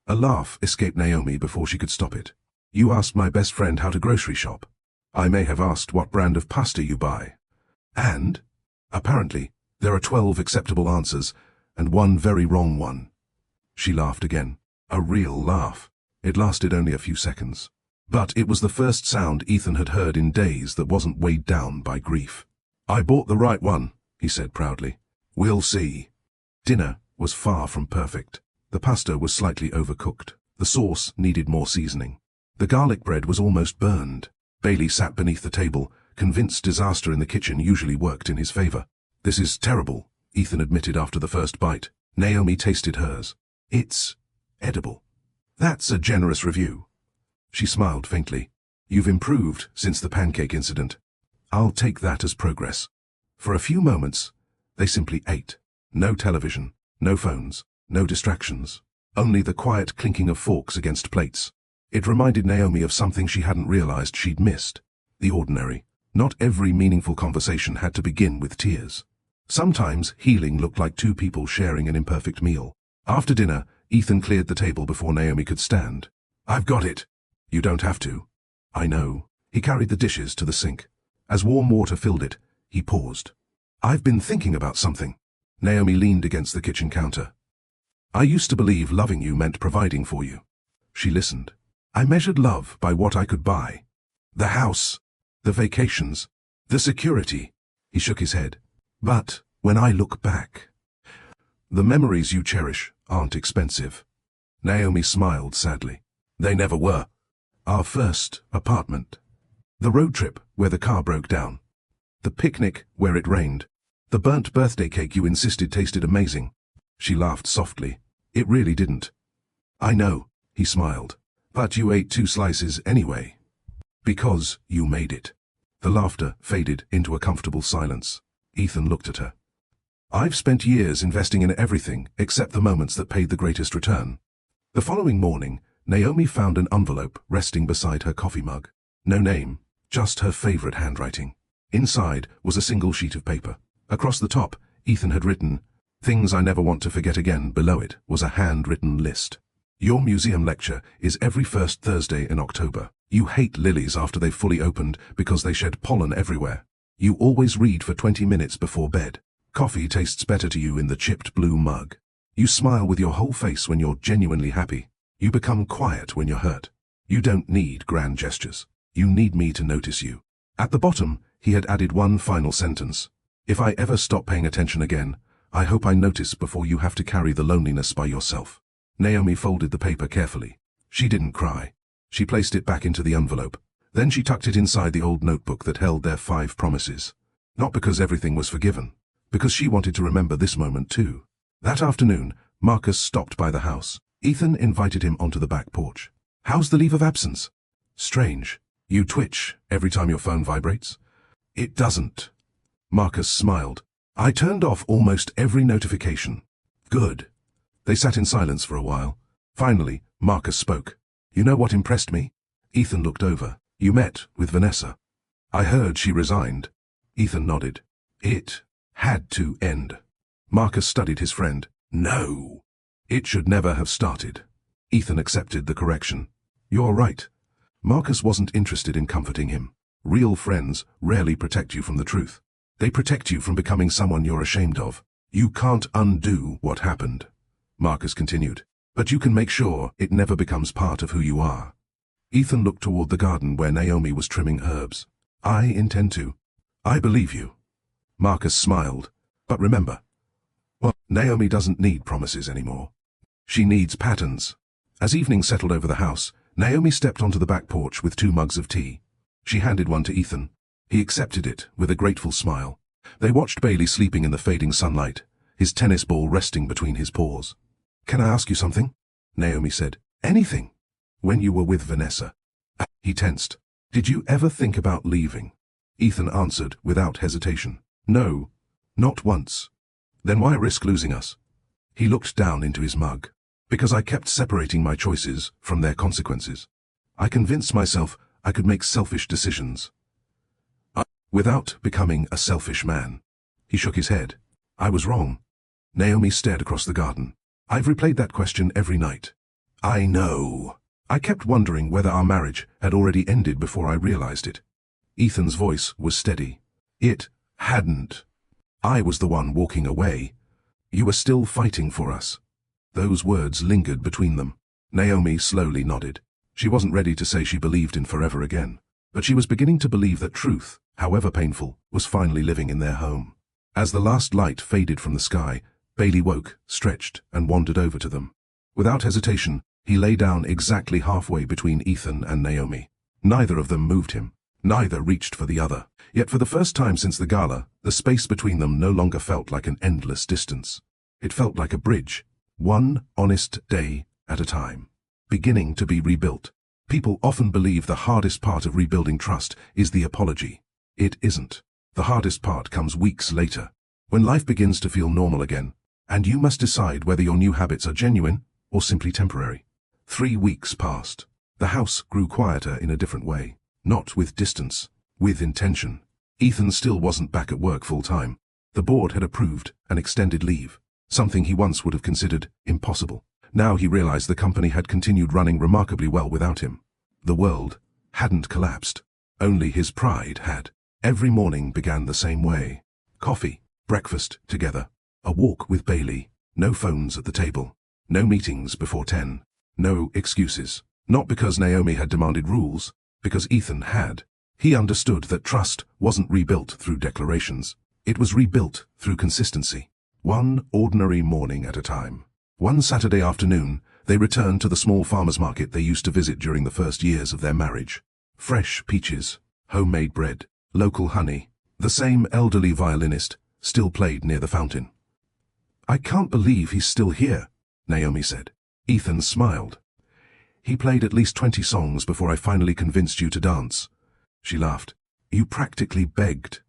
A laugh escaped Naomi before she could stop it. You asked my best friend how to grocery shop. I may have asked what brand of pasta you buy. And? Apparently, there are 12 acceptable answers, and one very wrong one. She laughed again. A real laugh. It lasted only a few seconds. But it was the first sound Ethan had heard in days that wasn't weighed down by grief. I bought the right one, he said proudly. We'll see. Dinner was far from perfect. The pasta was slightly overcooked. The sauce needed more seasoning. The garlic bread was almost burned. Bailey sat beneath the table, convinced disaster in the kitchen usually worked in his favor. This is terrible, Ethan admitted after the first bite. Naomi tasted hers. It's edible. That's a generous review. She smiled faintly. You've improved since the pancake incident. I'll take that as progress. For a few moments, they simply ate. No television, no phones, no distractions. Only the quiet clinking of forks against plates. It reminded Naomi of something she hadn't realized she'd missed. The ordinary. Not every meaningful conversation had to begin with tears. Sometimes healing looked like two people sharing an imperfect meal. After dinner, Ethan cleared the table before Naomi could stand. "I've got it." "You don't have to." "I know." He carried the dishes to the sink. As warm water filled it, he paused. "I've been thinking about something." Naomi leaned against the kitchen counter. "I used to believe loving you meant providing for you." She listened. "I measured love by what I could buy. The house, the vacations, the security." He shook his head. "But when I look back, the memories you cherish aren't expensive." Naomi smiled sadly. "They never were. Our first apartment. The road trip where the car broke down. The picnic where it rained. The burnt birthday cake you insisted tasted amazing." She laughed softly. "It really didn't." "I know," he smiled. "But you ate 2 slices anyway. Because you made it." The laughter faded into a comfortable silence. Ethan looked at her. "I've spent years investing in everything except the moments that paid the greatest return." The following morning, Naomi found an envelope resting beside her coffee mug. No name, just her favorite handwriting. Inside was a single sheet of paper. Across the top, Ethan had written, "Things I never want to forget again." Below it was a handwritten list. "Your museum lecture is every first Thursday in October. You hate lilies after they've fully opened because they shed pollen everywhere. You always read for 20 minutes before bed. Coffee tastes better to you in the chipped blue mug. You smile with your whole face when you're genuinely happy. You become quiet when you're hurt. You don't need grand gestures. You need me to notice you." At the bottom, he had added one final sentence. "If I ever stop paying attention again, I hope I notice before you have to carry the loneliness by yourself." Naomi folded the paper carefully. She didn't cry. She placed it back into the envelope. Then she tucked it inside the old notebook that held their 5 promises. Not because everything was forgiven, because she wanted to remember this moment too. That afternoon, Marcus stopped by the house. Ethan invited him onto the back porch. "How's the leave of absence?" "Strange. You twitch every time your phone vibrates." "It doesn't." Marcus smiled. "I turned off almost every notification." "Good." They sat in silence for a while. Finally, Marcus spoke. "You know what impressed me?" Ethan looked over. "You met with Vanessa." "I heard she resigned." Ethan nodded. "It had to end." Marcus studied his friend. "No. It should never have started." Ethan accepted the correction. "You're right." Marcus wasn't interested in comforting him. Real friends rarely protect you from the truth. They protect you from becoming someone you're ashamed of. "You can't undo what happened," Marcus continued, "but you can make sure it never becomes part of who you are." Ethan looked toward the garden where Naomi was trimming herbs. "I intend to." "I believe you." Marcus smiled. "But remember, well, Naomi doesn't need promises anymore. She needs patterns." As evening settled over the house, Naomi stepped onto the back porch with 2 mugs of tea. She handed one to Ethan. He accepted it with a grateful smile. They watched Bailey sleeping in the fading sunlight, his tennis ball resting between his paws. "Can I ask you something?" Naomi said. "Anything." "When you were with Vanessa." He tensed. "Did you ever think about leaving?" Ethan answered without hesitation. "No, not once." "Then why risk losing us?" He looked down into his mug. "Because I kept separating my choices from their consequences. I convinced myself I could make selfish decisions without becoming a selfish man." He shook his head. "I was wrong." Naomi stared across the garden. "I've replayed that question every night." "I know. I kept wondering whether our marriage had already ended before I realized it." Ethan's voice was steady. "It hadn't. I was the one walking away. You were still fighting for us." Those words lingered between them. Naomi slowly nodded. She wasn't ready to say she believed in forever again, but she was beginning to believe that truth, however painful, was finally living in their home. As the last light faded from the sky, Bailey woke, stretched, and wandered over to them. Without hesitation, he lay down exactly halfway between Ethan and Naomi. Neither of them moved him. Neither reached for the other. Yet for the first time since the gala, the space between them no longer felt like an endless distance. It felt like a bridge, one honest day at a time, beginning to be rebuilt. People often believe the hardest part of rebuilding trust is the apology. It isn't. The hardest part comes weeks later, when life begins to feel normal again, and you must decide whether your new habits are genuine or simply temporary. 3 weeks passed. The house grew quieter in a different way, not with distance, with intention. Ethan still wasn't back at work full-time. The board had approved an extended leave, something he once would have considered impossible. Now he realized the company had continued running remarkably well without him. The world hadn't collapsed. Only his pride had. Every morning began the same way. Coffee, breakfast together, a walk with Bailey, no phones at the table, no meetings before 10, no excuses. Not because Naomi had demanded rules, because Ethan had. He understood that trust wasn't rebuilt through declarations. It was rebuilt through consistency. One ordinary morning at a time. One Saturday afternoon, they returned to the small farmers market they used to visit during the first years of their marriage. Fresh peaches, homemade bread, local honey. The same elderly violinist still played near the fountain. "I can't believe he's still here," Naomi said. Ethan smiled. "He played at least 20 songs before I finally convinced you to dance." She laughed. "You practically begged."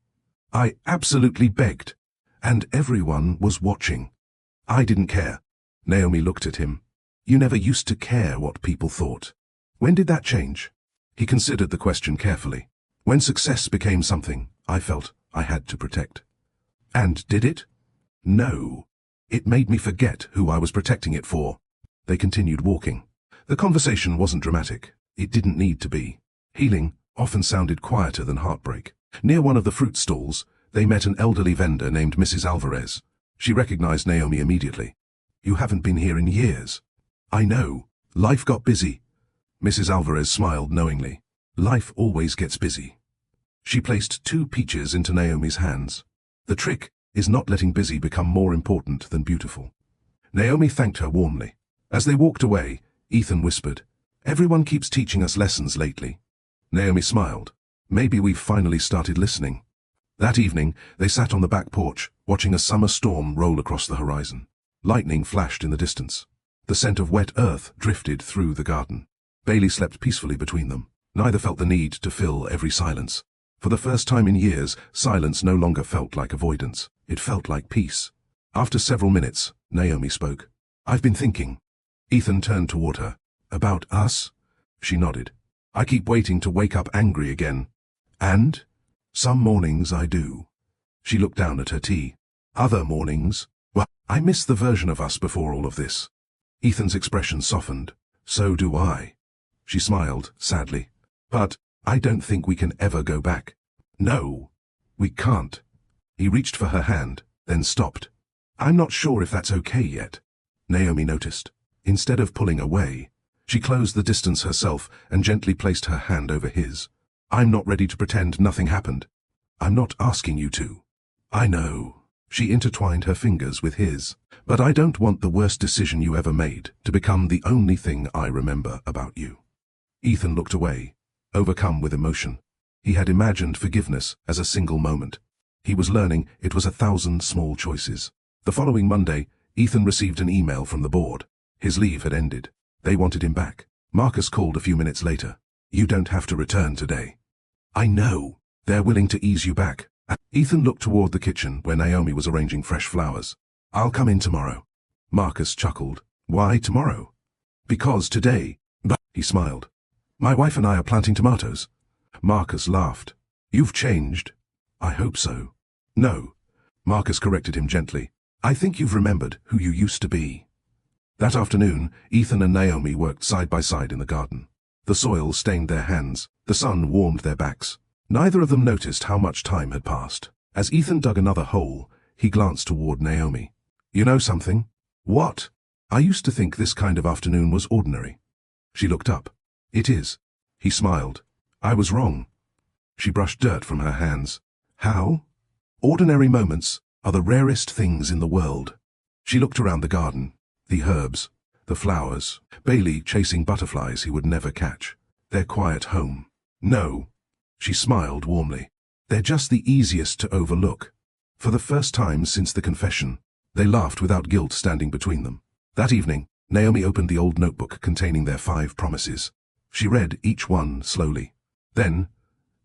"I absolutely begged. And everyone was watching. I didn't care." Naomi looked at him. "You never used to care what people thought. When did that change?" He considered the question carefully. "When success became something I felt I had to protect." "And did it?" "No. It made me forget who I was protecting it for." They continued walking. The conversation wasn't dramatic. It didn't need to be. Healing often sounded quieter than heartbreak. Near one of the fruit stalls, they met an elderly vendor named Mrs. Alvarez. She recognized Naomi immediately. "You haven't been here in years." "I know. Life got busy." Mrs. Alvarez smiled knowingly. "Life always gets busy." She placed 2 peaches into Naomi's hands. "The trick is not letting busy become more important than beautiful." Naomi thanked her warmly. As they walked away, Ethan whispered, "Everyone keeps teaching us lessons lately." Naomi smiled. "Maybe we've finally started listening." That evening, they sat on the back porch, watching a summer storm roll across the horizon. Lightning flashed in the distance. The scent of wet earth drifted through the garden. Bailey slept peacefully between them. Neither felt the need to fill every silence. For the first time in years, silence no longer felt like avoidance. It felt like peace. After several minutes, Naomi spoke. "I've been thinking." Ethan turned toward her. "About us?" She nodded. "I keep waiting to wake up angry again." "And?" "Some mornings I do." She looked down at her tea. "Other mornings? Well, I miss the version of us before all of this." Ethan's expression softened. "So do I." She smiled, sadly. "But I don't think we can ever go back." "No, we can't." He reached for her hand, then stopped. "I'm not sure if that's okay yet." Naomi noticed. Instead of pulling away, she closed the distance herself and gently placed her hand over his. "I'm not ready to pretend nothing happened." "I'm not asking you to." "I know." She intertwined her fingers with his. "But I don't want the worst decision you ever made to become the only thing I remember about you." Ethan looked away, overcome with emotion. He had imagined forgiveness as a single moment. He was learning it was 1,000 small choices. The following Monday, Ethan received an email from the board. His leave had ended. They wanted him back. Marcus called a few minutes later. "You don't have to return today." "I know. They're willing to ease you back." Ethan looked toward the kitchen where Naomi was arranging fresh flowers. "I'll come in tomorrow." Marcus chuckled. "Why tomorrow?" "Because today." But he smiled. "My wife and I are planting tomatoes." Marcus laughed. "You've changed." "I hope so." "No." Marcus corrected him gently. "I think you've remembered who you used to be." That afternoon, Ethan and Naomi worked side by side in the garden. The soil stained their hands. The sun warmed their backs. Neither of them noticed how much time had passed. As Ethan dug another hole, he glanced toward Naomi. "You know something?" "What?" "I used to think this kind of afternoon was ordinary." She looked up. "It is." He smiled. "I was wrong." She brushed dirt from her hands. "How?" "Ordinary moments are the rarest things in the world." She looked around the garden. The herbs, the flowers, Bailey chasing butterflies he would never catch. Their quiet home. "No." She smiled warmly. "They're just the easiest to overlook." For the first time since the confession, they laughed without guilt standing between them. That evening, Naomi opened the old notebook containing their 5 promises. She read each one slowly. Then,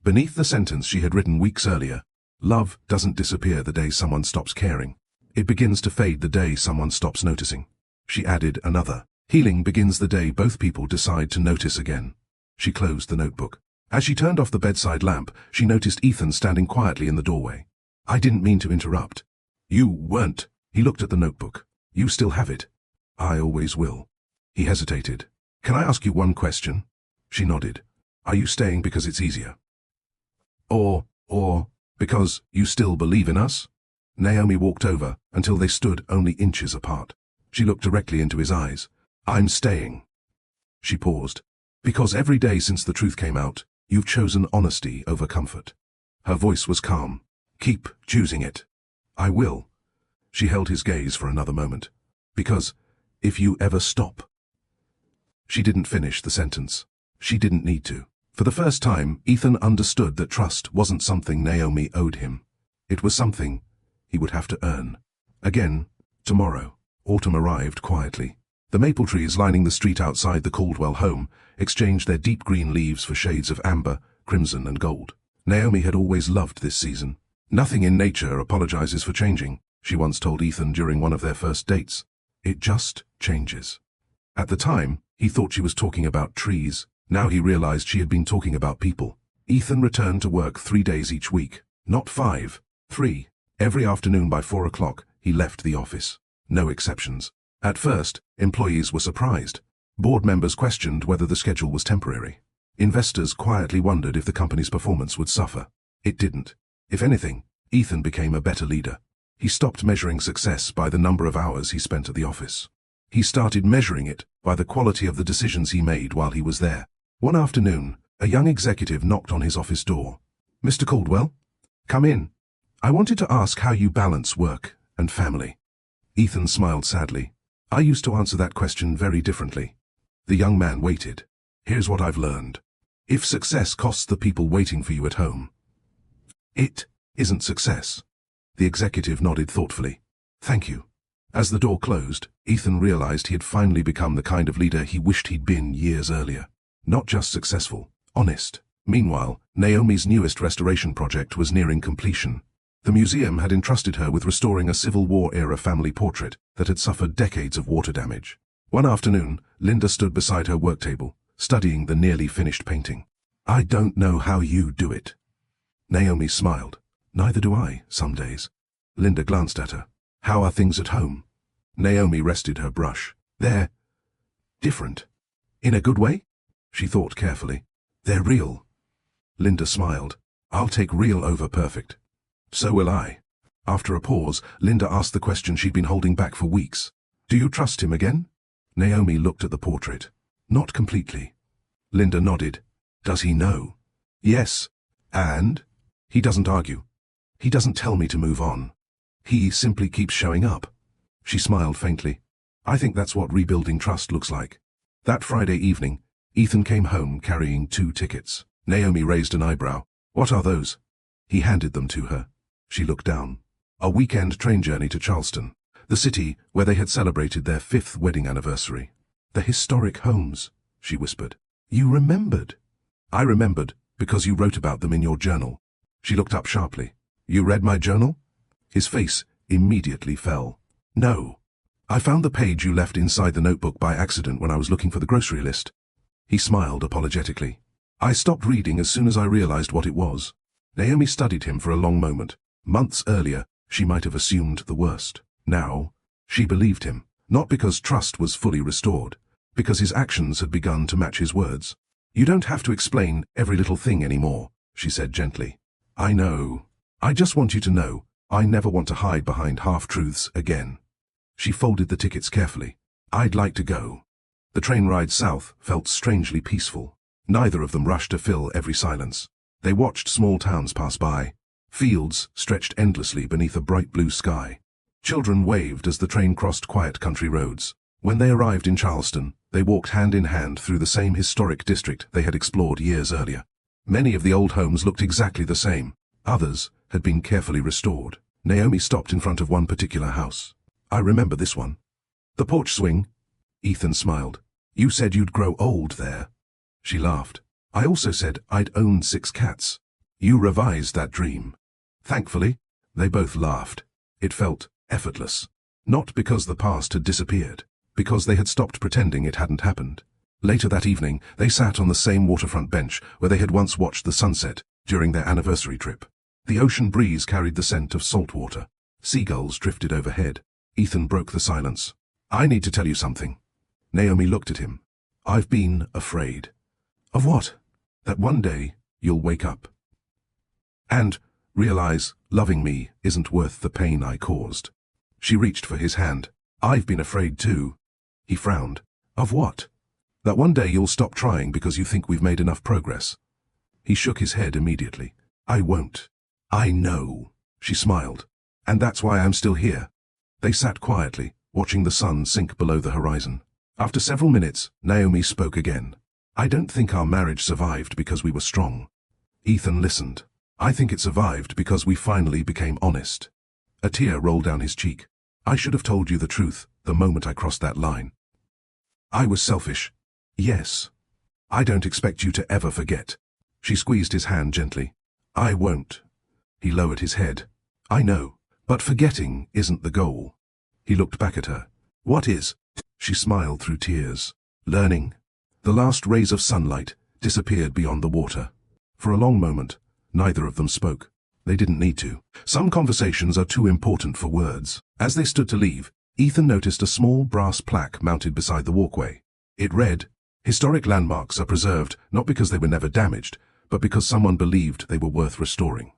beneath the sentence she had written weeks earlier, "Love doesn't disappear the day someone stops caring. It begins to fade the day someone stops noticing." She added another. "Healing begins the day both people decide to notice again." She closed the notebook. As she turned off the bedside lamp, she noticed Ethan standing quietly in the doorway. "I didn't mean to interrupt." You weren't. He looked at the notebook. You still have it. I always will. He hesitated. Can I ask you one question? She nodded. Are you staying because it's easier? Or because you still believe in us? Naomi walked over until they stood only inches apart. She looked directly into his eyes. I'm staying. She paused. Because every day since the truth came out, you've chosen honesty over comfort. Her voice was calm. Keep choosing it. I will. She held his gaze for another moment. Because if you ever stop. She didn't finish the sentence. She didn't need to. For the first time, Ethan understood that trust wasn't something Naomi owed him. It was something he would have to earn. Again, tomorrow, autumn arrived quietly. The maple trees lining the street outside the Caldwell home exchanged their deep green leaves for shades of amber, crimson and gold. Naomi had always loved this season. Nothing in nature apologizes for changing, she once told Ethan during one of their first dates. It just changes. At the time, he thought she was talking about trees. Now he realized she had been talking about people. Ethan returned to work 3 days each week. Not 5, 3. Every afternoon by 4 o'clock, he left the office. No exceptions. At first, employees were surprised. Board members questioned whether the schedule was temporary. Investors quietly wondered if the company's performance would suffer. It didn't. If anything, Ethan became a better leader. He stopped measuring success by the number of hours he spent at the office. He started measuring it by the quality of the decisions he made while he was there. One afternoon, a young executive knocked on his office door. Mr. Caldwell? Come in. I wanted to ask how you balance work and family. Ethan smiled sadly. I used to answer that question very differently. The young man waited. Here's what I've learned. If success costs the people waiting for you at home, it isn't success. The executive nodded thoughtfully. Thank you. As the door closed, Ethan realized he had finally become the kind of leader he wished he'd been years earlier. Not just successful, honest. Meanwhile, Naomi's newest restoration project was nearing completion. The museum had entrusted her with restoring a Civil War-era family portrait that had suffered decades of water damage. One afternoon, Linda stood beside her work table, studying the nearly finished painting. I don't know how you do it. Naomi smiled. Neither do I, some days. Linda glanced at her. How are things at home? Naomi rested her brush. They're different. In a good way? She thought carefully. They're real. Linda smiled. I'll take real over perfect. So will I. After a pause, Linda asked the question she'd been holding back for weeks. Do you trust him again? Naomi looked at the portrait. Not completely. Linda nodded. Does he know? Yes. And? He doesn't argue. He doesn't tell me to move on. He simply keeps showing up. She smiled faintly. I think that's what rebuilding trust looks like. That Friday evening, Ethan came home carrying 2 tickets. Naomi raised an eyebrow. What are those? He handed them to her. She looked down. A weekend train journey to Charleston, the city where they had celebrated their 5th wedding anniversary. The historic homes, she whispered. You remembered. I remembered because you wrote about them in your journal. She looked up sharply. You read my journal? His face immediately fell. No. I found the page you left inside the notebook by accident when I was looking for the grocery list. He smiled apologetically. I stopped reading as soon as I realized what it was. Naomi studied him for a long moment. Months earlier, she might have assumed the worst. Now, she believed him, not because trust was fully restored, because his actions had begun to match his words. You don't have to explain every little thing anymore, she said gently. I know. I just want you to know, I never want to hide behind half-truths again. She folded the tickets carefully. I'd like to go. The train ride south felt strangely peaceful. Neither of them rushed to fill every silence. They watched small towns pass by. Fields stretched endlessly beneath a bright blue sky. Children waved as the train crossed quiet country roads. When they arrived in Charleston, they walked hand in hand through the same historic district they had explored years earlier. Many of the old homes looked exactly the same. Others had been carefully restored. Naomi stopped in front of one particular house. I remember this one. The porch swing. Ethan smiled. You said you'd grow old there. She laughed. I also said I'd own 6 cats. You revised that dream. Thankfully, they both laughed. It felt effortless. Not because the past had disappeared, because they had stopped pretending it hadn't happened. Later that evening, they sat on the same waterfront bench where they had once watched the sunset during their anniversary trip. The ocean breeze carried the scent of salt water. Seagulls drifted overhead. Ethan broke the silence. I need to tell you something. Naomi looked at him. I've been afraid. Of what? That one day you'll wake up and realize loving me isn't worth the pain I caused. She reached for his hand. I've been afraid too. He frowned. Of what? That one day you'll stop trying because you think we've made enough progress. He shook his head immediately. I won't. I know. She smiled. And that's why I'm still here. They sat quietly, watching the sun sink below the horizon. After several minutes, Naomi spoke again. I don't think our marriage survived because we were strong. Ethan listened. I think it survived because we finally became honest. A tear rolled down his cheek. I should have told you the truth the moment I crossed that line. I was selfish. Yes. I don't expect you to ever forget. She squeezed his hand gently. I won't. He lowered his head. I know, but forgetting isn't the goal. He looked back at her. What is? She smiled through tears. Learning. The last rays of sunlight disappeared beyond the water. For a long moment, neither of them spoke. They didn't need to. Some conversations are too important for words. As they stood to leave, Ethan noticed a small brass plaque mounted beside the walkway. It read, Historic landmarks are preserved not because they were never damaged, but because someone believed they were worth restoring.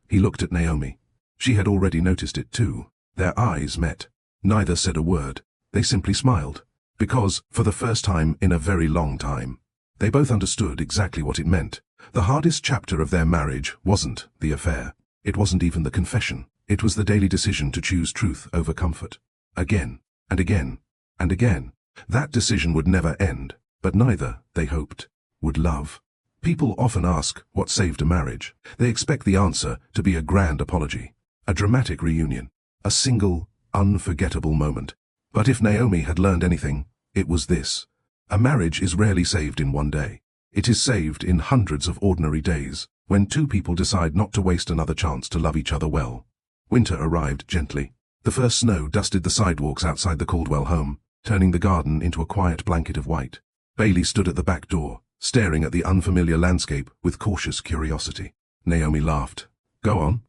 He looked at Naomi. She had already noticed it too. Their eyes met. Neither said a word. They simply smiled. Because, for the first time in a very long time, they both understood exactly what it meant. The hardest chapter of their marriage wasn't the affair. It wasn't even the confession. It was the daily decision to choose truth over comfort. Again, and again, and again. That decision would never end, but neither, they hoped, would love. People often ask what saved a marriage. They expect the answer to be a grand apology, a dramatic reunion, a single, unforgettable moment. But if Naomi had learned anything, it was this. A marriage is rarely saved in one day. It is saved in hundreds of ordinary days, when two people decide not to waste another chance to love each other well. Winter arrived gently. The first snow dusted the sidewalks outside the Caldwell home, turning the garden into a quiet blanket of white. Bailey stood at the back door, staring at the unfamiliar landscape with cautious curiosity. Naomi laughed. Go on.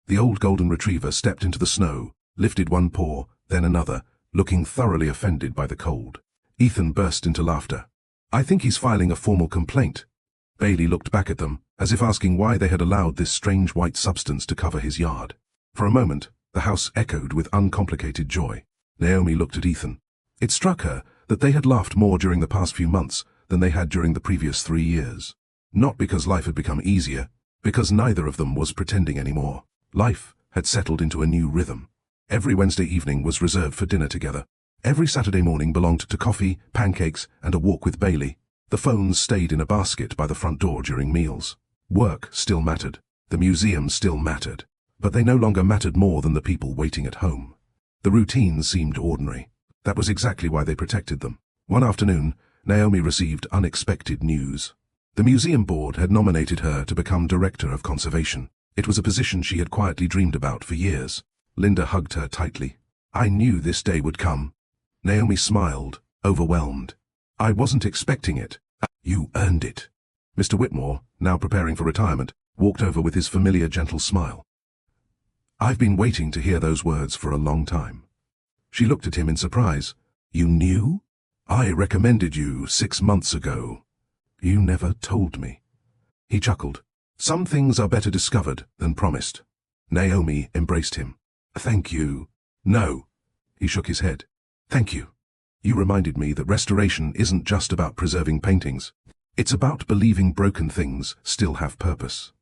The old golden retriever stepped into the snow, lifted one paw, then another, looking thoroughly offended by the cold. Ethan burst into laughter. I think he's filing a formal complaint. Bailey looked back at them, as if asking why they had allowed this strange white substance to cover his yard. For a moment, the house echoed with uncomplicated joy. Naomi looked at Ethan. It struck her that they had laughed more during the past few months than they had during the previous 3 years. Not because life had become easier, because neither of them was pretending anymore. Life had settled into a new rhythm. Every Wednesday evening was reserved for dinner together. Every Saturday morning belonged to coffee, pancakes, and a walk with Bailey. The phones stayed in a basket by the front door during meals. Work still mattered. The museum still mattered. But they no longer mattered more than the people waiting at home. The routine seemed ordinary. That was exactly why they protected them. One afternoon, Naomi received unexpected news. The museum board had nominated her to become director of conservation. It was a position she had quietly dreamed about for years. Linda hugged her tightly. I knew this day would come. Naomi smiled, overwhelmed. I wasn't expecting it. You earned it. Mr. Whitmore, now preparing for retirement, walked over with his familiar gentle smile. I've been waiting to hear those words for a long time. She looked at him in surprise. You knew? I recommended you 6 months ago. You never told me. He chuckled. Some things are better discovered than promised. Naomi embraced him. Thank you. No. He shook his head. Thank you. You reminded me that restoration isn't just about preserving paintings. It's about believing broken things still have purpose.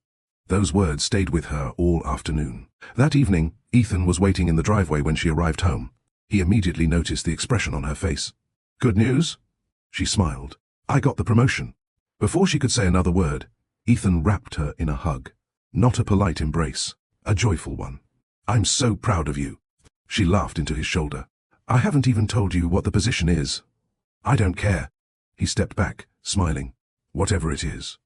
Those words stayed with her all afternoon. That evening, Ethan was waiting in the driveway when she arrived home. He immediately noticed the expression on her face. Good news? She smiled. I got the promotion. Before she could say another word, Ethan wrapped her in a hug. Not a polite embrace, a joyful one. I'm so proud of you. She laughed into his shoulder. I haven't even told you what the position is. I don't care. He stepped back, smiling. Whatever it is.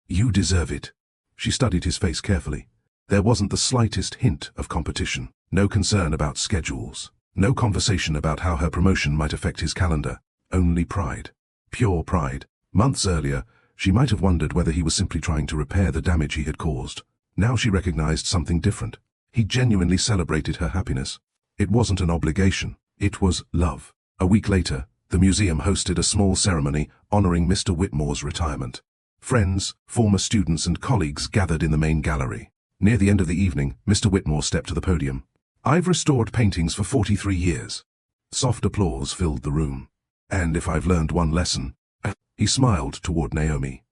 You deserve it. She studied his face carefully. There wasn't the slightest hint of competition. No concern about schedules. No conversation about how her promotion might affect his calendar. Only pride. Pure pride. Months earlier, she might have wondered whether he was simply trying to repair the damage he had caused. Now she recognized something different. He genuinely celebrated her happiness. It wasn't an obligation, it was love. A week later, the museum hosted a small ceremony honoring Mr. Whitmore's retirement. Friends, former students and colleagues gathered in the main gallery. Near the end of the evening, Mr. Whitmore stepped to the podium. "I've restored paintings for 43 years. Soft applause filled the room. "And if I've learned one lesson," he smiled toward Naomi,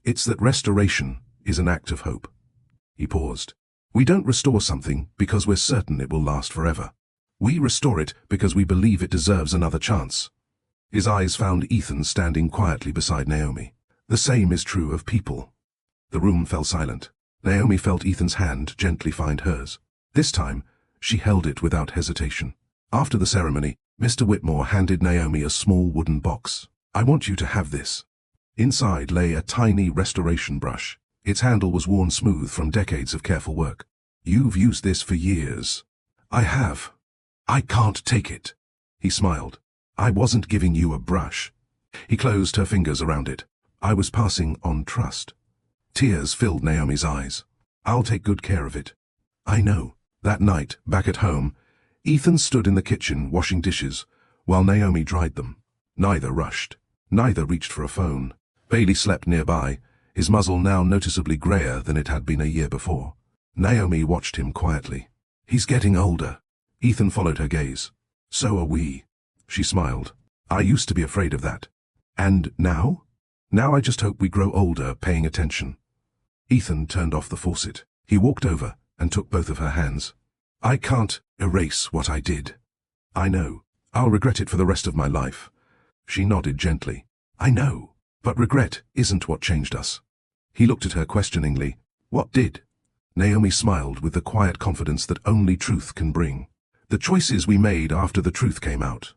"it's that restoration is an act of hope." He paused. "We don't restore something because we're certain it will last forever. We restore it because we believe it deserves another chance." His eyes found Ethan standing quietly beside Naomi. "The same is true of people." The room fell silent. Naomi felt Ethan's hand gently find hers. This time, she held it without hesitation. After the ceremony, Mr. Whitmore handed Naomi a small wooden box. "I want you to have this." Inside lay a tiny restoration brush. Its handle was worn smooth from decades of careful work. "You've used this for years." "I have. I can't take it." He smiled. "I wasn't giving you a brush." He closed her fingers around it. "I was passing on trust." Tears filled Naomi's eyes. "I'll take good care of it." "I know." That night, back at home, Ethan stood in the kitchen washing dishes, while Naomi dried them. Neither rushed. Neither reached for a phone. Bailey slept nearby, his muzzle now noticeably grayer than it had been a year before. Naomi watched him quietly. "He's getting older." Ethan followed her gaze. "So are we." She smiled. "I used to be afraid of that." "And now?" "Now I just hope we grow older paying attention." Ethan turned off the faucet. He walked over and took both of her hands. "I can't erase what I did." "I know. I'll regret it for the rest of my life." She nodded gently. "I know. But regret isn't what changed us." He looked at her questioningly. "What did?" Naomi smiled with the quiet confidence that only truth can bring. "The choices we made after the truth came out."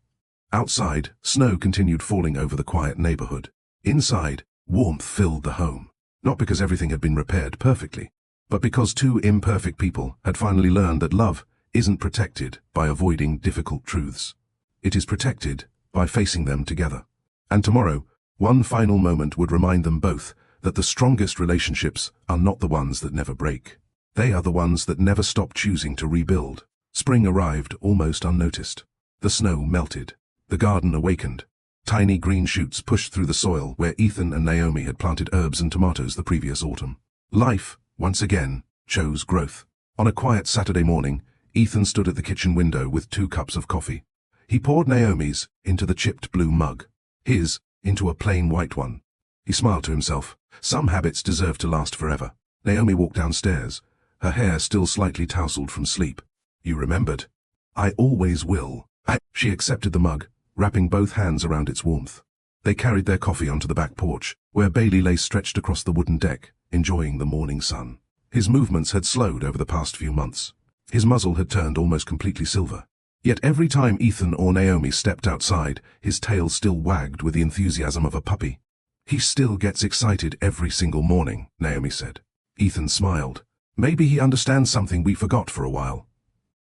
Outside, snow continued falling over the quiet neighborhood. Inside, warmth filled the home. Not because everything had been repaired perfectly, but because two imperfect people had finally learned that love isn't protected by avoiding difficult truths. It is protected by facing them together. And tomorrow, one final moment would remind them both that the strongest relationships are not the ones that never break. They are the ones that never stop choosing to rebuild. Spring arrived almost unnoticed. The snow melted. The garden awakened. Tiny green shoots pushed through the soil where Ethan and Naomi had planted herbs and tomatoes the previous autumn. Life, once again, chose growth. On a quiet Saturday morning, Ethan stood at the kitchen window with 2 cups of coffee. He poured Naomi's into the chipped blue mug, his into a plain white one. He smiled to himself. Some habits deserve to last forever. Naomi walked downstairs, her hair still slightly tousled from sleep. "You remembered." "I always will." She accepted the mug, wrapping both hands around its warmth. They carried their coffee onto the back porch, where Bailey lay stretched across the wooden deck, enjoying the morning sun. His movements had slowed over the past few months. His muzzle had turned almost completely silver. Yet every time Ethan or Naomi stepped outside, his tail still wagged with the enthusiasm of a puppy. "He still gets excited every single morning," Naomi said. Ethan smiled. "Maybe he understands something we forgot for a while."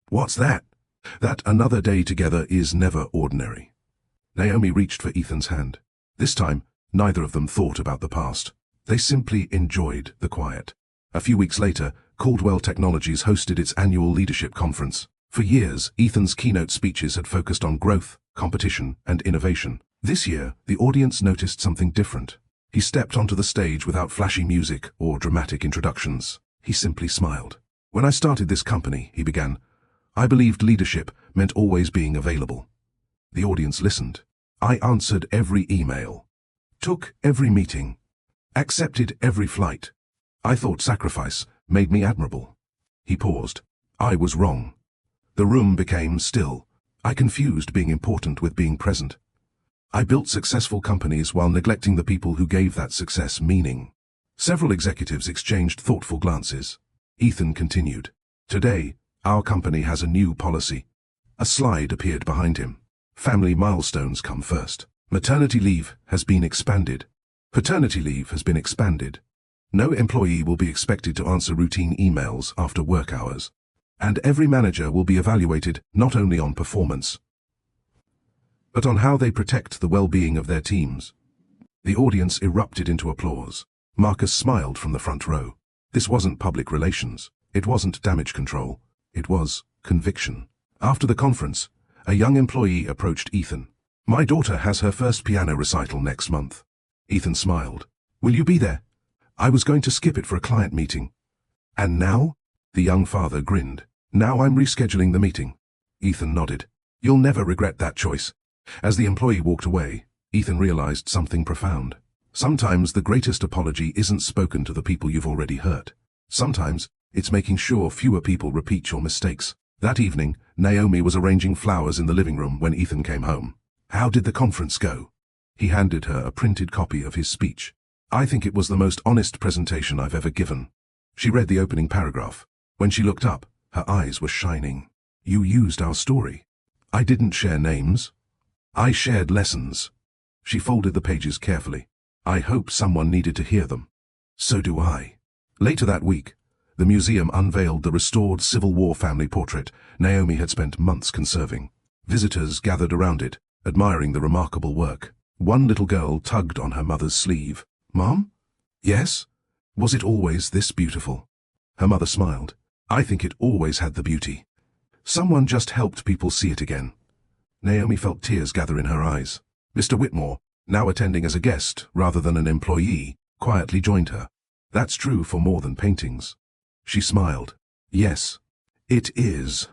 "What's that?" "That another day together is never ordinary." Naomi reached for Ethan's hand. This time, neither of them thought about the past. They simply enjoyed the quiet. A few weeks later, Caldwell Technologies hosted its annual leadership conference. For years, Ethan's keynote speeches had focused on growth, competition, and innovation. This year, the audience noticed something different. He stepped onto the stage without flashy music or dramatic introductions. He simply smiled. "When I started this company," he began, "I believed leadership meant always being available." The audience listened. "I answered every email, took every meeting, accepted every flight. I thought sacrifice made me admirable." He paused. "I was wrong." The room became still. "I confused being important with being present. I built successful companies while neglecting the people who gave that success meaning." Several executives exchanged thoughtful glances. Ethan continued. "Today, our company has a new policy." A slide appeared behind him. "Family milestones come first. Maternity leave has been expanded. Paternity leave has been expanded. No employee will be expected to answer routine emails after work hours. And every manager will be evaluated not only on performance, but on how they protect the well-being of their teams." The audience erupted into applause. Marcus smiled from the front row. This wasn't public relations. It wasn't damage control. It was conviction. After the conference, a young employee approached Ethan. "My daughter has her first piano recital next month." Ethan smiled. "Will you be there? I was going to skip it for a client meeting." "And now?" The young father grinned. "Now I'm rescheduling the meeting." Ethan nodded. "You'll never regret that choice." As the employee walked away, Ethan realized something profound. Sometimes the greatest apology isn't spoken to the people you've already hurt. Sometimes it's making sure fewer people repeat your mistakes. That evening, Naomi was arranging flowers in the living room when Ethan came home. "How did the conference go?" He handed her a printed copy of his speech. "I think it was the most honest presentation I've ever given." She read the opening paragraph. When she looked up, her eyes were shining. "You used our story." "I didn't share names. I shared lessons." She folded the pages carefully. "I hope someone needed to hear them." "So do I." Later that week, the museum unveiled the restored Civil War family portrait Naomi had spent months conserving. Visitors gathered around it, admiring the remarkable work. One little girl tugged on her mother's sleeve. "Mom?" "Yes?" "Was it always this beautiful?" Her mother smiled. "I think it always had the beauty. Someone just helped people see it again." Naomi felt tears gather in her eyes. Mr. Whitmore, now attending as a guest rather than an employee, quietly joined her. "That's true for more than paintings." She smiled. "Yes, it is."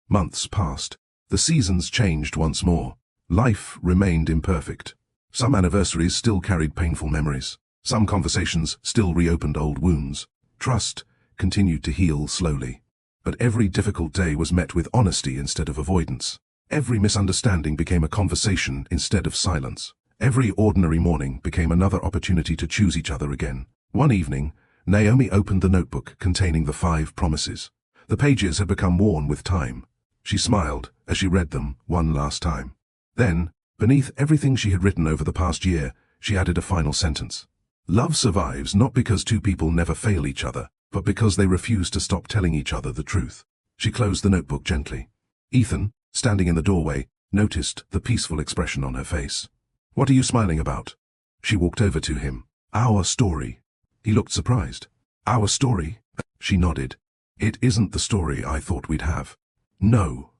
Months passed. The seasons changed once more. Life remained imperfect. Some anniversaries still carried painful memories. Some conversations still reopened old wounds. Trust continued to heal slowly. But every difficult day was met with honesty instead of avoidance. Every misunderstanding became a conversation instead of silence. Every ordinary morning became another opportunity to choose each other again. One evening, Naomi opened the notebook containing the 5 promises. The pages had become worn with time. She smiled as she read them one last time. Then, beneath everything she had written over the past year, she added a final sentence. "Love survives not because two people never fail each other, but because they refuse to stop telling each other the truth." She closed the notebook gently. Ethan, standing in the doorway, noticed the peaceful expression on her face. "What are you smiling about?" She walked over to him. "Our story." He looked surprised. "Our story?" She nodded. "It isn't the story I thought we'd have." "No,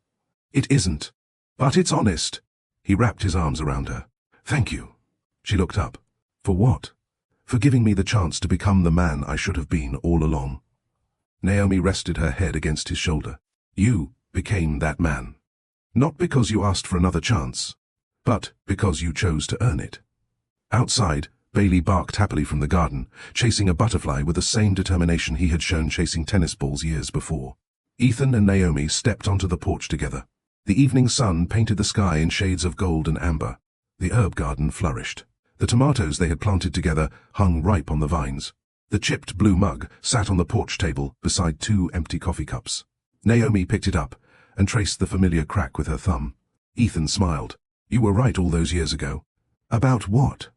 it isn't. But it's honest." He wrapped his arms around her. "Thank you." She looked up. "For what?" "For giving me the chance to become the man I should have been all along." Naomi rested her head against his shoulder. "You became that man. Not because you asked for another chance, but because you chose to earn it." Outside, Bailey barked happily from the garden, chasing a butterfly with the same determination he had shown chasing tennis balls years before. Ethan and Naomi stepped onto the porch together. The evening sun painted the sky in shades of gold and amber. The herb garden flourished. The tomatoes they had planted together hung ripe on the vines. The chipped blue mug sat on the porch table beside 2 empty coffee cups. Naomi picked it up and traced the familiar crack with her thumb. Ethan smiled. "You were right all those years ago." "About what?"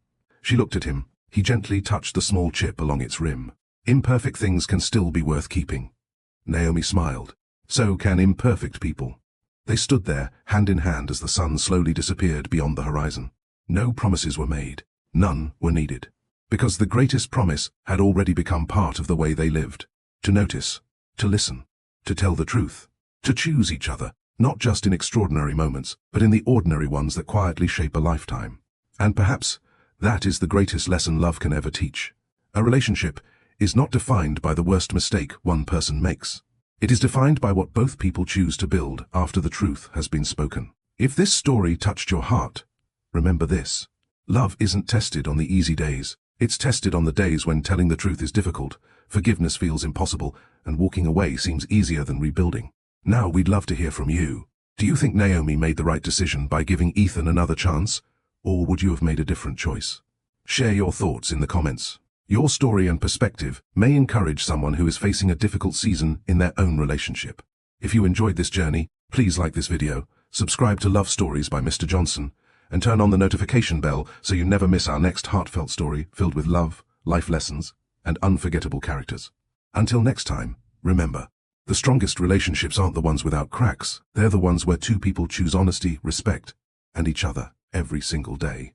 She looked at him. He gently touched the small chip along its rim. "Imperfect things can still be worth keeping." Naomi smiled. "So can imperfect people." They stood there, hand in hand as the sun slowly disappeared beyond the horizon. No promises were made. None were needed. Because the greatest promise had already become part of the way they lived. To notice, to listen, to tell the truth, to choose each other, not just in extraordinary moments, but in the ordinary ones that quietly shape a lifetime. And perhaps that is the greatest lesson love can ever teach. A relationship is not defined by the worst mistake one person makes. It is defined by what both people choose to build after the truth has been spoken. If this story touched your heart, remember this. Love isn't tested on the easy days. It's tested on the days when telling the truth is difficult, forgiveness feels impossible, and walking away seems easier than rebuilding. Now we'd love to hear from you. Do you think Naomi made the right decision by giving Ethan another chance? Or would you have made a different choice? Share your thoughts in the comments. Your story and perspective may encourage someone who is facing a difficult season in their own relationship. If you enjoyed this journey, please like this video, subscribe to Love Stories by Mr. Johnson, and turn on the notification bell so you never miss our next heartfelt story filled with love, life lessons, and unforgettable characters. Until next time, remember, the strongest relationships aren't the ones without cracks. They're the ones where two people choose honesty, respect, and each other every single day.